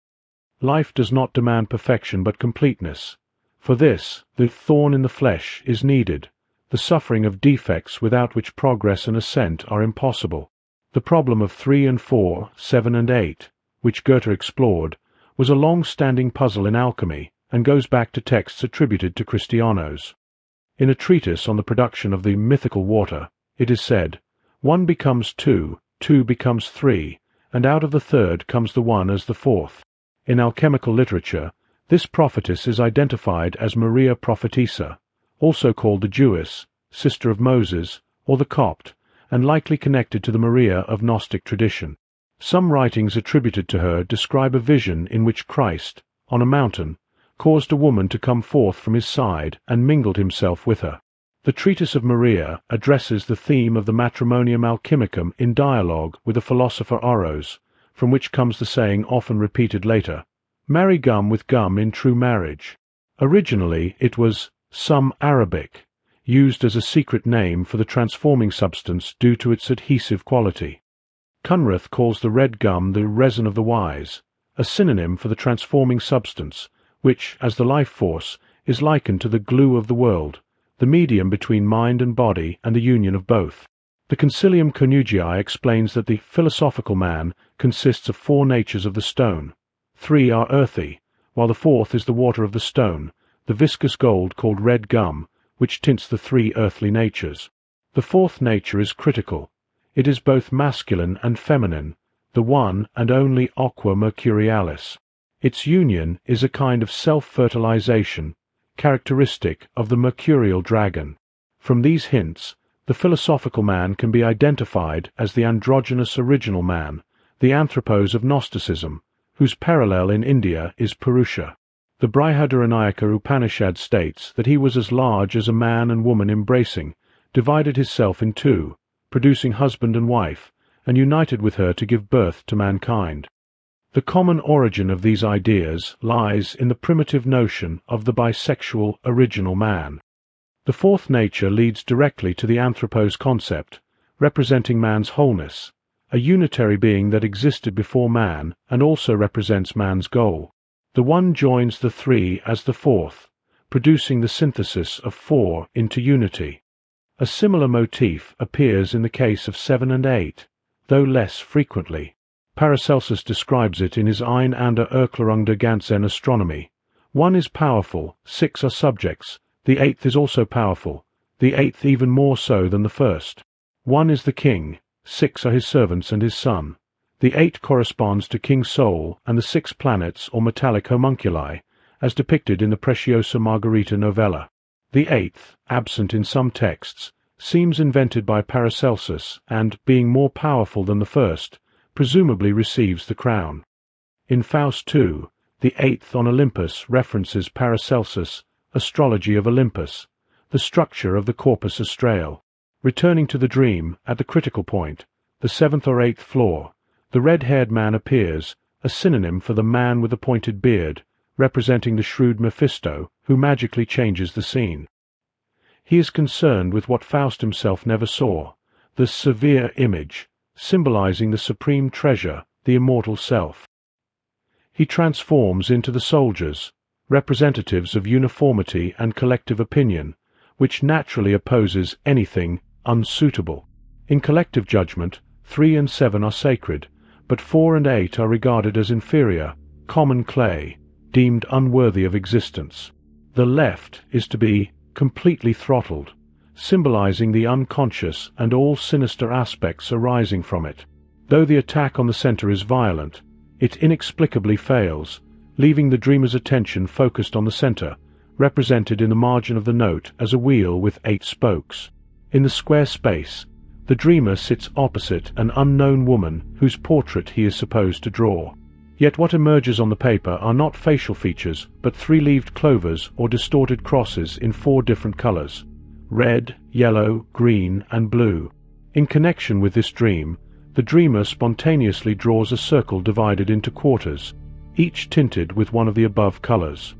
Life does not demand perfection but completeness. For this, the thorn in the flesh is needed, the suffering of defects without which progress and ascent are impossible. The problem of 3 and 4, 7 and 8, which Goethe explored, was a long-standing puzzle in alchemy and goes back to texts attributed to Christianos. In a treatise on the production of the mythical water, it is said, 1 becomes 2, 2 becomes 3, and out of the third comes the 1 as the 4th. In alchemical literature, this prophetess is identified as Maria Prophetessa, also called the Jewess, sister of Moses, or the Copt, and likely connected to the Maria of Gnostic tradition. Some writings attributed to her describe a vision in which Christ, on a mountain, caused a woman to come forth from his side and mingled himself with her. The treatise of Maria addresses the theme of the matrimonium alchemicum in dialogue with the philosopher Oros, from which comes the saying often repeated later, "Marry gum with gum in true marriage." Originally it was some Arabic, used as a secret name for the transforming substance due to its adhesive quality. Cunrath calls the red gum the resin of the wise, a synonym for the transforming substance, which, as the life force, is likened to the glue of the world, the medium between mind and body and the union of both. The Concilium Conugii explains that the philosophical man consists of 4 natures of the stone. 3 are earthy, while the 4th is the water of the stone, the viscous gold called red gum, which tints the 3 earthly natures. The 4th nature is critical. It is both masculine and feminine, the one and only aqua mercurialis. Its union is a kind of self-fertilization, characteristic of the mercurial dragon. From these hints, the philosophical man can be identified as the androgynous original man, the anthropos of Gnosticism, whose parallel in India is Purusha. The Brihadaranyaka Upanishad states that he was as large as a man and woman embracing, divided his self in 2, producing husband and wife, and united with her to give birth to mankind. The common origin of these ideas lies in the primitive notion of the bisexual original man. The fourth nature leads directly to the anthropos concept, representing man's wholeness, a unitary being that existed before man and also represents man's goal. The one joins the three as the fourth, producing the synthesis of four into unity. A similar motif appears in the case of 7 and 8, though less frequently. Paracelsus describes it in his Ein an der Erklärung der ganzen Astronomie. 1 is powerful, 6 are subjects, the 8th is also powerful, the 8th even more so than the first. 1 is the king, 6 are his servants and his son. The 8 corresponds to King Sol and the 6 planets or metallic homunculi, as depicted in the Preciosa Margherita novella. The 8th, absent in some texts, seems invented by Paracelsus and, being more powerful than the first, presumably receives the crown. In Faust II, the 8th on Olympus references Paracelsus' Astrology of Olympus, the structure of the corpus astral. Returning to the dream, at the critical point, the 7th or 8th floor, the red-haired man appears, a synonym for the man with the pointed beard, representing the shrewd Mephisto, who magically changes the scene. He is concerned with what Faust himself never saw, the severe image, symbolizing the supreme treasure, the immortal self. He transforms into the soldiers, representatives of uniformity and collective opinion, which naturally opposes anything unsuitable. In collective judgment, 3 and 7 are sacred, but 4 and 8 are regarded as inferior, common clay, deemed unworthy of existence. The left is to be completely throttled, symbolizing the unconscious and all sinister aspects arising from it. Though the attack on the center is violent, it inexplicably fails, leaving the dreamer's attention focused on the center, represented in the margin of the note as a wheel with 8 spokes. In the square space, the dreamer sits opposite an unknown woman whose portrait he is supposed to draw. Yet what emerges on the paper are not facial features, but 3-leaved clovers or distorted crosses in 4 different colors: red, yellow, green, and blue. In connection with this dream, the dreamer spontaneously draws a circle divided into quarters, each tinted with one of the above colors.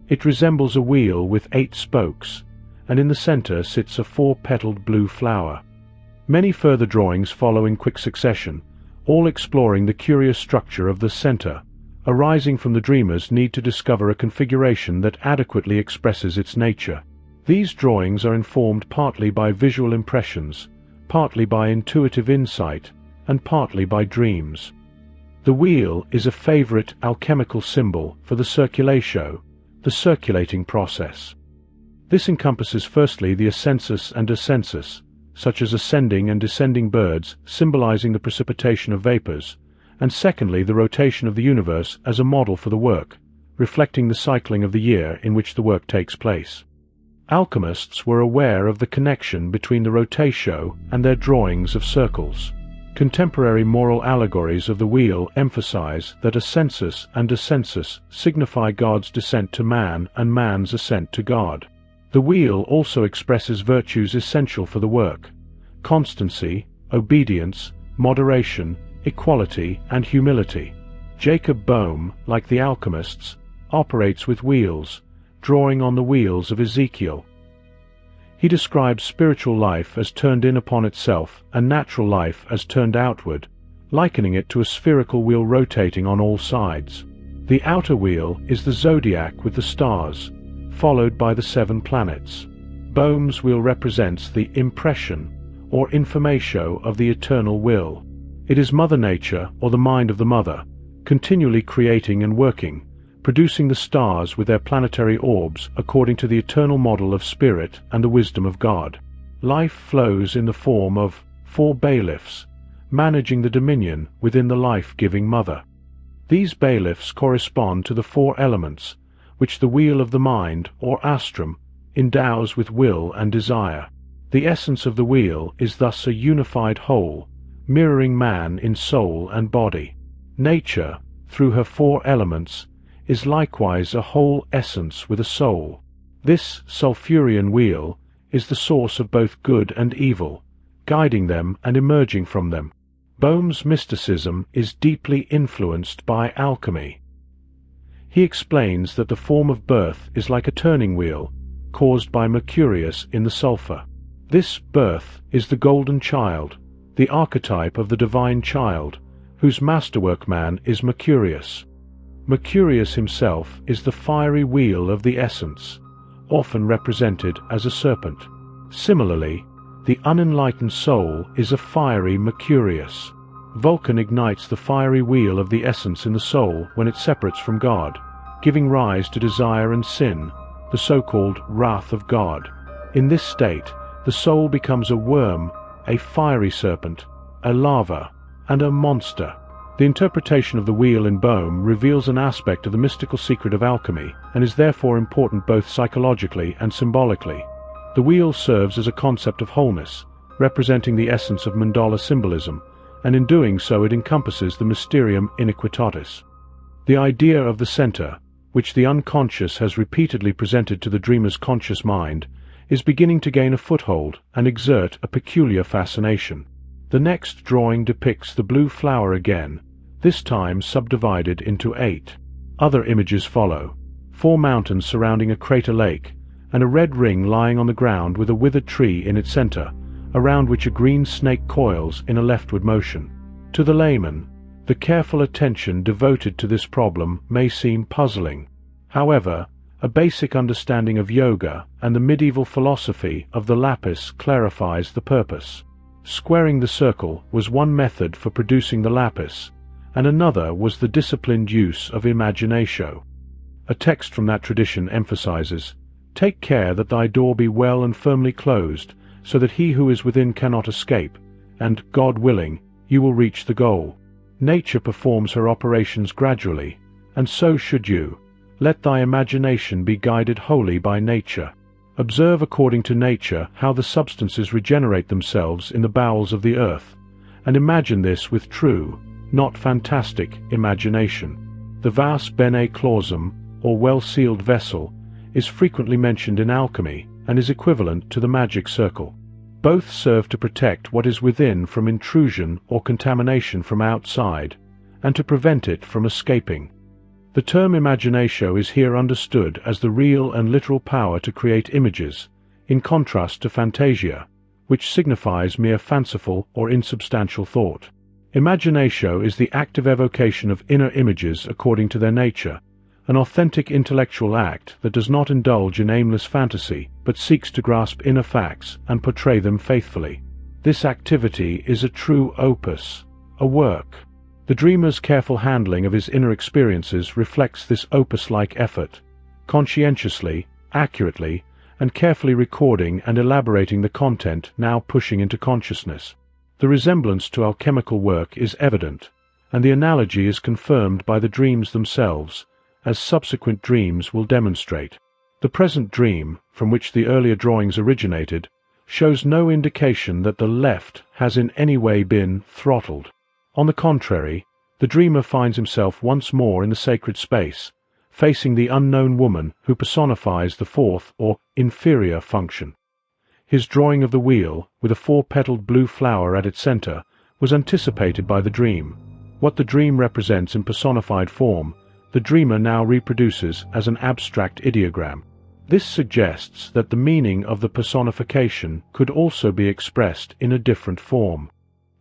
It resembles a wheel with 8 spokes, and in the center sits a 4-petaled blue flower. Many further drawings follow in quick succession, all exploring the curious structure of the center, arising from the dreamer's need to discover a configuration that adequately expresses its nature. These drawings are informed partly by visual impressions, partly by intuitive insight, and partly by dreams. The wheel is a favorite alchemical symbol for the circulatio, the circulating process. This encompasses firstly the ascensus and descensus, such as ascending and descending birds symbolizing the precipitation of vapors, and secondly the rotation of the universe as a model for the work, reflecting the cycling of the year in which the work takes place. Alchemists were aware of the connection between the rotatio and their drawings of circles. Contemporary moral allegories of the wheel emphasize that ascensus and descensus signify God's descent to man and man's ascent to God. The wheel also expresses virtues essential for the work: constancy, obedience, moderation, equality, and humility. Jacob Boehme, like the alchemists, operates with wheels, drawing on the wheels of Ezekiel. He describes spiritual life as turned in upon itself and natural life as turned outward, likening it to a spherical wheel rotating on all sides. The outer wheel is the zodiac with the stars, followed by the 7 planets. Boehme's wheel represents the impression, or informatio of the eternal will. It is Mother Nature, or the mind of the Mother, continually creating and working, producing the stars with their planetary orbs according to the eternal model of spirit and the wisdom of God. Life flows in the form of 4 bailiffs, managing the dominion within the life-giving Mother. These bailiffs correspond to the 4 elements, which the wheel of the mind, or astrum, endows with will and desire. The essence of the wheel is thus a unified whole, mirroring man in soul and body. Nature, through her 4 elements, is likewise a whole essence with a soul. This sulphurian wheel is the source of both good and evil, guiding them and emerging from them. Boehm's mysticism is deeply influenced by alchemy. He explains that the form of birth is like a turning wheel, caused by Mercurius in the sulfur. This birth is the golden child, the archetype of the divine child, whose masterwork man is Mercurius. Mercurius himself is the fiery wheel of the essence, often represented as a serpent. Similarly, the unenlightened soul is a fiery Mercurius. Vulcan ignites the fiery wheel of the essence in the soul when it separates from God, giving rise to desire and sin, the so-called wrath of God. In this state, the soul becomes a worm, a fiery serpent, a larva, and a monster. The interpretation of the wheel in Boehm reveals an aspect of the mystical secret of alchemy and is therefore important both psychologically and symbolically. The wheel serves as a concept of wholeness, representing the essence of mandala symbolism, and in doing so it encompasses the mysterium iniquitatis. The idea of the center, which the unconscious has repeatedly presented to the dreamer's conscious mind, is beginning to gain a foothold and exert a peculiar fascination. The next drawing depicts the blue flower again, this time subdivided into 8. Other images follow: 4 mountains surrounding a crater lake, and a red ring lying on the ground with a withered tree in its center, around which a green snake coils in a leftward motion. To the layman, the careful attention devoted to this problem may seem puzzling. However, a basic understanding of yoga and the medieval philosophy of the lapis clarifies the purpose. Squaring the circle was one method for producing the lapis, and another was the disciplined use of imagination. A text from that tradition emphasizes, "Take care that thy door be well and firmly closed, so that he who is within cannot escape, and, God willing, you will reach the goal." Nature performs her operations gradually, and so should you. Let thy imagination be guided wholly by nature. Observe according to nature how the substances regenerate themselves in the bowels of the earth, and imagine this with true, not fantastic, imagination. The vas bene clausum, or well-sealed vessel, is frequently mentioned in alchemy and is equivalent to the magic circle. Both serve to protect what is within from intrusion or contamination from outside, and to prevent it from escaping. The term imaginatio is here understood as the real and literal power to create images, in contrast to fantasia, which signifies mere fanciful or insubstantial thought. Imaginatio is the active evocation of inner images according to their nature, an authentic intellectual act that does not indulge in aimless fantasy, but seeks to grasp inner facts and portray them faithfully. This activity is a true opus, a work. The dreamer's careful handling of his inner experiences reflects this opus-like effort, conscientiously, accurately, and carefully recording and elaborating the content now pushing into consciousness. The resemblance to alchemical work is evident, and the analogy is confirmed by the dreams themselves, as subsequent dreams will demonstrate. The present dream, from which the earlier drawings originated, shows no indication that the left has in any way been throttled. On the contrary, the dreamer finds himself once more in the sacred space, facing the unknown woman who personifies the fourth or inferior function. His drawing of the wheel, with a 4-petaled blue flower at its center, was anticipated by the dream. What the dream represents in personified form, the dreamer now reproduces as an abstract ideogram. This suggests that the meaning of the personification could also be expressed in a different form.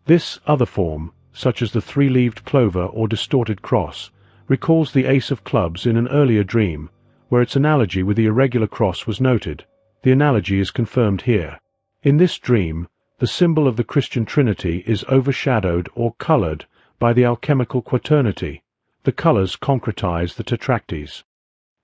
This other form, such as the 3-leaved clover or distorted cross, recalls the ace of clubs in an earlier dream, where its analogy with the irregular cross was noted. The analogy is confirmed here. In this dream, the symbol of the Christian Trinity is overshadowed or colored by the alchemical quaternity. The colors concretize the tetractys.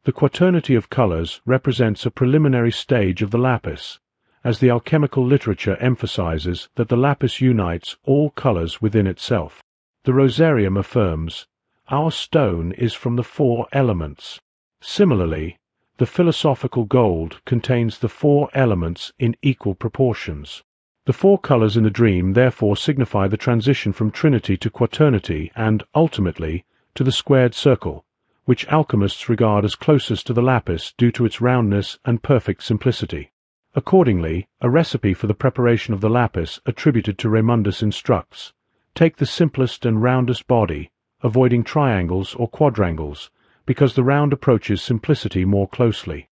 The quaternity of colors represents a preliminary stage of the lapis, as the alchemical literature emphasizes that the lapis unites all colors within itself. The rosarium affirms, "Our stone is from the 4 elements." Similarly, the philosophical gold contains the 4 elements in equal proportions. The 4 colors in the dream therefore signify the transition from trinity to quaternity and, ultimately, to the squared circle, which alchemists regard as closest to the lapis due to its roundness and perfect simplicity. Accordingly, a recipe for the preparation of the lapis attributed to Raymundus instructs: take the simplest and roundest body, avoiding triangles or quadrangles, because the round approaches simplicity more closely.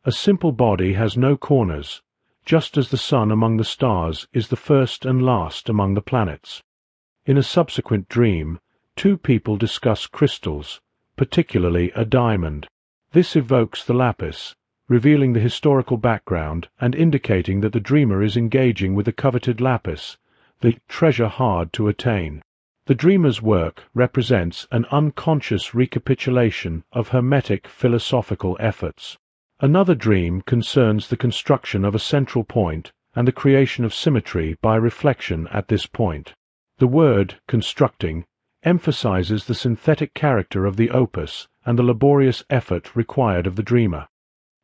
A simple body has no corners, just as the sun among the stars is the first and last among the planets. In a subsequent dream, two people discuss crystals, particularly a diamond. This evokes the lapis, revealing the historical background and indicating that the dreamer is engaging with the coveted lapis, the treasure hard to attain. The dreamer's work represents an unconscious recapitulation of hermetic philosophical efforts. Another dream concerns the construction of a central point and the creation of symmetry by reflection at this point. The word constructing emphasizes the synthetic character of the opus and the laborious effort required of the dreamer.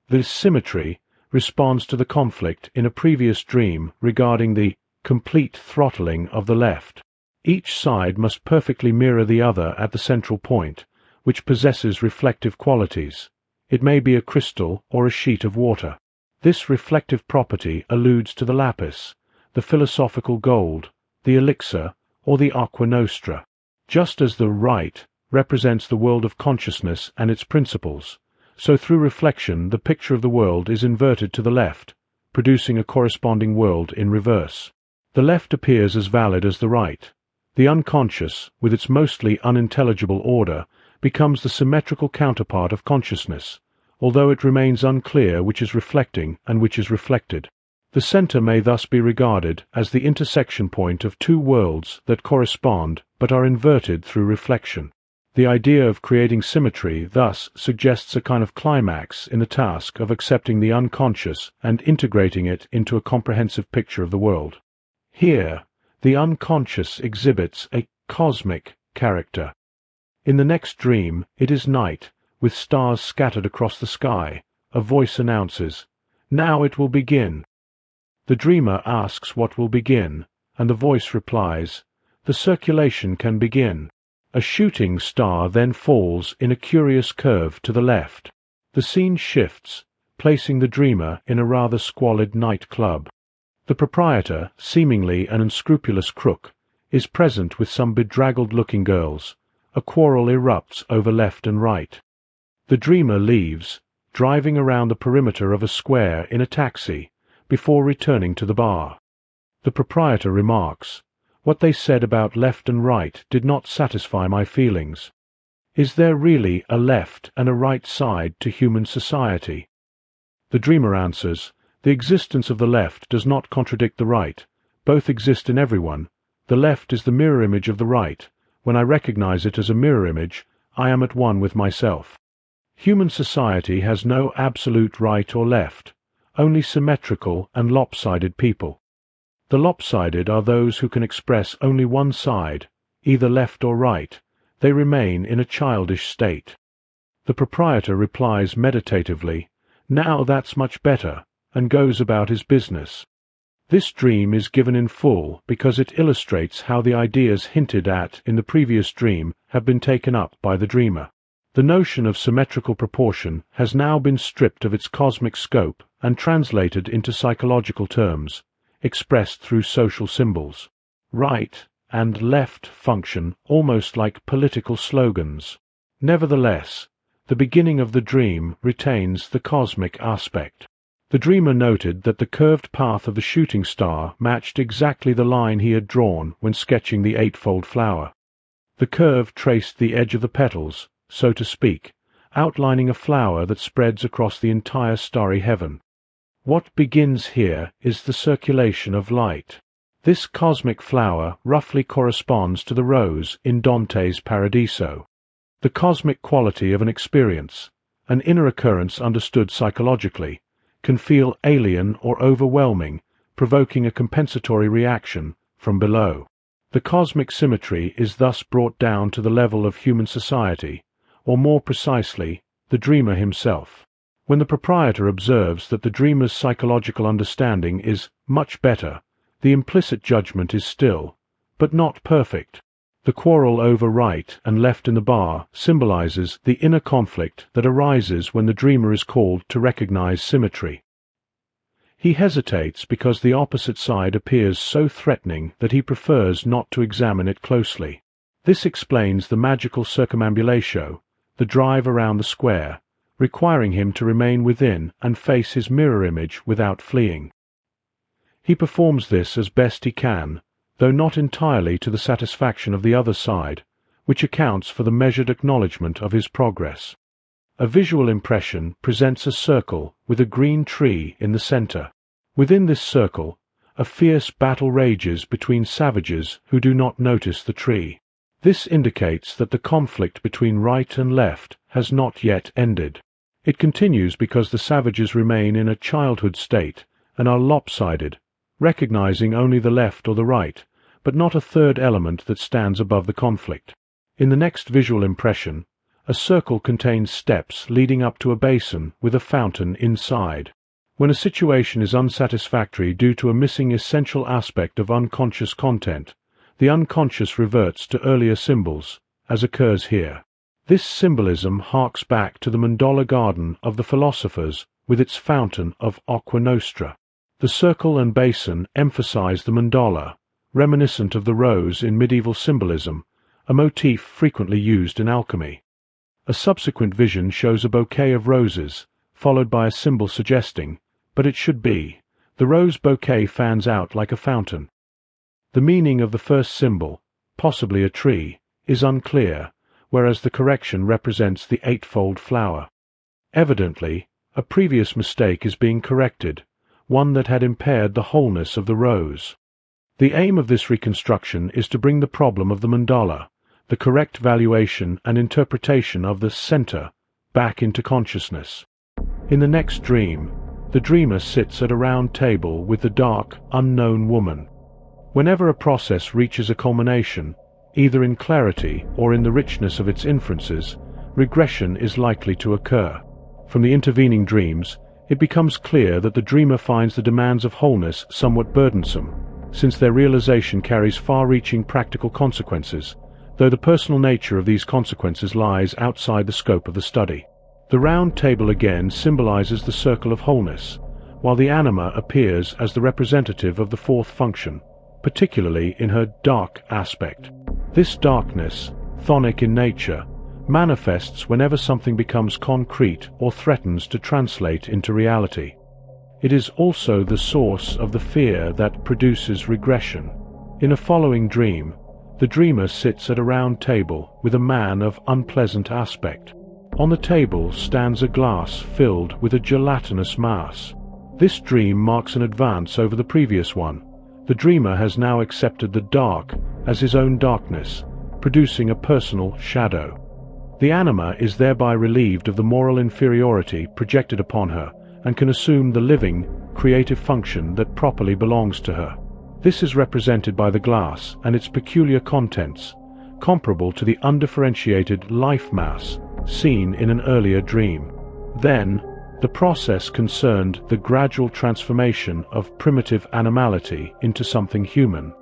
This symmetry responds to the conflict in a previous dream regarding the complete throttling of the left. Each side must perfectly mirror the other at the central point, which possesses reflective qualities. It may be a crystal or a sheet of water. This reflective property alludes to the lapis, the philosophical gold, the elixir, or the aqua nostra. Just as the right represents the world of consciousness and its principles, so through reflection the picture of the world is inverted to the left, producing a corresponding world in reverse. The left appears as valid as the right. The unconscious, with its mostly unintelligible order, becomes the symmetrical counterpart of consciousness, although it remains unclear which is reflecting and which is reflected. The center may thus be regarded as the intersection point of two worlds that correspond but are inverted through reflection. The idea of creating symmetry thus suggests a kind of climax in the task of accepting the unconscious and integrating it into a comprehensive picture of the world. Here, the unconscious exhibits a cosmic character. In the next dream, it is night, with stars scattered across the sky. A voice announces, "Now it will begin." The dreamer asks what will begin, and the voice replies, "The circulation can begin." A shooting star then falls in a curious curve to the left. The scene shifts, placing the dreamer in a rather squalid nightclub. The proprietor, seemingly an unscrupulous crook, is present with some bedraggled-looking girls. A quarrel erupts over left and right. The dreamer leaves, driving around the perimeter of a square in a taxi, before returning to the bar. The proprietor remarks, "What they said about left and right did not satisfy my feelings. Is there really a left and a right side to human society?" The dreamer answers, "The existence of the left does not contradict the right. Both exist in everyone. The left is the mirror image of the right. When I recognize it as a mirror image, I am at one with myself." Human society has no absolute right or left, only symmetrical and lopsided people. The lopsided are those who can express only one side, either left or right. They remain in a childish state. The proprietor replies meditatively, "Now that's much better," and goes about his business. This dream is given in full because it illustrates how the ideas hinted at in the previous dream have been taken up by the dreamer. The notion of symmetrical proportion has now been stripped of its cosmic scope and translated into psychological terms, expressed through social symbols. Right and left function almost like political slogans. Nevertheless, the beginning of the dream retains the cosmic aspect. The dreamer noted that the curved path of the shooting star matched exactly the line he had drawn when sketching the eightfold flower. The curve traced the edge of the petals, so to speak, outlining a flower that spreads across the entire starry heaven. What begins here is the circulation of light. This cosmic flower roughly corresponds to the rose in Dante's Paradiso. The cosmic quality of an experience, an inner occurrence understood psychologically, can feel alien or overwhelming, provoking a compensatory reaction from below. The cosmic symmetry is thus brought down to the level of human society, or more precisely, the dreamer himself. When the proprietor observes that the dreamer's psychological understanding is much better, the implicit judgment is still, but not perfect. The quarrel over right and left in the bar symbolizes the inner conflict that arises when the dreamer is called to recognize symmetry. He hesitates because the opposite side appears so threatening that he prefers not to examine it closely. This explains the magical circumambulatio, the drive around the square, requiring him to remain within and face his mirror image without fleeing. He performs this as best he can, though not entirely to the satisfaction of the other side, which accounts for the measured acknowledgement of his progress. A visual impression presents a circle with a green tree in the center. Within this circle, a fierce battle rages between savages who do not notice the tree. This indicates that the conflict between right and left has not yet ended. It continues because the savages remain in a childhood state and are lopsided, recognizing only the left or the right, but not a third element that stands above the conflict. In the next visual impression, a circle contains steps leading up to a basin with a fountain inside. When a situation is unsatisfactory due to a missing essential aspect of unconscious content, the unconscious reverts to earlier symbols, as occurs here. This symbolism harks back to the mandala garden of the philosophers with its fountain of aqua nostra. The circle and basin emphasize the mandala, reminiscent of the rose in medieval symbolism, a motif frequently used in alchemy. A subsequent vision shows a bouquet of roses, followed by a symbol suggesting, but it should be, the rose bouquet fans out like a fountain. The meaning of the first symbol, possibly a tree, is unclear, whereas the correction represents the eightfold flower. Evidently, a previous mistake is being corrected, one that had impaired the wholeness of the rose. The aim of this reconstruction is to bring the problem of the mandala, the correct valuation and interpretation of the center, back into consciousness. In the next dream, the dreamer sits at a round table with the dark, unknown woman. Whenever a process reaches a culmination, either in clarity or in the richness of its inferences, regression is likely to occur. From the intervening dreams, it becomes clear that the dreamer finds the demands of wholeness somewhat burdensome, since their realization carries far-reaching practical consequences, though the personal nature of these consequences lies outside the scope of the study. The round table again symbolizes the circle of wholeness, while the anima appears as the representative of the fourth function, particularly in her dark aspect. This darkness, chthonic in nature, manifests whenever something becomes concrete or threatens to translate into reality. It is also the source of the fear that produces regression. In a following dream, the dreamer sits at a round table with a man of unpleasant aspect. On the table stands a glass filled with a gelatinous mass. This dream marks an advance over the previous one. The dreamer has now accepted the dark as his own darkness, producing a personal shadow. The anima is thereby relieved of the moral inferiority projected upon her and can assume the living, creative function that properly belongs to her. This is represented by the glass and its peculiar contents, comparable to the undifferentiated life mass seen in an earlier dream. Then, the process concerned the gradual transformation of primitive animality into something human.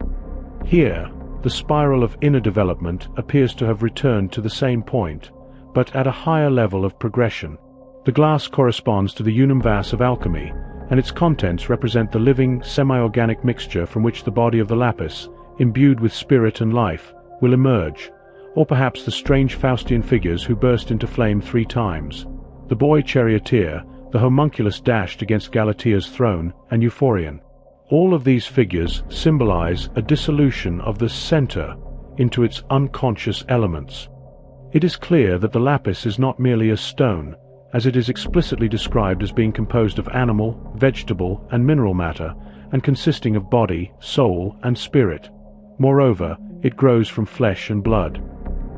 Here, the spiral of inner development appears to have returned to the same point, but at a higher level of progression. The glass corresponds to the unum vas of alchemy, and its contents represent the living, semi-organic mixture from which the body of the lapis, imbued with spirit and life, will emerge, or perhaps the strange Faustian figures who burst into flame 3 times. The boy charioteer, the homunculus dashed against Galatea's throne, and Euphorion. All of these figures symbolize a dissolution of the center into its unconscious elements. It is clear that the lapis is not merely a stone, as it is explicitly described as being composed of animal, vegetable, and mineral matter, and consisting of body, soul, and spirit. Moreover, it grows from flesh and blood.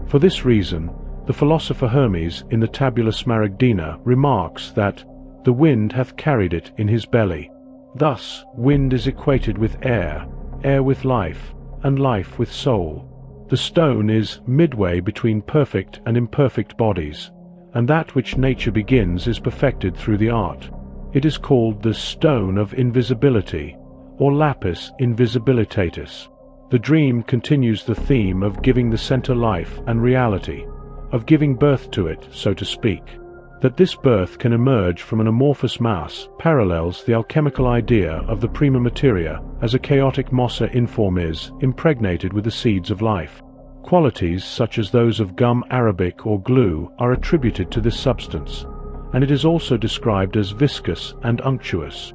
For this reason, the philosopher Hermes in the Tabula Smaragdina remarks that the wind hath carried it in his belly. Thus, wind is equated with air, air with life, and life with soul. The stone is midway between perfect and imperfect bodies, and that which nature begins is perfected through the art. It is called the stone of invisibility, or lapis invisibilitatis. The dream continues the theme of giving the center life and reality, of giving birth to it, so to speak. That this birth can emerge from an amorphous mass parallels the alchemical idea of the prima materia as a chaotic mossa informis impregnated with the seeds of life. Qualities such as those of gum arabic or glue are attributed to this substance, and it is also described as viscous and unctuous.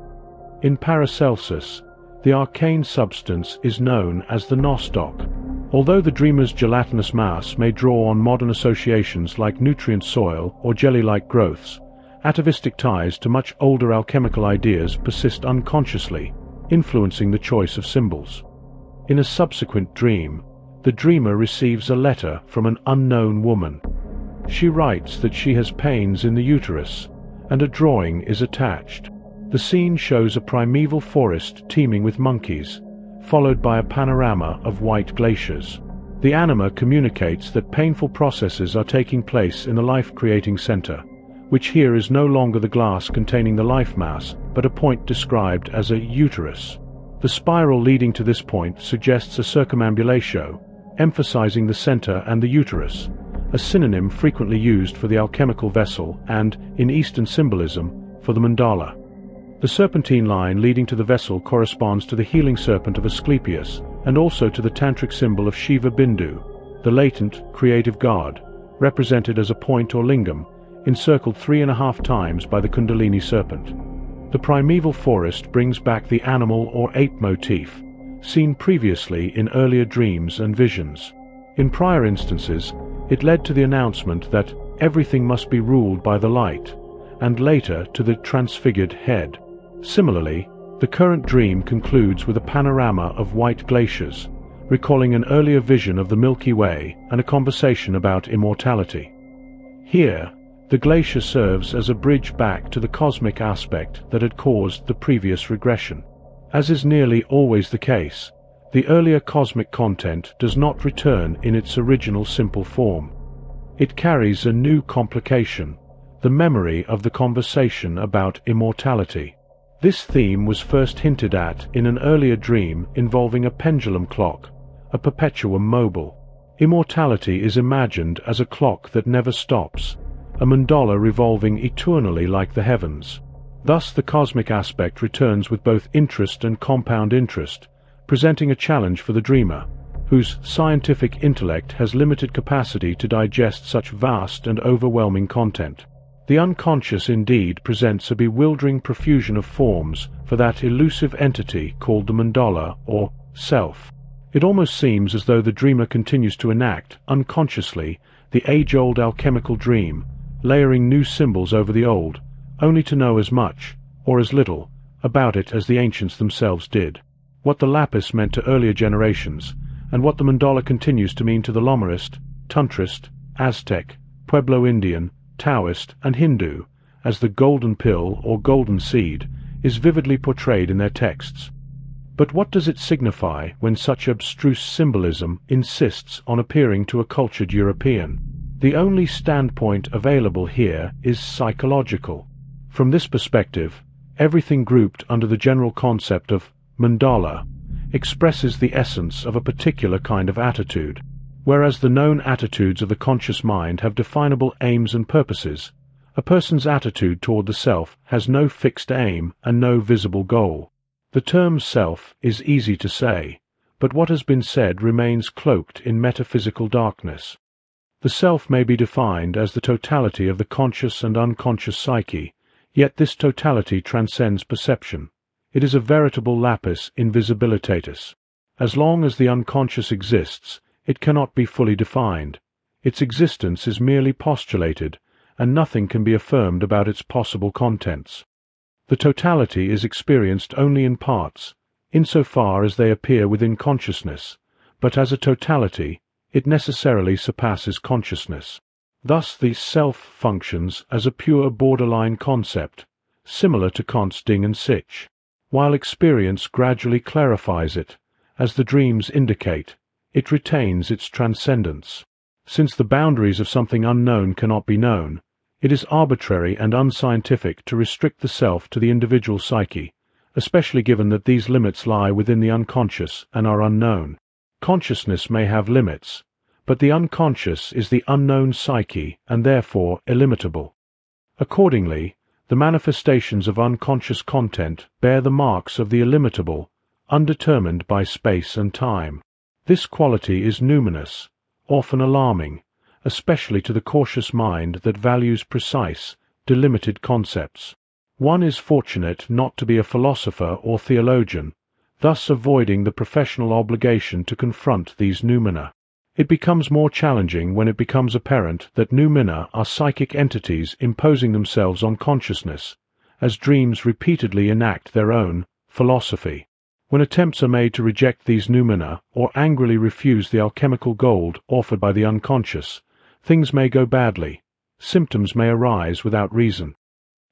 In Paracelsus, the arcane substance is known as the nostoc. Although the dreamer's gelatinous mass may draw on modern associations like nutrient soil or jelly-like growths, atavistic ties to much older alchemical ideas persist unconsciously, influencing the choice of symbols. In a subsequent dream, the dreamer receives a letter from an unknown woman. She writes that she has pains in the uterus, and a drawing is attached. The scene shows a primeval forest teeming with monkeys, followed by a panorama of white glaciers. The anima communicates that painful processes are taking place in the life-creating center, which here is no longer the glass containing the life mass, but a point described as a uterus. The spiral leading to this point suggests a circumambulatio, emphasizing the center and the uterus, a synonym frequently used for the alchemical vessel and, in Eastern symbolism, for the mandala. The serpentine line leading to the vessel corresponds to the healing serpent of Asclepius and also to the tantric symbol of Shiva Bindu, the latent, creative god, represented as a point or lingam, encircled 3.5 times by the Kundalini serpent. The primeval forest brings back the animal or ape motif, seen previously in earlier dreams and visions. In prior instances, it led to the announcement that everything must be ruled by the light, and later to the transfigured head. Similarly, the current dream concludes with a panorama of white glaciers, recalling an earlier vision of the Milky Way and a conversation about immortality. Here, the glacier serves as a bridge back to the cosmic aspect that had caused the previous regression. As is nearly always the case, the earlier cosmic content does not return in its original simple form. It carries a new complication, the memory of the conversation about immortality. This theme was first hinted at in an earlier dream involving a pendulum clock, a perpetuum mobile. Immortality is imagined as a clock that never stops, a mandala revolving eternally like the heavens. Thus the cosmic aspect returns with both interest and compound interest, presenting a challenge for the dreamer, whose scientific intellect has limited capacity to digest such vast and overwhelming content. The unconscious indeed presents a bewildering profusion of forms for that elusive entity called the mandala or self. It almost seems as though the dreamer continues to enact, unconsciously, the age-old alchemical dream, layering new symbols over the old, only to know as much, or as little, about it as the ancients themselves did. What the lapis meant to earlier generations, and what the mandala continues to mean to the Lomarist, Tantrist, Aztec, Pueblo Indian, Taoist, and Hindu, as the golden pill or golden seed, is vividly portrayed in their texts. But what does it signify when such abstruse symbolism insists on appearing to a cultured European? The only standpoint available here is psychological. From this perspective, everything grouped under the general concept of mandala expresses the essence of a particular kind of attitude. Whereas the known attitudes of the conscious mind have definable aims and purposes, a person's attitude toward the self has no fixed aim and no visible goal. The term self is easy to say, but what has been said remains cloaked in metaphysical darkness. The self may be defined as the totality of the conscious and unconscious psyche, yet this totality transcends perception. It is a veritable lapis invisibilitatis. As long as the unconscious exists, it cannot be fully defined. Its existence is merely postulated, and nothing can be affirmed about its possible contents. The totality is experienced only in parts, insofar as they appear within consciousness, but as a totality, it necessarily surpasses consciousness. Thus the self functions as a pure borderline concept, similar to Kant's Ding and Sich, while experience gradually clarifies it, as the dreams indicate. It retains its transcendence. Since the boundaries of something unknown cannot be known, it is arbitrary and unscientific to restrict the self to the individual psyche, especially given that these limits lie within the unconscious and are unknown. Consciousness may have limits, but the unconscious is the unknown psyche and therefore illimitable. Accordingly, the manifestations of unconscious content bear the marks of the illimitable, undetermined by space and time. This quality is numinous, often alarming, especially to the cautious mind that values precise, delimited concepts. One is fortunate not to be a philosopher or theologian, thus avoiding the professional obligation to confront these noumena. It becomes more challenging when it becomes apparent that noumena are psychic entities imposing themselves on consciousness, as dreams repeatedly enact their own philosophy. When attempts are made to reject these noumena or angrily refuse the alchemical gold offered by the unconscious, things may go badly, symptoms may arise without reason.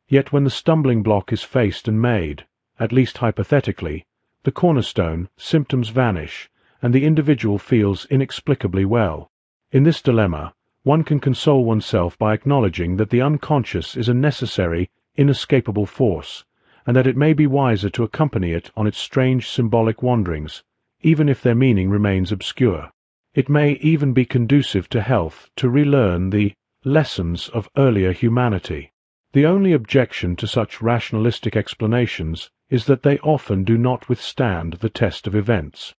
Yet when the stumbling block is faced and made, at least hypothetically, the cornerstone, symptoms vanish, and the individual feels inexplicably well. In this dilemma, one can console oneself by acknowledging that the unconscious is a necessary, inescapable force, and that it may be wiser to accompany it on its strange symbolic wanderings, even if their meaning remains obscure. It may even be conducive to health to relearn the lessons of earlier humanity. The only objection to such rationalistic explanations is that they often do not withstand the test of events.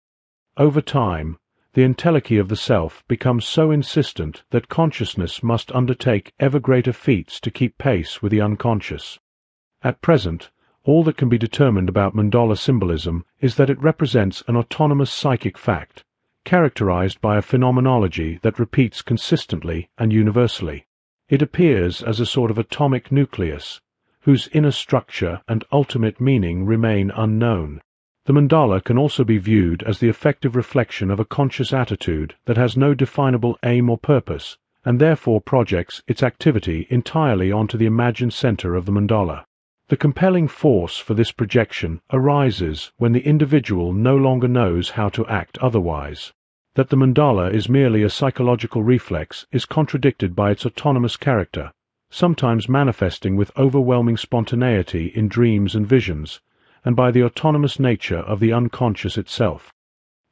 Over time, the entelechy of the self becomes so insistent that consciousness must undertake ever greater feats to keep pace with the unconscious. At present, all that can be determined about mandala symbolism is that it represents an autonomous psychic fact, characterized by a phenomenology that repeats consistently and universally. It appears as a sort of atomic nucleus, whose inner structure and ultimate meaning remain unknown. The mandala can also be viewed as the effective reflection of a conscious attitude that has no definable aim or purpose, and therefore projects its activity entirely onto the imagined center of the mandala. The compelling force for this projection arises when the individual no longer knows how to act otherwise. That the mandala is merely a psychological reflex is contradicted by its autonomous character, sometimes manifesting with overwhelming spontaneity in dreams and visions, and by the autonomous nature of the unconscious itself.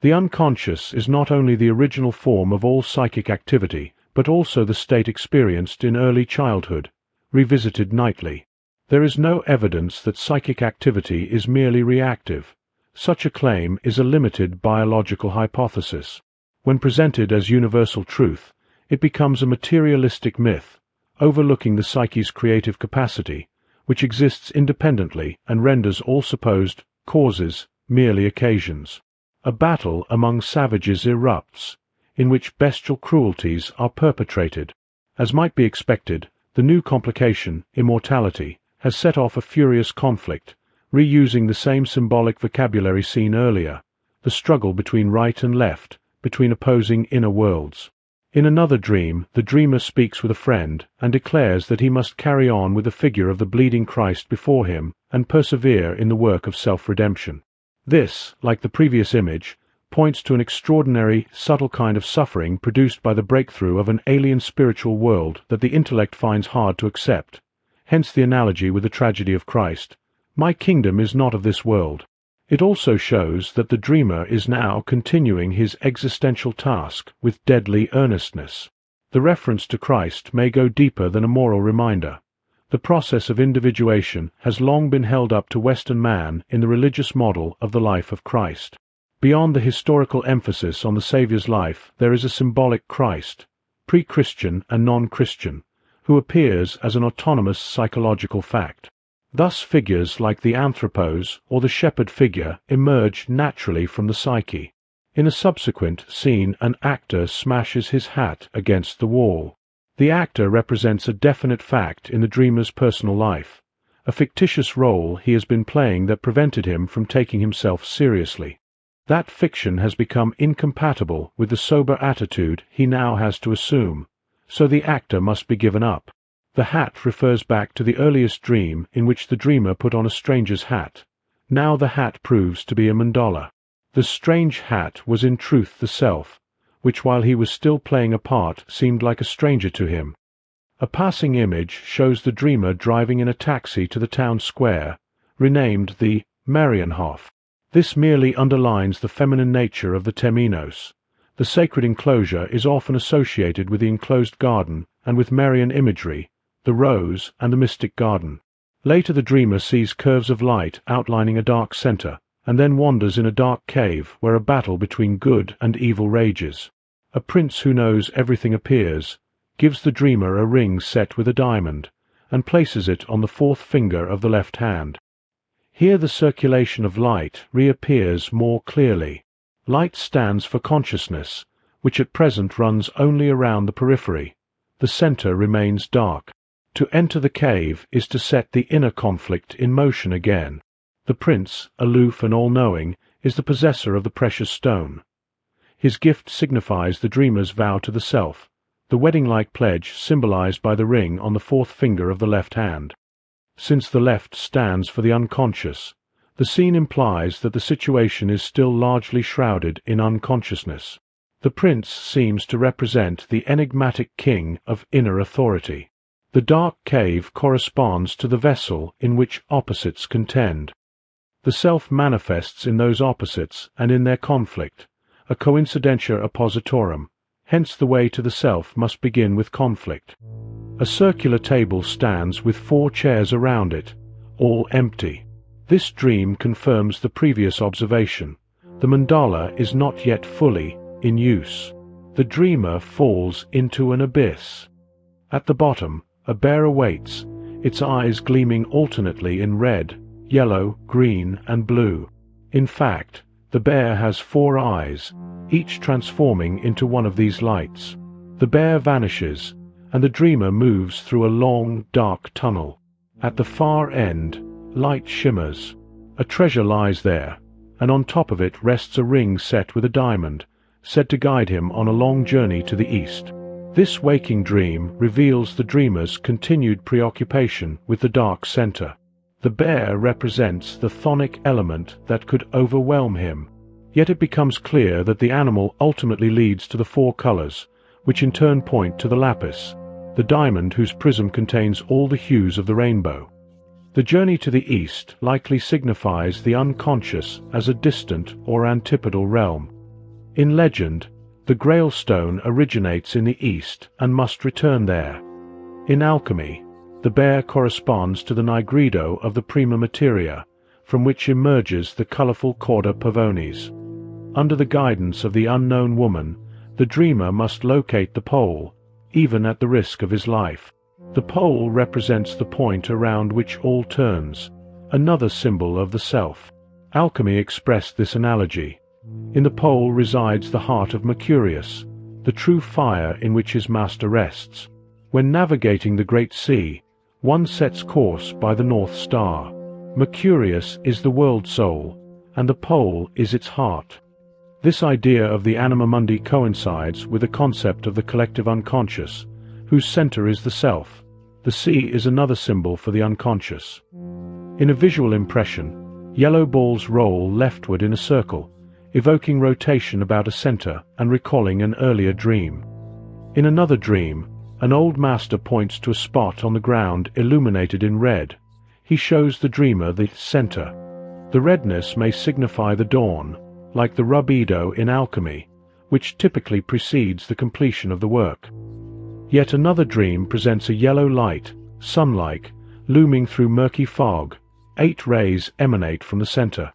The unconscious is not only the original form of all psychic activity, but also the state experienced in early childhood, revisited nightly. There is no evidence that psychic activity is merely reactive. Such a claim is a limited biological hypothesis. When presented as universal truth, it becomes a materialistic myth, overlooking the psyche's creative capacity, which exists independently and renders all supposed causes merely occasions. A battle among savages erupts, in which bestial cruelties are perpetrated. As might be expected, the new complication, immortality, has set off a furious conflict, reusing the same symbolic vocabulary seen earlier, the struggle between right and left, between opposing inner worlds. In another dream, the dreamer speaks with a friend and declares that he must carry on with the figure of the bleeding Christ before him and persevere in the work of self-redemption. This, like the previous image, points to an extraordinary, subtle kind of suffering produced by the breakthrough of an alien spiritual world that the intellect finds hard to accept. Hence the analogy with the tragedy of Christ. My kingdom is not of this world. It also shows that the dreamer is now continuing his existential task with deadly earnestness. The reference to Christ may go deeper than a moral reminder. The process of individuation has long been held up to Western man in the religious model of the life of Christ. Beyond the historical emphasis on the Saviour's life, there is a symbolic Christ, pre-Christian and non-Christian, who appears as an autonomous psychological fact. Thus figures like the anthropos or the shepherd figure emerge naturally from the psyche. In a subsequent scene, an actor smashes his hat against the wall. The actor represents a definite fact in the dreamer's personal life, a fictitious role he has been playing that prevented him from taking himself seriously. That fiction has become incompatible with the sober attitude he now has to assume, so the actor must be given up. The hat refers back to the earliest dream in which the dreamer put on a stranger's hat. Now the hat proves to be a mandala. The strange hat was in truth the self, which while he was still playing a part seemed like a stranger to him. A passing image shows the dreamer driving in a taxi to the town square, renamed the Marienhof. This merely underlines the feminine nature of the Temenos. The sacred enclosure is often associated with the enclosed garden and with Marian imagery, the rose, and the mystic garden. Later the dreamer sees curves of light outlining a dark center, and then wanders in a dark cave where a battle between good and evil rages. A prince who knows everything appears, gives the dreamer a ring set with a diamond, and places it on the fourth finger of the left hand. Here the circulation of light reappears more clearly. Light stands for consciousness, which at present runs only around the periphery. The center remains dark. To enter the cave is to set the inner conflict in motion again. The prince, aloof and all-knowing, is the possessor of the precious stone. His gift signifies the dreamer's vow to the self, the wedding-like pledge symbolized by the ring on the fourth finger of the left hand. Since the left stands for the unconscious, the scene implies that the situation is still largely shrouded in unconsciousness. The prince seems to represent the enigmatic king of inner authority. The dark cave corresponds to the vessel in which opposites contend. The self manifests in those opposites and in their conflict, a coincidentia oppositorum, hence the way to the self must begin with conflict. A circular table stands with 4 chairs around it, all empty. This dream confirms the previous observation. The mandala is not yet fully in use. The dreamer falls into an abyss. At the bottom, a bear awaits, its eyes gleaming alternately in red, yellow, green, and blue. In fact, the bear has 4 eyes, each transforming into one of these lights. The bear vanishes, and the dreamer moves through a long, dark tunnel. At the far end, light shimmers. A treasure lies there, and on top of it rests a ring set with a diamond, said to guide him on a long journey to the east. This waking dream reveals the dreamer's continued preoccupation with the dark center. The bear represents the chthonic element that could overwhelm him. Yet it becomes clear that the animal ultimately leads to the 4 colors, which in turn point to the lapis, the diamond whose prism contains all the hues of the rainbow. The journey to the east likely signifies the unconscious as a distant or antipodal realm. In legend, the Grail stone originates in the east and must return there. In alchemy, the bear corresponds to the nigredo of the prima materia, from which emerges the colorful cauda pavonis. Under the guidance of the unknown woman, the dreamer must locate the pole, even at the risk of his life. The pole represents the point around which all turns, another symbol of the self. Alchemy expressed this analogy. In the pole resides the heart of Mercurius, the true fire in which his master rests. When navigating the Great Sea, one sets course by the North Star. Mercurius is the world soul, and the pole is its heart. This idea of the anima mundi coincides with the concept of the collective unconscious, whose center is the self. The sea is another symbol for the unconscious. In a visual impression, yellow balls roll leftward in a circle, evoking rotation about a center and recalling an earlier dream. In another dream, an old master points to a spot on the ground illuminated in red. He shows the dreamer the center. The redness may signify the dawn, like the rubedo in alchemy, which typically precedes the completion of the work. Yet another dream presents a yellow light, sun-like, looming through murky fog. 8 rays emanate from the center.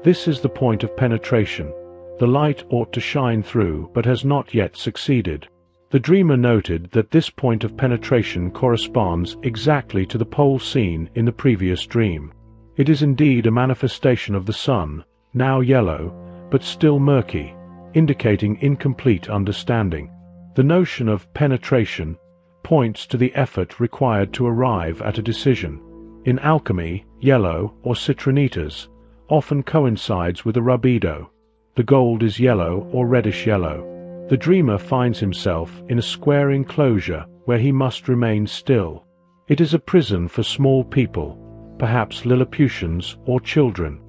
This is the point of penetration. The light ought to shine through, but has not yet succeeded. The dreamer noted that this point of penetration corresponds exactly to the pole seen in the previous dream. It is indeed a manifestation of the sun, now yellow, but still murky, indicating incomplete understanding. The notion of penetration points to the effort required to arrive at a decision. In alchemy, yellow, or citrinitas, often coincides with a rubedo. The gold is yellow or reddish-yellow. The dreamer finds himself in a square enclosure where he must remain still. It is a prison for small people, perhaps Lilliputians or children.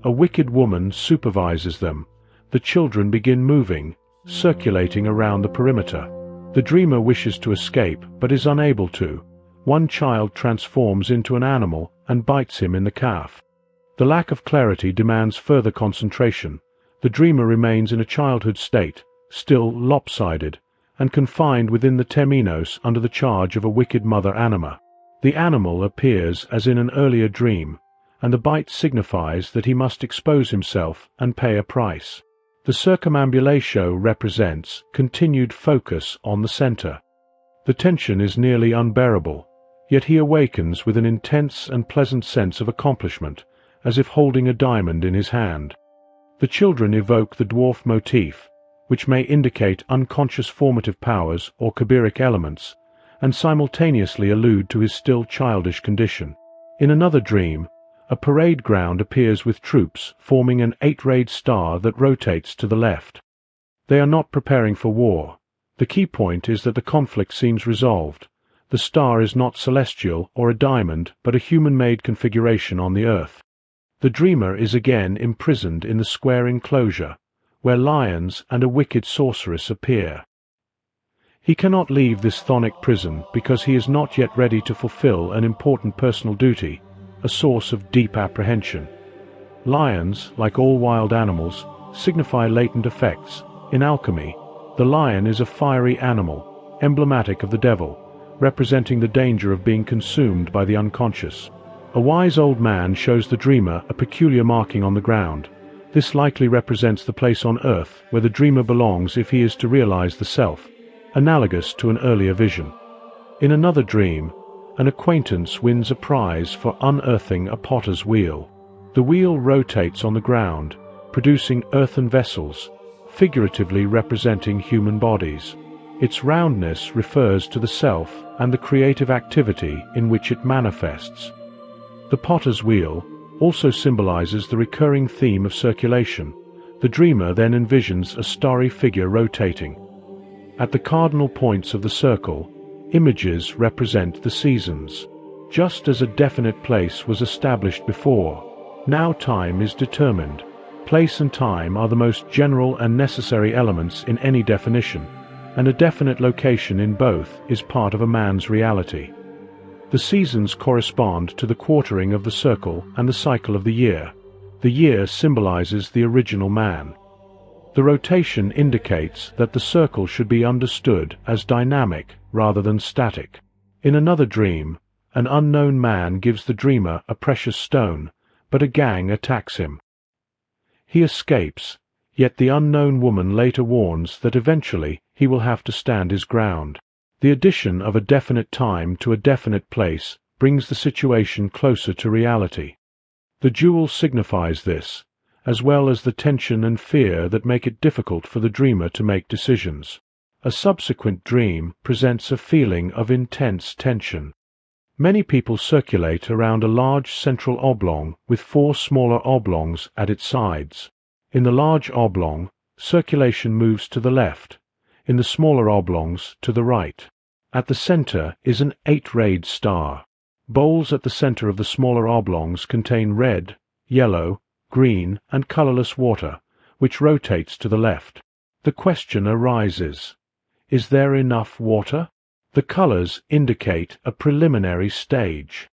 A wicked woman supervises them. The children begin moving, circulating around the perimeter. The dreamer wishes to escape, but is unable to. One child transforms into an animal and bites him in the calf. The lack of clarity demands further concentration. The dreamer remains in a childhood state, still lopsided, and confined within the temenos under the charge of a wicked mother anima. The animal appears as in an earlier dream, and the bite signifies that he must expose himself and pay a price. The circumambulatio represents continued focus on the center. The tension is nearly unbearable, yet he awakens with an intense and pleasant sense of accomplishment, as if holding a diamond in his hand. The children evoke the dwarf motif, which may indicate unconscious formative powers or Kabiric elements, and simultaneously allude to his still childish condition. In another dream, a parade ground appears with troops forming an 8-rayed star that rotates to the left. They are not preparing for war. The key point is that the conflict seems resolved. The star is not celestial or a diamond, but a human-made configuration on the earth. The dreamer is again imprisoned in the square enclosure, where lions and a wicked sorceress appear. He cannot leave this chthonic prison because he is not yet ready to fulfill an important personal duty, a source of deep apprehension. Lions, like all wild animals, signify latent effects. In alchemy, the lion is a fiery animal, emblematic of the devil, representing the danger of being consumed by the unconscious. A wise old man shows the dreamer a peculiar marking on the ground. This likely represents the place on earth where the dreamer belongs if he is to realize the self, analogous to an earlier vision. In another dream, an acquaintance wins a prize for unearthing a potter's wheel. The wheel rotates on the ground, producing earthen vessels, figuratively representing human bodies. Its roundness refers to the self and the creative activity in which it manifests. The potter's wheel also symbolizes the recurring theme of circulation. The dreamer then envisions a starry figure rotating. At the cardinal points of the circle, images represent the seasons. Just as a definite place was established before, now time is determined. Place and time are the most general and necessary elements in any definition, and a definite location in both is part of a man's reality. The seasons correspond to the quartering of the circle and the cycle of the year. The year symbolizes the original man. The rotation indicates that the circle should be understood as dynamic rather than static. In another dream, an unknown man gives the dreamer a precious stone, but a gang attacks him. He escapes, yet the unknown woman later warns that eventually he will have to stand his ground. The addition of a definite time to a definite place brings the situation closer to reality. The jewel signifies this, as well as the tension and fear that make it difficult for the dreamer to make decisions. A subsequent dream presents a feeling of intense tension. Many people circulate around a large central oblong with 4 smaller oblongs at its sides. In the large oblong, circulation moves to the left, in the smaller oblongs to the right. At the center is an 8-rayed star. Bowls at the center of the smaller oblongs contain red, yellow, green, and colorless water, which rotates to the left. The question arises, is there enough water? The colors indicate a preliminary stage.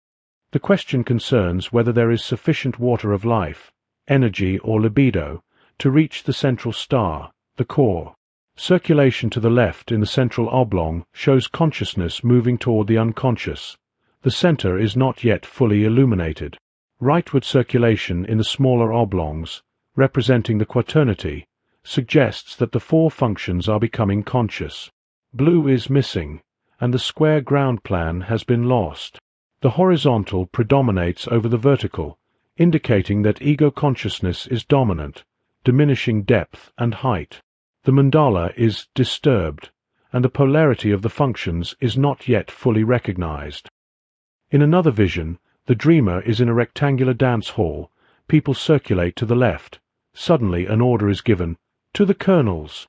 The question concerns whether there is sufficient water of life, energy or libido, to reach the central star, the core. Circulation to the left in the central oblong shows consciousness moving toward the unconscious. The center is not yet fully illuminated. Rightward circulation in the smaller oblongs, representing the quaternity, suggests that the 4 functions are becoming conscious. Blue is missing, and the square ground plan has been lost. The horizontal predominates over the vertical, indicating that ego consciousness is dominant, diminishing depth and height. The mandala is disturbed, and the polarity of the functions is not yet fully recognized. In another vision, the dreamer is in a rectangular dance hall. People circulate to the left. Suddenly an order is given, "To the colonels."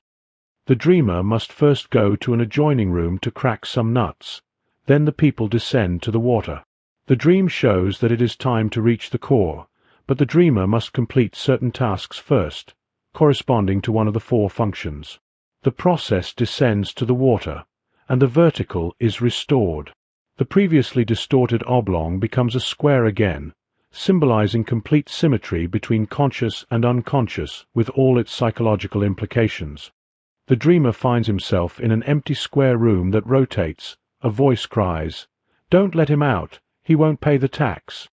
The dreamer must first go to an adjoining room to crack some nuts. Then the people descend to the water. The dream shows that it is time to reach the core, but the dreamer must complete certain tasks first, corresponding to one of the 4 functions. The process descends to the water, and the vertical is restored. The previously distorted oblong becomes a square again, symbolizing complete symmetry between conscious and unconscious with all its psychological implications. The dreamer finds himself in an empty square room that rotates. A voice cries, "Don't let him out, he won't pay the tax."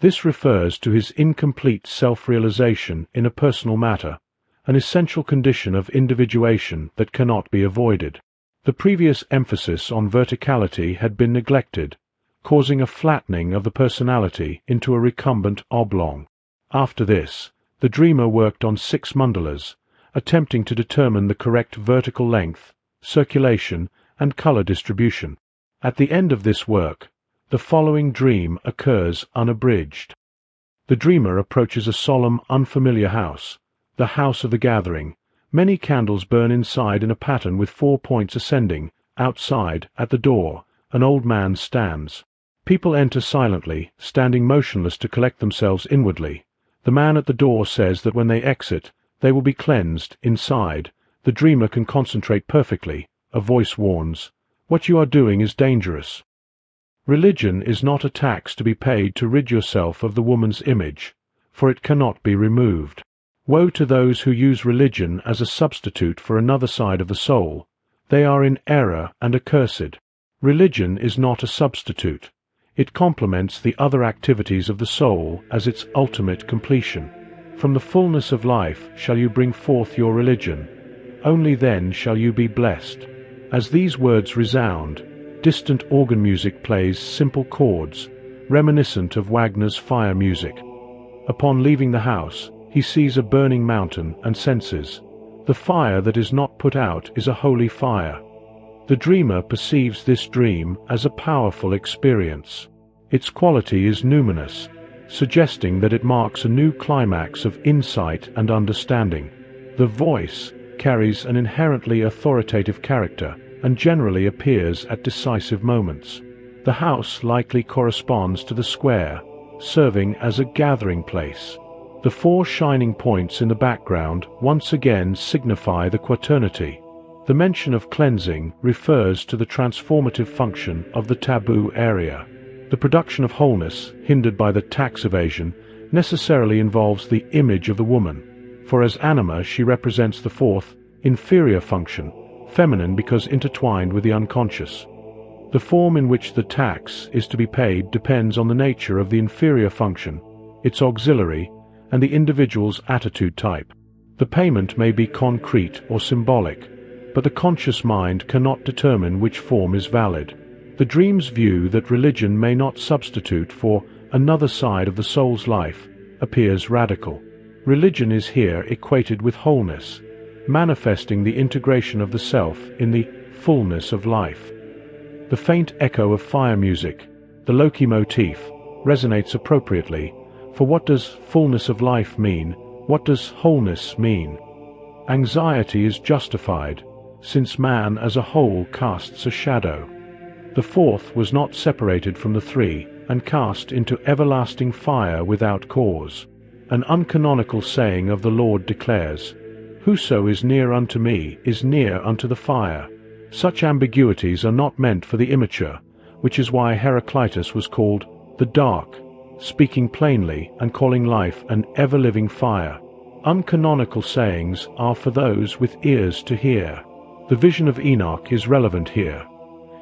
This refers to his incomplete self-realization in a personal matter, an essential condition of individuation that cannot be avoided. The previous emphasis on verticality had been neglected, causing a flattening of the personality into a recumbent oblong. After this, the dreamer worked on 6 mandalas, attempting to determine the correct vertical length, circulation, and color distribution. At the end of this work, the following dream occurs unabridged. The dreamer approaches a solemn, unfamiliar house, the house of the gathering. Many candles burn inside in a pattern with 4 points ascending. Outside, at the door, an old man stands. People enter silently, standing motionless to collect themselves inwardly. The man at the door says that when they exit, they will be cleansed. Inside, the dreamer can concentrate perfectly. A voice warns, "What you are doing is dangerous." Religion is not a tax to be paid to rid yourself of the woman's image, for it cannot be removed. Woe to those who use religion as a substitute for another side of the soul. They are in error and accursed. Religion is not a substitute. It complements the other activities of the soul as its ultimate completion. From the fullness of life shall you bring forth your religion. Only then shall you be blessed. As these words resound, distant organ music plays simple chords, reminiscent of Wagner's fire music. Upon leaving the house, he sees a burning mountain and senses, the fire that is not put out is a holy fire. The dreamer perceives this dream as a powerful experience. Its quality is numinous, suggesting that it marks a new climax of insight and understanding. The voice carries an inherently authoritative character and generally appears at decisive moments. The house likely corresponds to the square, serving as a gathering place. The 4 shining points in the background once again signify the quaternity. The mention of cleansing refers to the transformative function of the taboo area. The production of wholeness, hindered by the tax evasion, necessarily involves the image of the woman, for as anima she represents the 4th, inferior function, feminine because intertwined with the unconscious. The form in which the tax is to be paid depends on the nature of the inferior function, its auxiliary, and the individual's attitude type. The payment may be concrete or symbolic, but the conscious mind cannot determine which form is valid. The dream's view that religion may not substitute for another side of the soul's life appears radical. Religion is here equated with wholeness, manifesting the integration of the self in the fullness of life. The faint echo of fire music, the Loki motif, resonates appropriately. For what does fullness of life mean? What does wholeness mean? Anxiety is justified, since man as a whole casts a shadow. The 4th was not separated from the 3, and cast into everlasting fire without cause. An uncanonical saying of the Lord declares, "Whoso is near unto me is near unto the fire." Such ambiguities are not meant for the immature, which is why Heraclitus was called the Dark, speaking plainly and calling life an ever-living fire. Uncanonical sayings are for those with ears to hear. The vision of Enoch is relevant here.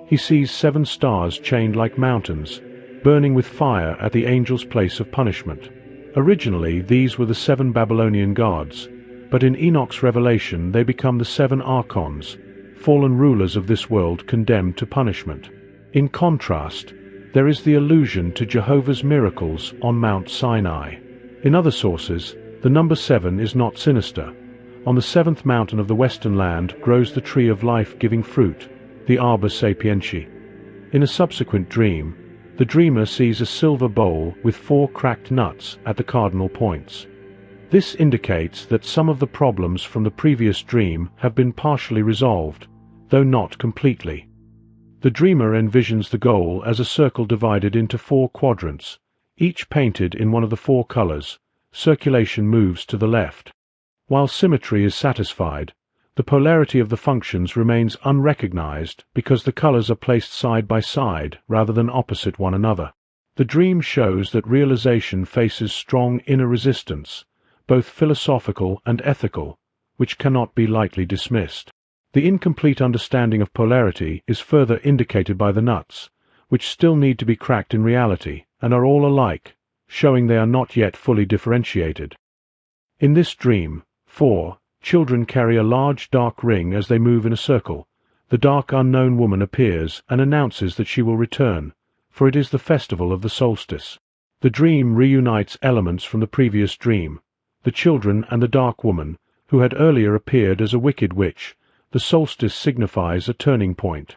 He sees 7 stars chained like mountains, burning with fire at the angel's place of punishment. Originally, these were the 7 Babylonian gods, but in Enoch's revelation they become the 7 archons, fallen rulers of this world condemned to punishment. In contrast, there is the allusion to Jehovah's miracles on Mount Sinai. In other sources, the number 7 is not sinister. On the 7th mountain of the western land grows the tree of life-giving fruit, the Arbor Sapientiae. In a subsequent dream, the dreamer sees a silver bowl with 4 cracked nuts at the cardinal points. This indicates that some of the problems from the previous dream have been partially resolved, though not completely. The dreamer envisions the goal as a circle divided into 4 quadrants, each painted in one of the 4 colors. Circulation moves to the left. While symmetry is satisfied, the polarity of the functions remains unrecognized because the colors are placed side by side rather than opposite one another. The dream shows that realization faces strong inner resistance, both philosophical and ethical, which cannot be lightly dismissed. The incomplete understanding of polarity is further indicated by the nuts, which still need to be cracked in reality, and are all alike, showing they are not yet fully differentiated. In this dream, 4 children carry a large dark ring as they move in a circle. The dark unknown woman appears and announces that she will return, for it is the festival of the solstice. The dream reunites elements from the previous dream, the children and the dark woman, who had earlier appeared as a wicked witch. The solstice signifies a turning point.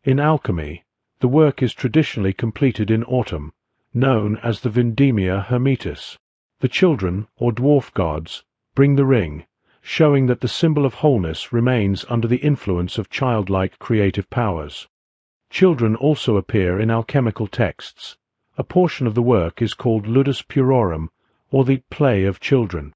In alchemy, the work is traditionally completed in autumn, known as the Vindemia Hermetis. The children, or dwarf gods, bring the ring, showing that the symbol of wholeness remains under the influence of childlike creative powers. Children also appear in alchemical texts. A portion of the work is called Ludus Purorum, or the play of children.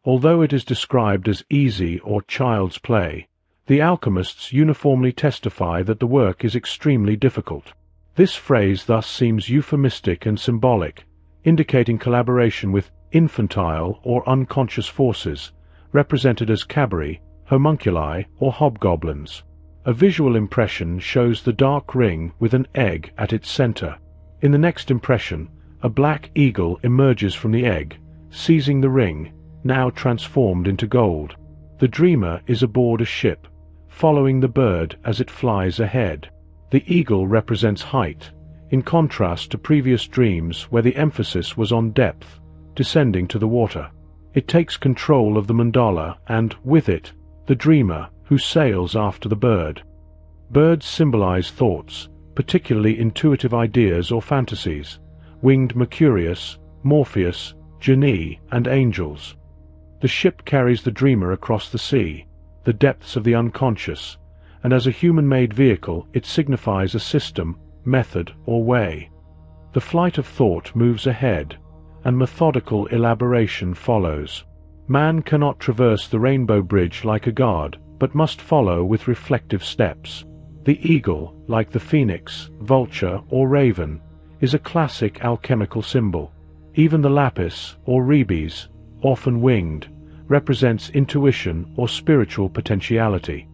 Although it is described as easy or child's play, the alchemists uniformly testify that the work is extremely difficult. This phrase thus seems euphemistic and symbolic, indicating collaboration with infantile or unconscious forces, represented as cabri, homunculi, or hobgoblins. A visual impression shows the dark ring with an egg at its center. In the next impression, a black eagle emerges from the egg, seizing the ring, now transformed into gold. The dreamer is aboard a ship, following the bird as it flies ahead. The eagle represents height, in contrast to previous dreams where the emphasis was on depth, descending to the water. It takes control of the mandala and, with it, the dreamer, who sails after the bird. Birds symbolize thoughts, particularly intuitive ideas or fantasies, winged Mercurius, Morpheus, genii, and angels. The ship carries the dreamer across the sea, the depths of the unconscious, and as a human-made vehicle it signifies a system, method, or way. The flight of thought moves ahead, and methodical elaboration follows. Man cannot traverse the rainbow bridge like a god, but must follow with reflective steps. The eagle, like the phoenix, vulture, or raven, is a classic alchemical symbol. Even the lapis, or rubis, often winged, represents intuition or spiritual potentiality.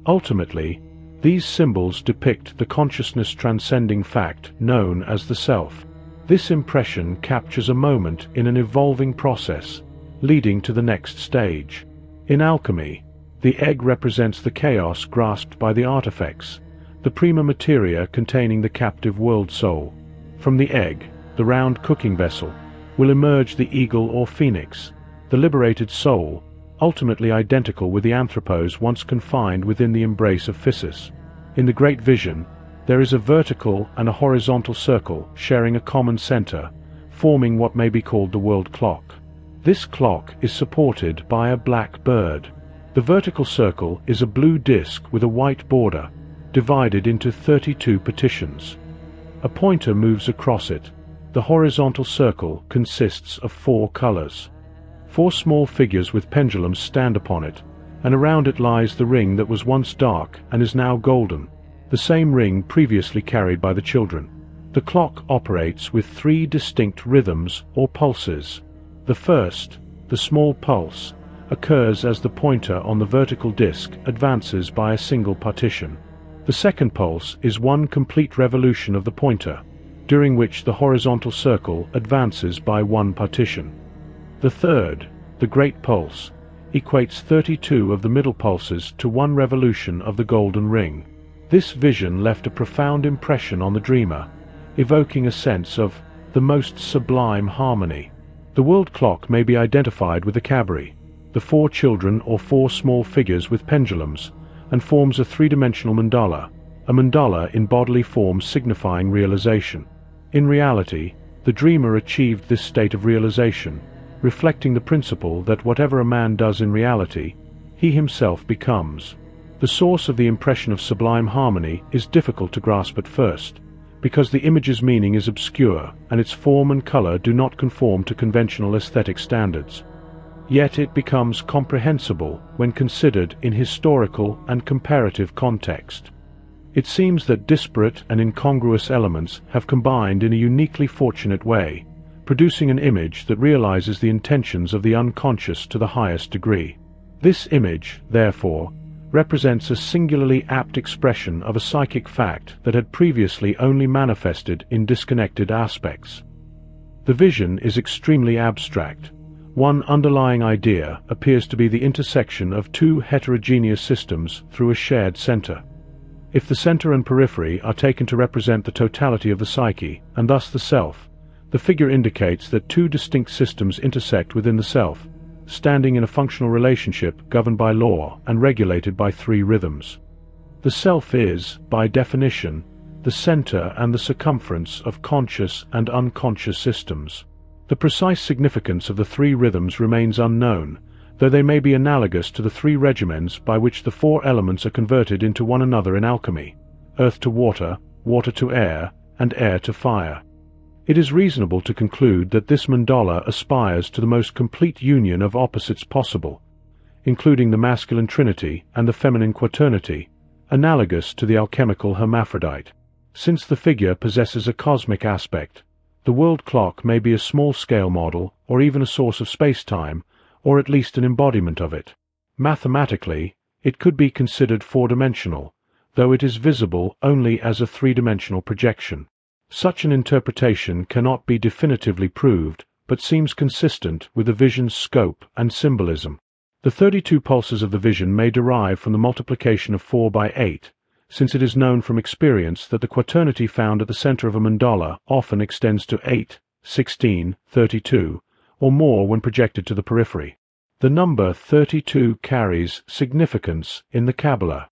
Ultimately, these symbols depict the consciousness transcending fact known as the self. This impression captures a moment in an evolving process, leading to the next stage. In alchemy, the egg represents the chaos grasped by the artifacts, the prima materia containing the captive world soul. From the egg, the round cooking vessel, will emerge the eagle or phoenix, the liberated soul, ultimately identical with the anthropos once confined within the embrace of physis. In the Great Vision, there is a vertical and a horizontal circle sharing a common center, forming what may be called the world clock. This clock is supported by a black bird. The vertical circle is a blue disk with a white border, divided into 32 partitions. A pointer moves across it. The horizontal circle consists of 4 colors. 4 small figures with pendulums stand upon it, and around it lies the ring that was once dark and is now golden, the same ring previously carried by the children. The clock operates with 3 distinct rhythms or pulses. The first, the small pulse, occurs as the pointer on the vertical disc advances by a single partition. The second pulse is one complete revolution of the pointer, during which the horizontal circle advances by 1 partition. The third, the great pulse, equates 32 of the middle pulses to 1 revolution of the golden ring. This vision left a profound impression on the dreamer, evoking a sense of the most sublime harmony. The world clock may be identified with the cabri, the 4 children or 4 small figures with pendulums, and forms a 3-dimensional mandala, a mandala in bodily form signifying realization. In reality, the dreamer achieved this state of realization, reflecting the principle that whatever a man does in reality, he himself becomes. The source of the impression of sublime harmony is difficult to grasp at first, because the image's meaning is obscure and its form and color do not conform to conventional aesthetic standards. Yet it becomes comprehensible when considered in historical and comparative context. It seems that disparate and incongruous elements have combined in a uniquely fortunate way, producing an image that realizes the intentions of the unconscious to the highest degree. This image, therefore, represents a singularly apt expression of a psychic fact that had previously only manifested in disconnected aspects. The vision is extremely abstract. One underlying idea appears to be the intersection of two heterogeneous systems through a shared center. If the center and periphery are taken to represent the totality of the psyche, and thus the self, the figure indicates that two distinct systems intersect within the self, standing in a functional relationship governed by law and regulated by three rhythms. The self is, by definition, the center and the circumference of conscious and unconscious systems. The precise significance of the three rhythms remains unknown, though they may be analogous to the three regimens by which the four elements are converted into one another in alchemy: earth to water, water to air, and air to fire. It is reasonable to conclude that this mandala aspires to the most complete union of opposites possible, including the masculine trinity and the feminine quaternity, analogous to the alchemical hermaphrodite. Since the figure possesses a cosmic aspect, the world clock may be a small-scale model, or even a source of space-time, or at least an embodiment of it. Mathematically, it could be considered four-dimensional, though it is visible only as a three-dimensional projection. Such an interpretation cannot be definitively proved, but seems consistent with the vision's scope and symbolism. The 32 pulses of the vision may derive from the multiplication of 4 by 8, since it is known from experience that the quaternity found at the center of a mandala often extends to 8, 16, 32, or more when projected to the periphery. The number 32 carries significance in the Kabbalah.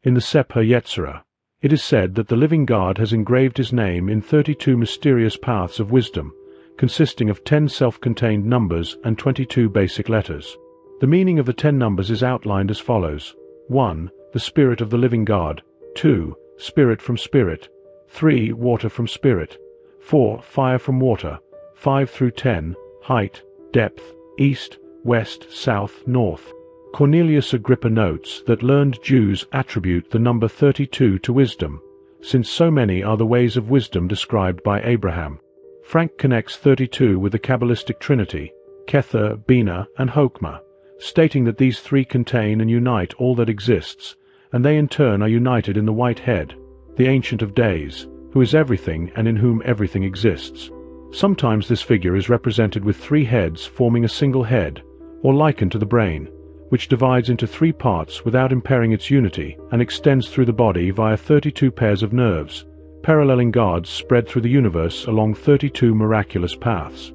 In the Sefer Yetzirah, it is said that the living God has engraved his name in 32 mysterious paths of wisdom, consisting of 10 self-contained numbers and 22 basic letters. The meaning of the 10 numbers is outlined as follows: 1. The Spirit of the living God. 2. Spirit from Spirit. 3. Water from Spirit. 4. Fire from Water. 5 through 10. Height, depth, east, west, south, north. Cornelius Agrippa notes that learned Jews attribute the number 32 to wisdom, since so many are the ways of wisdom described by Abraham. Frank connects 32 with the Kabbalistic Trinity, Kether, Bina, and Hokmah, stating that these three contain and unite all that exists, and they in turn are united in the White Head, the Ancient of Days, who is everything and in whom everything exists. Sometimes this figure is represented with 3 heads forming a single head, or likened to the brain, which divides into 3 parts without impairing its unity and extends through the body via 32 pairs of nerves, paralleling gods spread through the universe along 32 miraculous paths.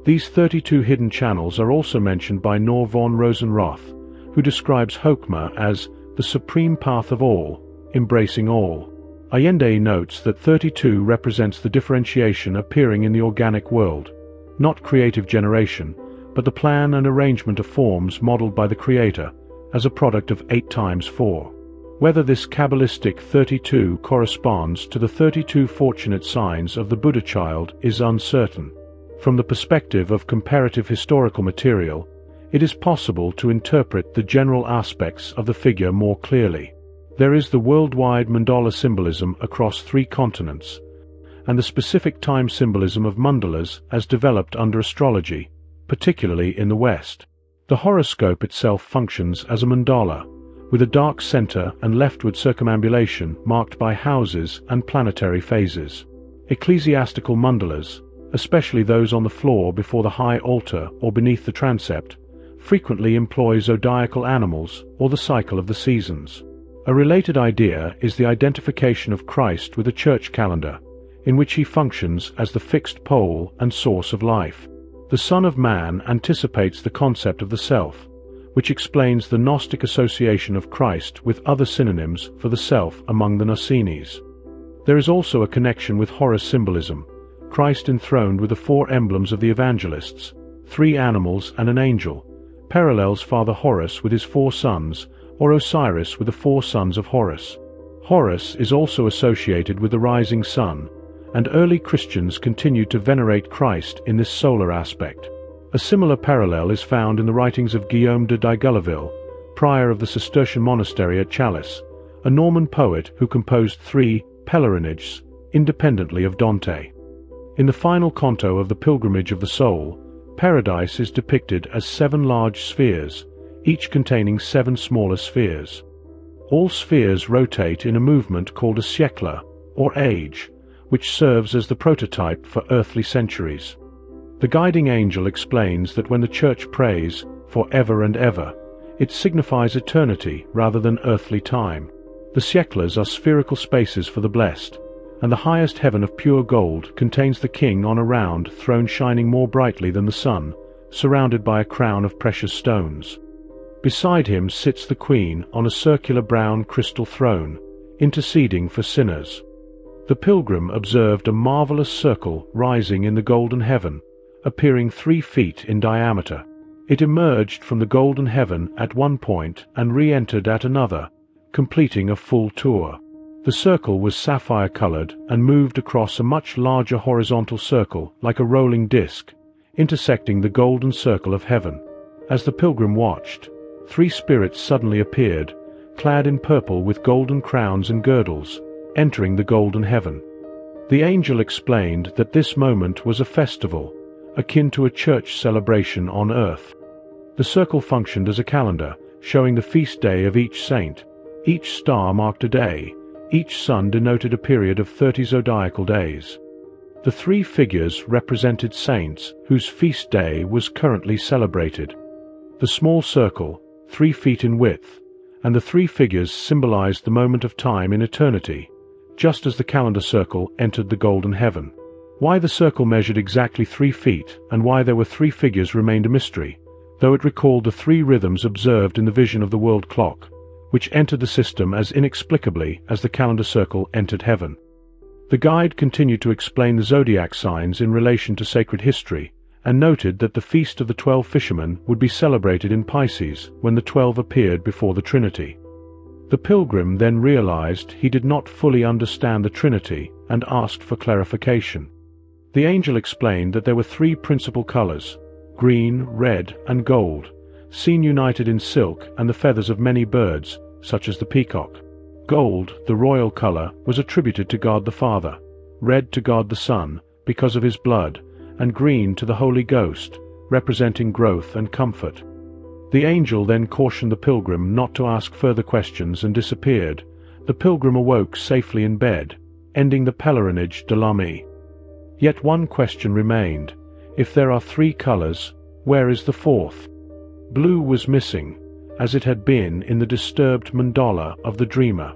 These 32 hidden channels are also mentioned by Nor von Rosenroth, who describes Hokmah as the supreme path of all, embracing all. Allende notes that 32 represents the differentiation appearing in the organic world, not creative generation, but the plan and arrangement of forms modeled by the Creator as a product of 8 times 4. Whether this Kabbalistic 32 corresponds to the 32 fortunate signs of the Buddha child is uncertain. From the perspective of comparative historical material, it is possible to interpret the general aspects of the figure more clearly. There is the worldwide mandala symbolism across 3 continents, and the specific time symbolism of mandalas as developed under astrology, particularly in the West. The horoscope itself functions as a mandala, with a dark center and leftward circumambulation marked by houses and planetary phases. Ecclesiastical mandalas, especially those on the floor before the high altar or beneath the transept, frequently employ zodiacal animals or the cycle of the seasons. A related idea is the identification of Christ with a church calendar, in which he functions as the fixed pole and source of life. The Son of Man anticipates the concept of the self, which explains the Gnostic association of Christ with other synonyms for the self among the Gnocenes. There is also a connection with Horus symbolism, Christ enthroned with the 4 emblems of the evangelists, 3 animals and an angel, parallels Father Horus with his 4 sons, or Osiris with the 4 sons of Horus. Horus is also associated with the rising sun, and early Christians continued to venerate Christ in this solar aspect. A similar parallel is found in the writings of Guillaume de Daigolleville, prior of the Cistercian monastery at Chalice, a Norman poet who composed 3 Pellerinages independently of Dante. In the final canto of the Pilgrimage of the Soul, paradise is depicted as 7 large spheres, each containing 7 smaller spheres. All spheres rotate in a movement called a siècle, or age, which serves as the prototype for earthly centuries. The guiding angel explains that when the Church prays, for ever and ever, it signifies eternity rather than earthly time. The siècles are spherical spaces for the blessed, and the highest heaven of pure gold contains the king on a round throne shining more brightly than the sun, surrounded by a crown of precious stones. Beside him sits the queen on a circular brown crystal throne, interceding for sinners. The pilgrim observed a marvelous circle rising in the golden heaven, appearing 3 feet in diameter. It emerged from the golden heaven at one point and re-entered at another, completing a full tour. The circle was sapphire-colored and moved across a much larger horizontal circle like a rolling disc, intersecting the golden circle of heaven. As the pilgrim watched, 3 spirits suddenly appeared, clad in purple with golden crowns and girdles, entering the golden heaven. The angel explained that this moment was a festival, akin to a church celebration on earth. The circle functioned as a calendar, showing the feast day of each saint. Each star marked a day. Each sun denoted a period of 30 zodiacal days. The 3 figures represented saints whose feast day was currently celebrated. The small circle, 3 feet in width, and the 3 figures symbolized the moment of time in eternity, just as the calendar circle entered the golden heaven. Why the circle measured exactly 3 feet and why there were 3 figures remained a mystery, though it recalled the 3 rhythms observed in the vision of the world clock, which entered the system as inexplicably as the calendar circle entered heaven. The guide continued to explain the zodiac signs in relation to sacred history, and noted that the Feast of the 12 Fishermen would be celebrated in Pisces when the 12 appeared before the Trinity. The pilgrim then realized he did not fully understand the Trinity and asked for clarification. The angel explained that there were 3 principal colors, green, red, and gold, seen united in silk and the feathers of many birds, such as the peacock. Gold, the royal color, was attributed to God the Father, red to God the Son, because of his blood, and green to the Holy Ghost, representing growth and comfort. The angel then cautioned the pilgrim not to ask further questions and disappeared. The pilgrim awoke safely in bed, ending the pèlerinage de l'âme. Yet one question remained. If there are 3 colors, where is the 4th? Blue was missing, as it had been in the disturbed mandala of the dreamer.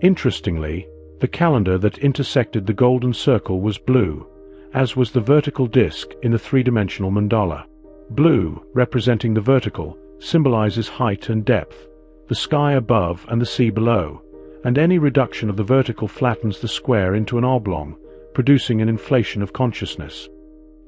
Interestingly, the calendar that intersected the golden circle was blue, as was the vertical disc in the 3-dimensional mandala. Blue, representing the vertical, symbolizes height and depth, the sky above and the sea below, and any reduction of the vertical flattens the square into an oblong, producing an inflation of consciousness.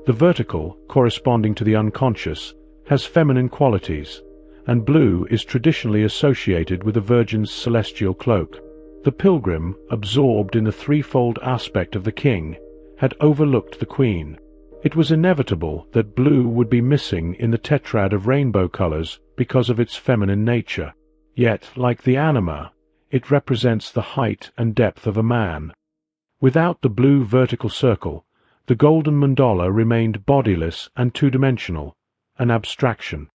The vertical, corresponding to the unconscious, has feminine qualities, and blue is traditionally associated with a virgin's celestial cloak. The pilgrim, absorbed in the threefold aspect of the king, had overlooked the queen. It was inevitable that blue would be missing in the tetrad of rainbow colors because of its feminine nature. Yet, like the anima, it represents the height and depth of a man. Without the blue vertical circle, the golden mandala remained bodiless and two-dimensional, an abstraction.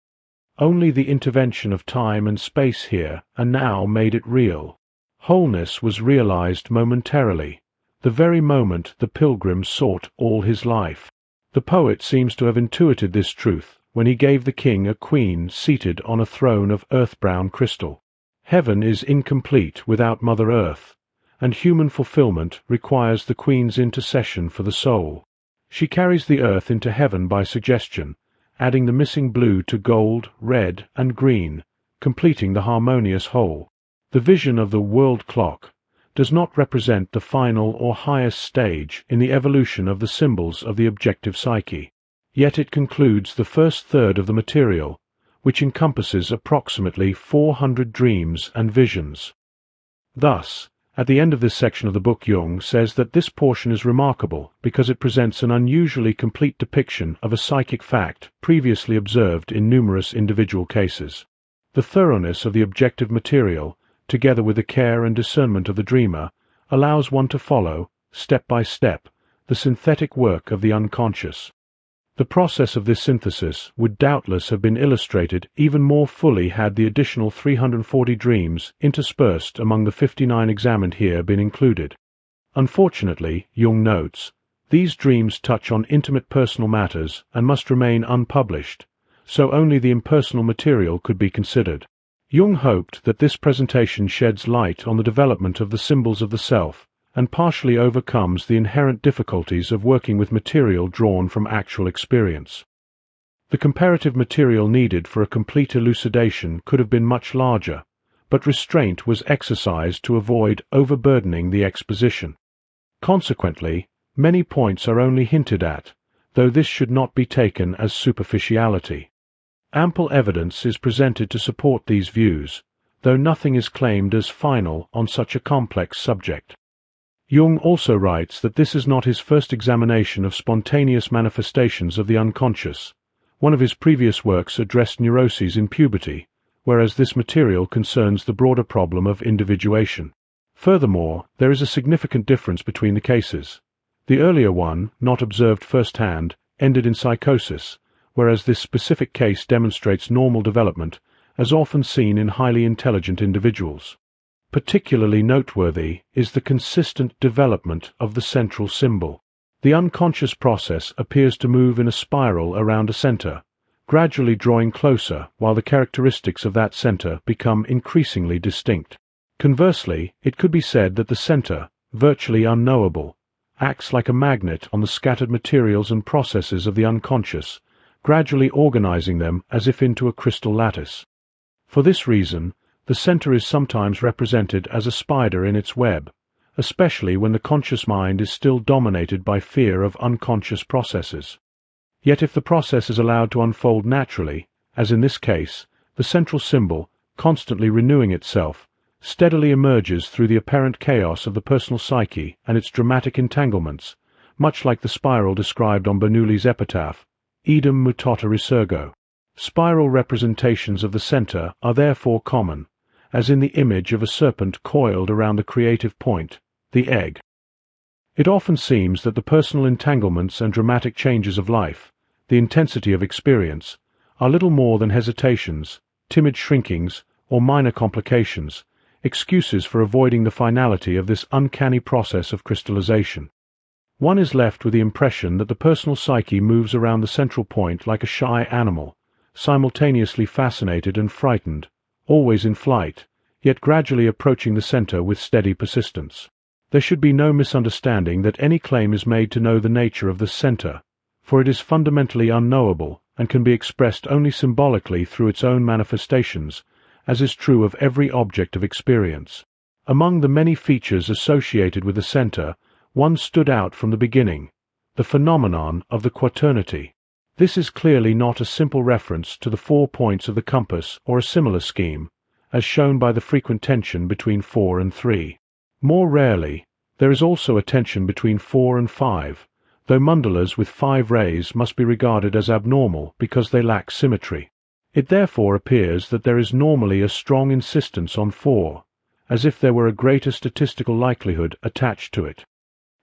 Only the intervention of time and space here and now made it real. Wholeness was realized momentarily, the very moment the pilgrim sought all his life. The poet seems to have intuited this truth when he gave the king a queen seated on a throne of earth-brown crystal. Heaven is incomplete without Mother Earth, and human fulfillment requires the queen's intercession for the soul. She carries the earth into heaven by suggestion, adding the missing blue to gold, red, and green, completing the harmonious whole. The vision of the world clock does not represent the final or highest stage in the evolution of the symbols of the objective psyche, yet it concludes the first third of the material, which encompasses approximately 400 dreams and visions. Thus, at the end of this section of the book, Jung says that this portion is remarkable because it presents an unusually complete depiction of a psychic fact previously observed in numerous individual cases. The thoroughness of the objective material, together with the care and discernment of the dreamer, allows one to follow, step by step, the synthetic work of the unconscious. The process of this synthesis would doubtless have been illustrated even more fully had the additional 340 dreams interspersed among the 59 examined here been included. Unfortunately, Jung notes, these dreams touch on intimate personal matters and must remain unpublished, so only the impersonal material could be considered. Jung hoped that this presentation sheds light on the development of the symbols of the self, and partially overcomes the inherent difficulties of working with material drawn from actual experience. The comparative material needed for a complete elucidation could have been much larger, but restraint was exercised to avoid overburdening the exposition. Consequently, many points are only hinted at, though this should not be taken as superficiality. Ample evidence is presented to support these views, though nothing is claimed as final on such a complex subject. Jung also writes that this is not his first examination of spontaneous manifestations of the unconscious. One of his previous works addressed neuroses in puberty, whereas this material concerns the broader problem of individuation. Furthermore, there is a significant difference between the cases. The earlier one, not observed firsthand, ended in psychosis, whereas this specific case demonstrates normal development, as often seen in highly intelligent individuals. Particularly noteworthy is the consistent development of the central symbol. The unconscious process appears to move in a spiral around a center, gradually drawing closer while the characteristics of that center become increasingly distinct. Conversely, it could be said that the center, virtually unknowable, acts like a magnet on the scattered materials and processes of the unconscious, gradually organizing them as if into a crystal lattice. For this reason, the center is sometimes represented as a spider in its web, especially when the conscious mind is still dominated by fear of unconscious processes. Yet if the process is allowed to unfold naturally, as in this case, the central symbol, constantly renewing itself, steadily emerges through the apparent chaos of the personal psyche and its dramatic entanglements, much like the spiral described on Bernoulli's epitaph, Idem mutata resurgo. Spiral representations of the center are therefore common, as in the image of a serpent coiled around the creative point, the egg. It often seems that the personal entanglements and dramatic changes of life, the intensity of experience, are little more than hesitations, timid shrinkings, or minor complications, excuses for avoiding the finality of this uncanny process of crystallization. One is left with the impression that the personal psyche moves around the central point like a shy animal, simultaneously fascinated and frightened, always in flight, yet gradually approaching the center with steady persistence. There should be no misunderstanding that any claim is made to know the nature of the center, for it is fundamentally unknowable and can be expressed only symbolically through its own manifestations, as is true of every object of experience. Among the many features associated with the center, one stood out from the beginning, the phenomenon of the quaternity. This is clearly not a simple reference to the 4 points of the compass or a similar scheme, as shown by the frequent tension between 4 and 3. More rarely, there is also a tension between 4 and 5, though mandalas with 5 rays must be regarded as abnormal because they lack symmetry. It therefore appears that there is normally a strong insistence on 4, as if there were a greater statistical likelihood attached to it.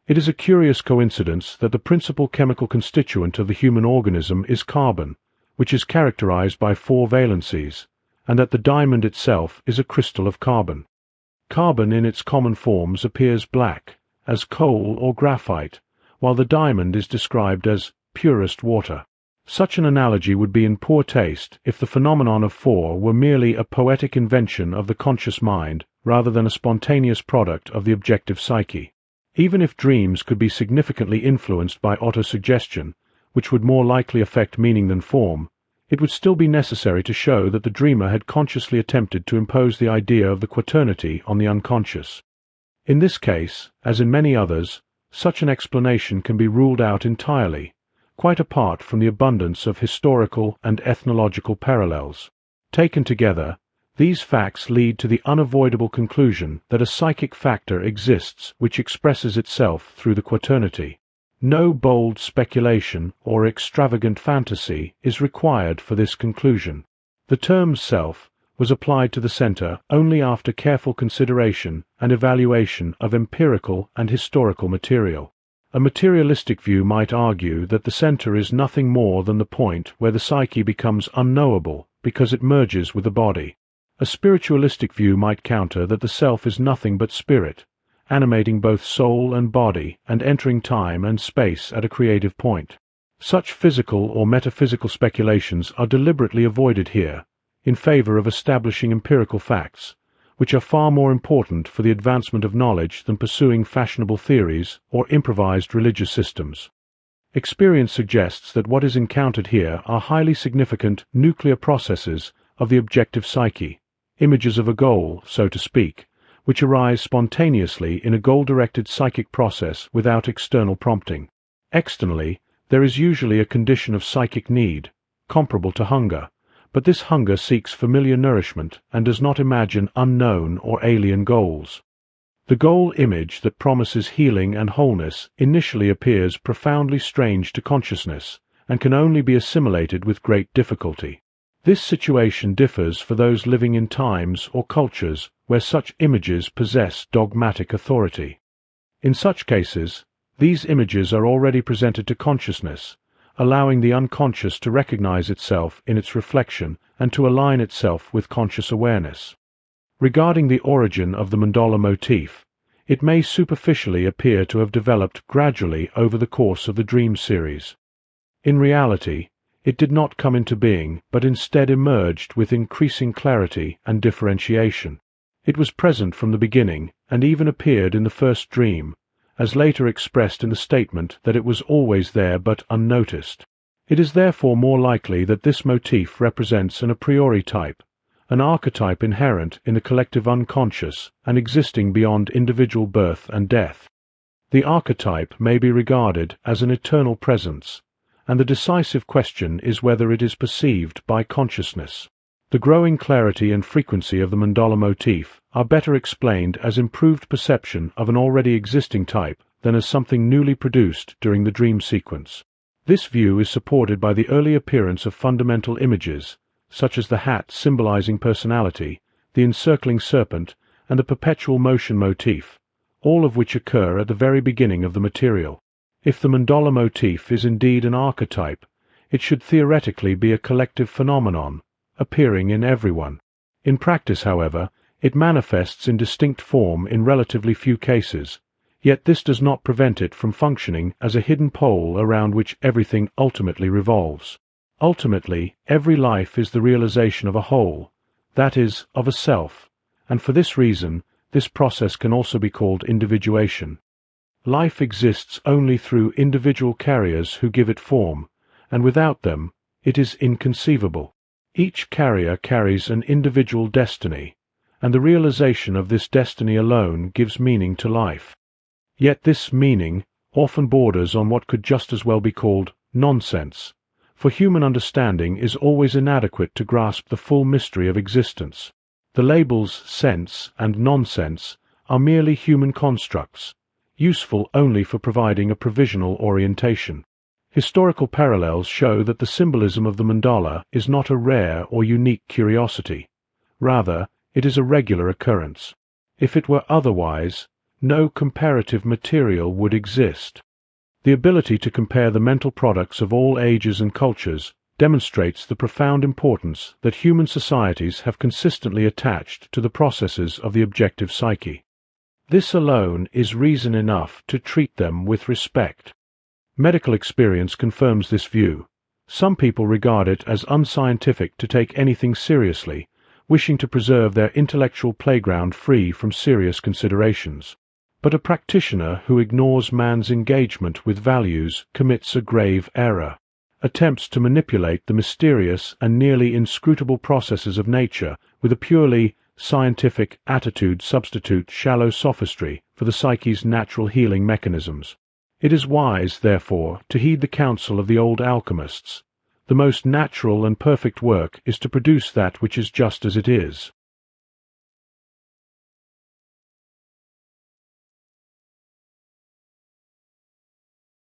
It is a curious coincidence that the principal chemical constituent of the human organism is carbon, which is characterized by 4 valencies, and that the diamond itself is a crystal of carbon. Carbon in its common forms appears black, as coal or graphite, while the diamond is described as purest water. Such an analogy would be in poor taste if the phenomenon of 4 were merely a poetic invention of the conscious mind rather than a spontaneous product of the objective psyche. Even if dreams could be significantly influenced by autosuggestion, which would more likely affect meaning than form, it would still be necessary to show that the dreamer had consciously attempted to impose the idea of the quaternity on the unconscious. In this case, as in many others, such an explanation can be ruled out entirely, quite apart from the abundance of historical and ethnological parallels. Taken together, these facts lead to the unavoidable conclusion that a psychic factor exists which expresses itself through the quaternity. No bold speculation or extravagant fantasy is required for this conclusion. The term self was applied to the center only after careful consideration and evaluation of empirical and historical material. A materialistic view might argue that the center is nothing more than the point where the psyche becomes unknowable because it merges with the body. A spiritualistic view might counter that the self is nothing but spirit, animating both soul and body and entering time and space at a creative point. Such physical or metaphysical speculations are deliberately avoided here, in favor of establishing empirical facts, which are far more important for the advancement of knowledge than pursuing fashionable theories or improvised religious systems. Experience suggests that what is encountered here are highly significant nuclear processes of the objective psyche, images of a goal, so to speak, which arise spontaneously in a goal-directed psychic process without external prompting. Externally, there is usually a condition of psychic need, comparable to hunger, but this hunger seeks familiar nourishment and does not imagine unknown or alien goals. The goal image that promises healing and wholeness initially appears profoundly strange to consciousness and can only be assimilated with great difficulty. This situation differs for those living in times or cultures where such images possess dogmatic authority. In such cases, these images are already presented to consciousness, allowing the unconscious to recognize itself in its reflection and to align itself with conscious awareness. Regarding the origin of the mandala motif, it may superficially appear to have developed gradually over the course of the dream series. In reality, it did not come into being, but instead emerged with increasing clarity and differentiation. It was present from the beginning, and even appeared in the first dream, as later expressed in the statement that it was always there but unnoticed. It is therefore more likely that this motif represents an a priori type, an archetype inherent in the collective unconscious and existing beyond individual birth and death. The archetype may be regarded as an eternal presence, and the decisive question is whether it is perceived by consciousness. The growing clarity and frequency of the mandala motif are better explained as improved perception of an already existing type than as something newly produced during the dream sequence. This view is supported by the early appearance of fundamental images, such as the hat symbolizing personality, the encircling serpent, and the perpetual motion motif, all of which occur at the very beginning of the material. If the mandala motif is indeed an archetype, it should theoretically be a collective phenomenon, appearing in everyone. In practice, however, it manifests in distinct form in relatively few cases, yet this does not prevent it from functioning as a hidden pole around which everything ultimately revolves. Ultimately, every life is the realization of a whole, that is, of a self, and for this reason, this process can also be called individuation. Life exists only through individual carriers who give it form, and without them, it is inconceivable. Each carrier carries an individual destiny, and the realization of this destiny alone gives meaning to life. Yet this meaning often borders on what could just as well be called nonsense, for human understanding is always inadequate to grasp the full mystery of existence. The labels sense and nonsense are merely human constructs, useful only for providing a provisional orientation. Historical parallels show that the symbolism of the mandala is not a rare or unique curiosity. Rather, it is a regular occurrence. If it were otherwise, no comparative material would exist. The ability to compare the mental products of all ages and cultures demonstrates the profound importance that human societies have consistently attached to the processes of the objective psyche. This alone is reason enough to treat them with respect. Medical experience confirms this view. Some people regard it as unscientific to take anything seriously, wishing to preserve their intellectual playground free from serious considerations. But a practitioner who ignores man's engagement with values commits a grave error. Attempts to manipulate the mysterious and nearly inscrutable processes of nature with a purely scientific attitude substitute shallow sophistry for the psyche's natural healing mechanisms. It is wise, therefore, to heed the counsel of the old alchemists. The most natural and perfect work is to produce that which is just as it is.